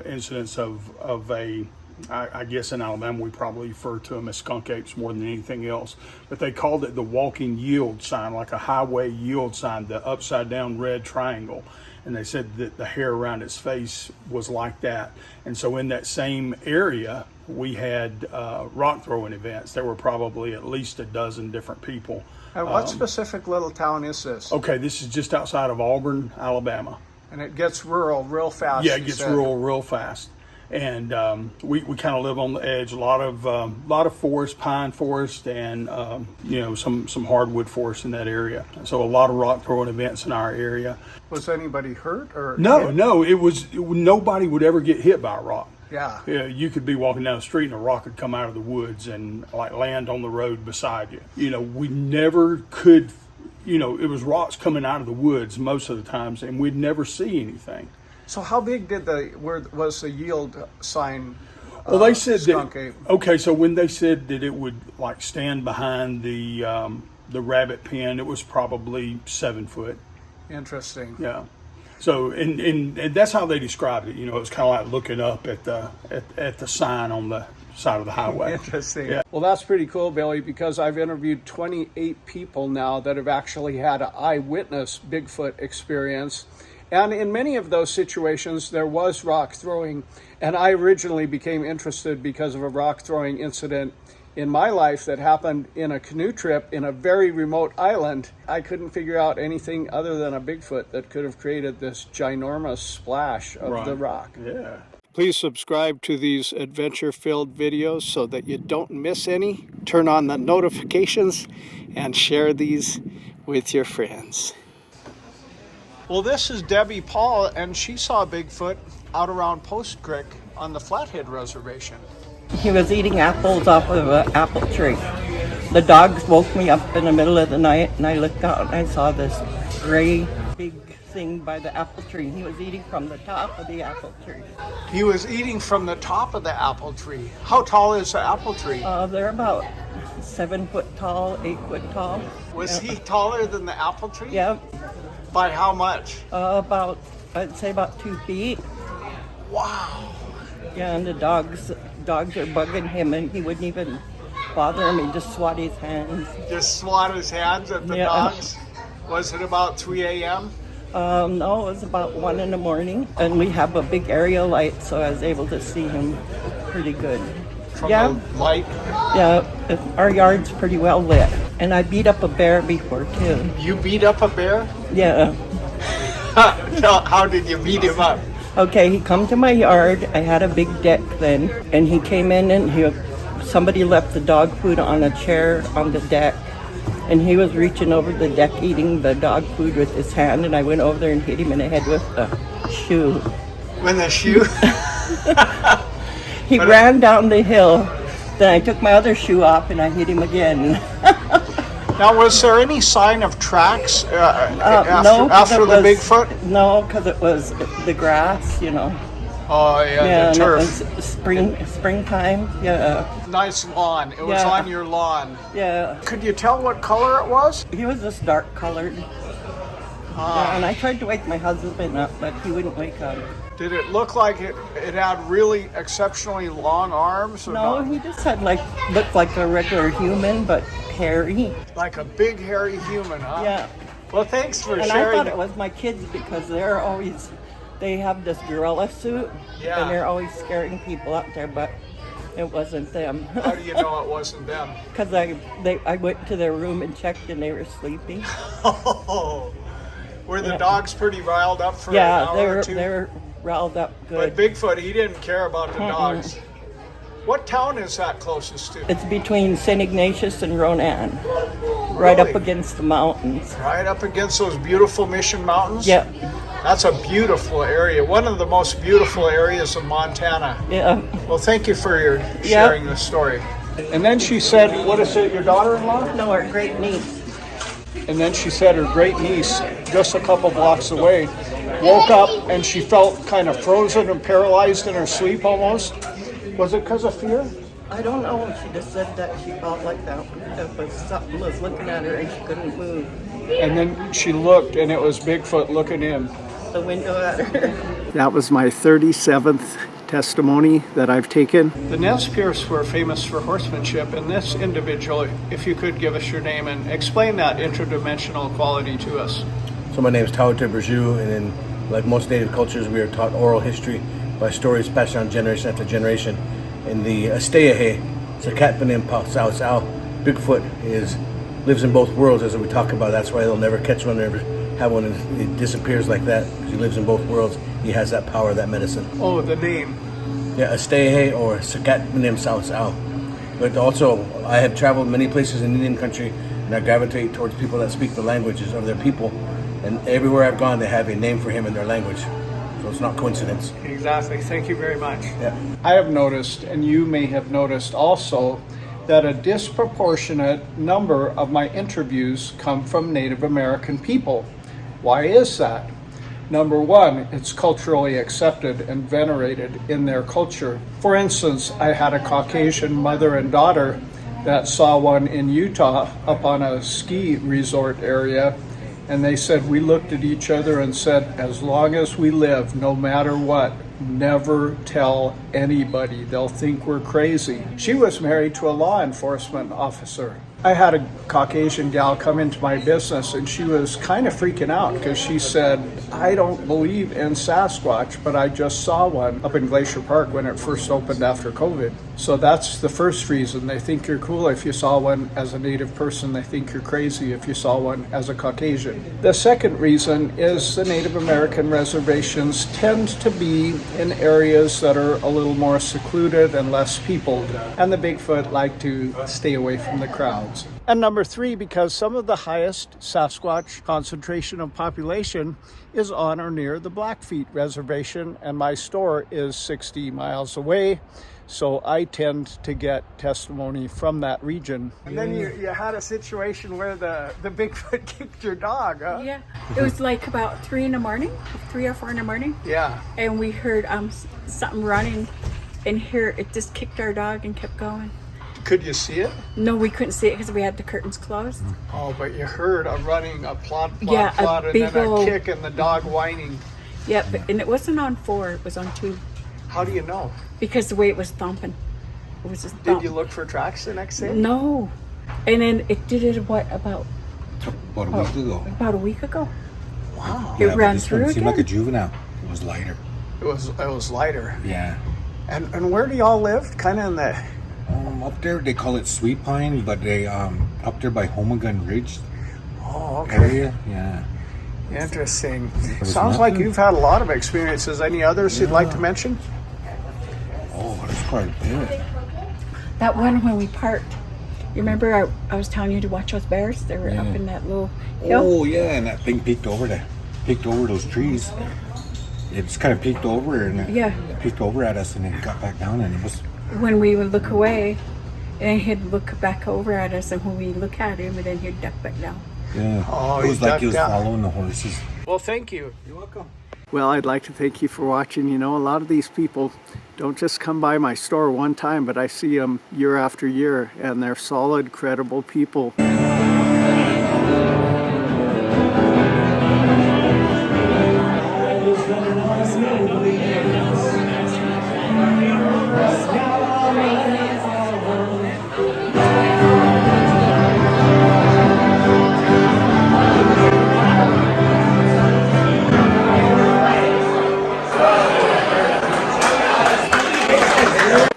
Speaker 18: incidents of I guess in Alabama we probably refer to them as skunk apes more than anything else, but they called it the walking yield sign, like a highway yield sign, the upside down red triangle. And they said that the hair around its face was like that. And so in that same area, we had rock throwing events. There were probably at least a dozen different people.
Speaker 2: And what specific little town is this?
Speaker 18: Okay, this is just outside of Auburn, Alabama.
Speaker 2: And it gets rural real fast.
Speaker 18: Yeah, it gets rural real fast. And we kind of live on the edge. A lot of forest, pine forest, and some hardwood forest in that area. So a lot of rock throwing events in our area.
Speaker 2: Was anybody hurt or?
Speaker 18: No. Nobody would ever get hit by a rock.
Speaker 2: Yeah.
Speaker 18: You could be walking down the street and a rock would come out of the woods and like land on the road beside you. We never could. It was rocks coming out of the woods most of the times, and we'd never see anything.
Speaker 2: So how big was the yield sign?
Speaker 18: Well, they said
Speaker 2: skunk
Speaker 18: that.
Speaker 2: ape?
Speaker 18: Okay, so when they said that it would like stand behind the rabbit pen, it was probably 7 foot.
Speaker 2: Interesting.
Speaker 18: Yeah. So and that's how they described it. It was kind of like looking up at the sign on the side of the highway.
Speaker 2: Interesting.
Speaker 18: Yeah.
Speaker 2: Well, that's pretty cool, Billy, because I've interviewed 28 people now that have actually had an eyewitness Bigfoot experience. And in many of those situations, there was rock throwing. And I originally became interested because of a rock throwing incident in my life that happened in a canoe trip in a very remote island. I couldn't figure out anything other than a Bigfoot that could have created this ginormous splash of the rock.
Speaker 18: Yeah.
Speaker 2: Please subscribe to these adventure-filled videos so that you don't miss any. Turn on the notifications and share these with your friends. Well, this is Debbie Paul, and she saw Bigfoot out around Post Creek on the Flathead Reservation.
Speaker 16: He was eating apples off of an apple tree. The dogs woke me up in the middle of the night, and I looked out and I saw this gray big thing by the apple tree. He was eating from the top of the apple tree.
Speaker 2: He was eating from the top of the apple tree. How tall is the apple tree?
Speaker 16: They're about 7 foot tall, 8 foot tall.
Speaker 2: Was he taller than the apple tree?
Speaker 16: Yeah.
Speaker 2: By how much?
Speaker 16: I'd say about 2 feet.
Speaker 2: Wow.
Speaker 16: Yeah, and the dogs are bugging him, and he wouldn't even bother him. He'd just swat his hands.
Speaker 2: Just swat his hands at the dogs? Was it about 3 a.m.?
Speaker 16: No, it was about 1 in the morning, and we have a big area light, so I was able to see him pretty good.
Speaker 2: From the light?
Speaker 16: Yeah, our yard's pretty well lit. And I beat up a bear before, too.
Speaker 2: You beat up a bear?
Speaker 16: Yeah.
Speaker 2: How did you beat him up?
Speaker 16: Okay, he come to my yard. I had a big deck then, and he came in and somebody left the dog food on a chair on the deck, and he was reaching over the deck eating the dog food with his hand, and I went over there and hit him in the head with a shoe.
Speaker 2: With a shoe?
Speaker 16: He ran down the hill. Then I took my other shoe off and I hit him again.
Speaker 2: Now, was there any sign of tracks
Speaker 16: No,
Speaker 2: after the Bigfoot?
Speaker 16: No, because it was the grass,
Speaker 2: Oh, yeah, the turf.
Speaker 16: It was springtime, yeah.
Speaker 2: Nice lawn. It was on your lawn.
Speaker 16: Yeah.
Speaker 2: Could you tell what color it was?
Speaker 16: He was just dark colored. Yeah, and I tried to wake my husband up, but he wouldn't wake up.
Speaker 2: Did it look like it had really exceptionally long arms? Or
Speaker 16: no,
Speaker 2: not?
Speaker 16: He just had looked like a regular human, but hairy.
Speaker 2: Like a big hairy human, huh?
Speaker 16: Yeah.
Speaker 2: Well, thanks for sharing.
Speaker 16: And I thought it was my kids because they have this gorilla suit, and they're always scaring people out there, but it wasn't them.
Speaker 2: How do you know it wasn't them?
Speaker 16: Because I went to their room and checked, and they were sleeping.
Speaker 2: Oh, were the dogs pretty riled up for an hour or two?
Speaker 16: they were riled up good.
Speaker 2: But Bigfoot, he didn't care about the dogs. What town is that closest to?
Speaker 16: It's between St. Ignatius and Ronan, right up against the mountains.
Speaker 2: Right up against those beautiful Mission Mountains?
Speaker 16: Yep.
Speaker 2: That's a beautiful area, one of the most beautiful areas of Montana.
Speaker 16: Yeah.
Speaker 2: Well, thank you for your sharing this story. And then she said, what is it, your daughter-in-law?
Speaker 16: No, her great niece.
Speaker 2: And then she said her great niece, just a couple blocks away, woke up and she felt kind of frozen and paralyzed in her sleep almost. Was it because of fear?
Speaker 16: I don't know. She just said that she felt like that something was looking at her and she couldn't move.
Speaker 2: And then she looked and it was Bigfoot looking in.
Speaker 16: The window at her.
Speaker 2: That was my 37th testimony that I've taken. The Nez Perce were famous for horsemanship, and this individual, if you could give us your name and explain that interdimensional quality to us.
Speaker 19: So my name is Tauta Berju, and in like most native cultures, we are taught oral history by stories passed down generation after generation. In the Asteahe, Sakatpanim Sao, Bigfoot lives in both worlds, as we talk about. That's why they'll never catch one, never have one, and it disappears like that, because he lives in both worlds. He has that power, that medicine.
Speaker 2: Oh, the name.
Speaker 19: Yeah, Asteahe or Sakatpanim Sao. But also, I have traveled many places in Indian country, and I gravitate towards people that speak the languages of their people. And everywhere I've gone, they have a name for him in their language. So it's not coincidence.
Speaker 2: Exactly. Thank you very much.
Speaker 19: Yeah.
Speaker 2: I have noticed, and you may have noticed also, that a disproportionate number of my interviews come from Native American people. Why is that? Number one, it's culturally accepted and venerated in their culture. For instance, I had a Caucasian mother and daughter that saw one in Utah up on a ski resort area, and they said, we looked at each other and said, as long as we live, no matter what, never tell anybody. They'll think we're crazy. She was married to a law enforcement officer. I had a Caucasian gal come into my business, and she was kind of freaking out because she said, I don't believe in Sasquatch, but I just saw one up in Glacier Park when it first opened after COVID. So that's the first reason. They think you're cool if you saw one as a Native person. They think you're crazy if you saw one as a Caucasian. The second reason is the Native American reservations tend to be in areas that are a little more secluded and less peopled, and the Bigfoot like to stay away from the crowds. And number three, because some of the highest Sasquatch concentration of population is on or near the Blackfeet Reservation, and my store is 60 miles away, so I tend to get testimony from that region. And then you had a situation where the Bigfoot kicked your dog, huh?
Speaker 15: Yeah, it was like about 3 in the morning, 3 or 4 in the morning.
Speaker 2: Yeah.
Speaker 15: And we heard something running, and here it just kicked our dog and kept going.
Speaker 2: Could you see it?
Speaker 15: No, we couldn't see it because we had the curtains closed.
Speaker 2: Oh, but you heard a running, a plot,
Speaker 15: Yeah,
Speaker 2: plot,
Speaker 15: a
Speaker 2: and
Speaker 15: big
Speaker 2: then a
Speaker 15: old-
Speaker 2: kick and the dog whining.
Speaker 15: Yeah, and it wasn't on 4, it was on 2.
Speaker 2: How do you know?
Speaker 15: Because the way it was thumping. It was just
Speaker 2: Did
Speaker 15: thump.
Speaker 2: you look for tracks the next day?
Speaker 15: No. And then it did it, what, about
Speaker 3: a week ago.
Speaker 15: About a week ago.
Speaker 2: Wow.
Speaker 15: It ran through
Speaker 3: It seemed
Speaker 15: again?
Speaker 3: like a juvenile. It was lighter.
Speaker 2: It was lighter.
Speaker 3: Yeah.
Speaker 2: And where do y'all live? Kind of in the...
Speaker 3: Up there, they call it Sweet Pine, but they up there by Homagun Ridge
Speaker 2: okay.
Speaker 3: area. Yeah.
Speaker 2: Interesting.
Speaker 3: was
Speaker 2: Sounds like
Speaker 3: nothing.
Speaker 2: you've had a lot of experiences. Any others you'd like to mention?
Speaker 3: Oh, that's quite a bit.
Speaker 15: That one when we parked. You remember I was telling you to watch those bears? They were up in that little hill.
Speaker 3: Oh yeah, and that thing peeked over those trees. It's kind of peeked over and it peeked over at us, and then got back down, and it was.
Speaker 15: When we would look away, and he'd look back over at us, and when we look at him, and then he'd duck back down.
Speaker 3: Yeah.
Speaker 2: Oh,
Speaker 3: it was like he was
Speaker 2: ducked out.
Speaker 3: following the horses.
Speaker 2: Well, thank you.
Speaker 3: You're welcome.
Speaker 2: Well, I'd like to thank you for watching. You know, a lot of these people don't just come by my store one time, but I see them year after year, and they're solid, credible people.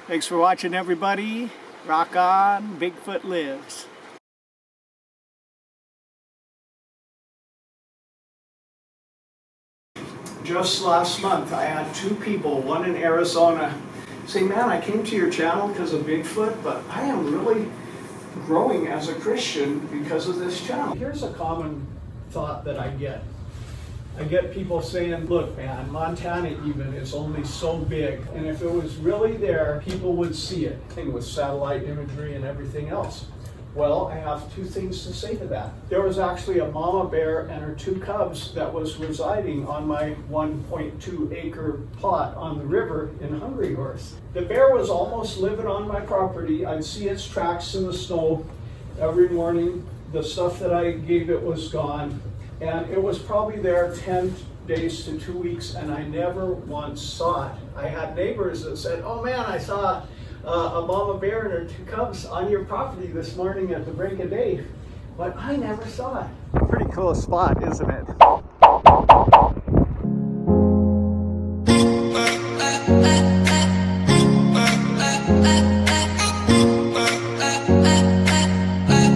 Speaker 2: Thanks for watching, everybody. Rock on, Bigfoot lives. Just last month, I had 2 people, one in Arizona, say, man, I came to your channel because of Bigfoot, but I am really growing as a Christian because of this channel. Here's a common thought that I get. I get people saying, look, man, Montana even is only so big, and if it was really there, people would see it, and with satellite imagery and everything else. Well, I have 2 things to say to that. There was actually a mama bear and her 2 cubs that was residing on my 1.2 acre plot on the river in Hungry Horse. The bear was almost living on my property. I'd see its tracks in the snow every morning. The stuff that I gave it was gone. And it was probably there 10 days to 2 weeks, and I never once saw it. I had neighbors that said, "Oh man, I saw a mama bear and her 2 cubs on your property this morning at the break of day," but I never saw it. Pretty cool spot, isn't it?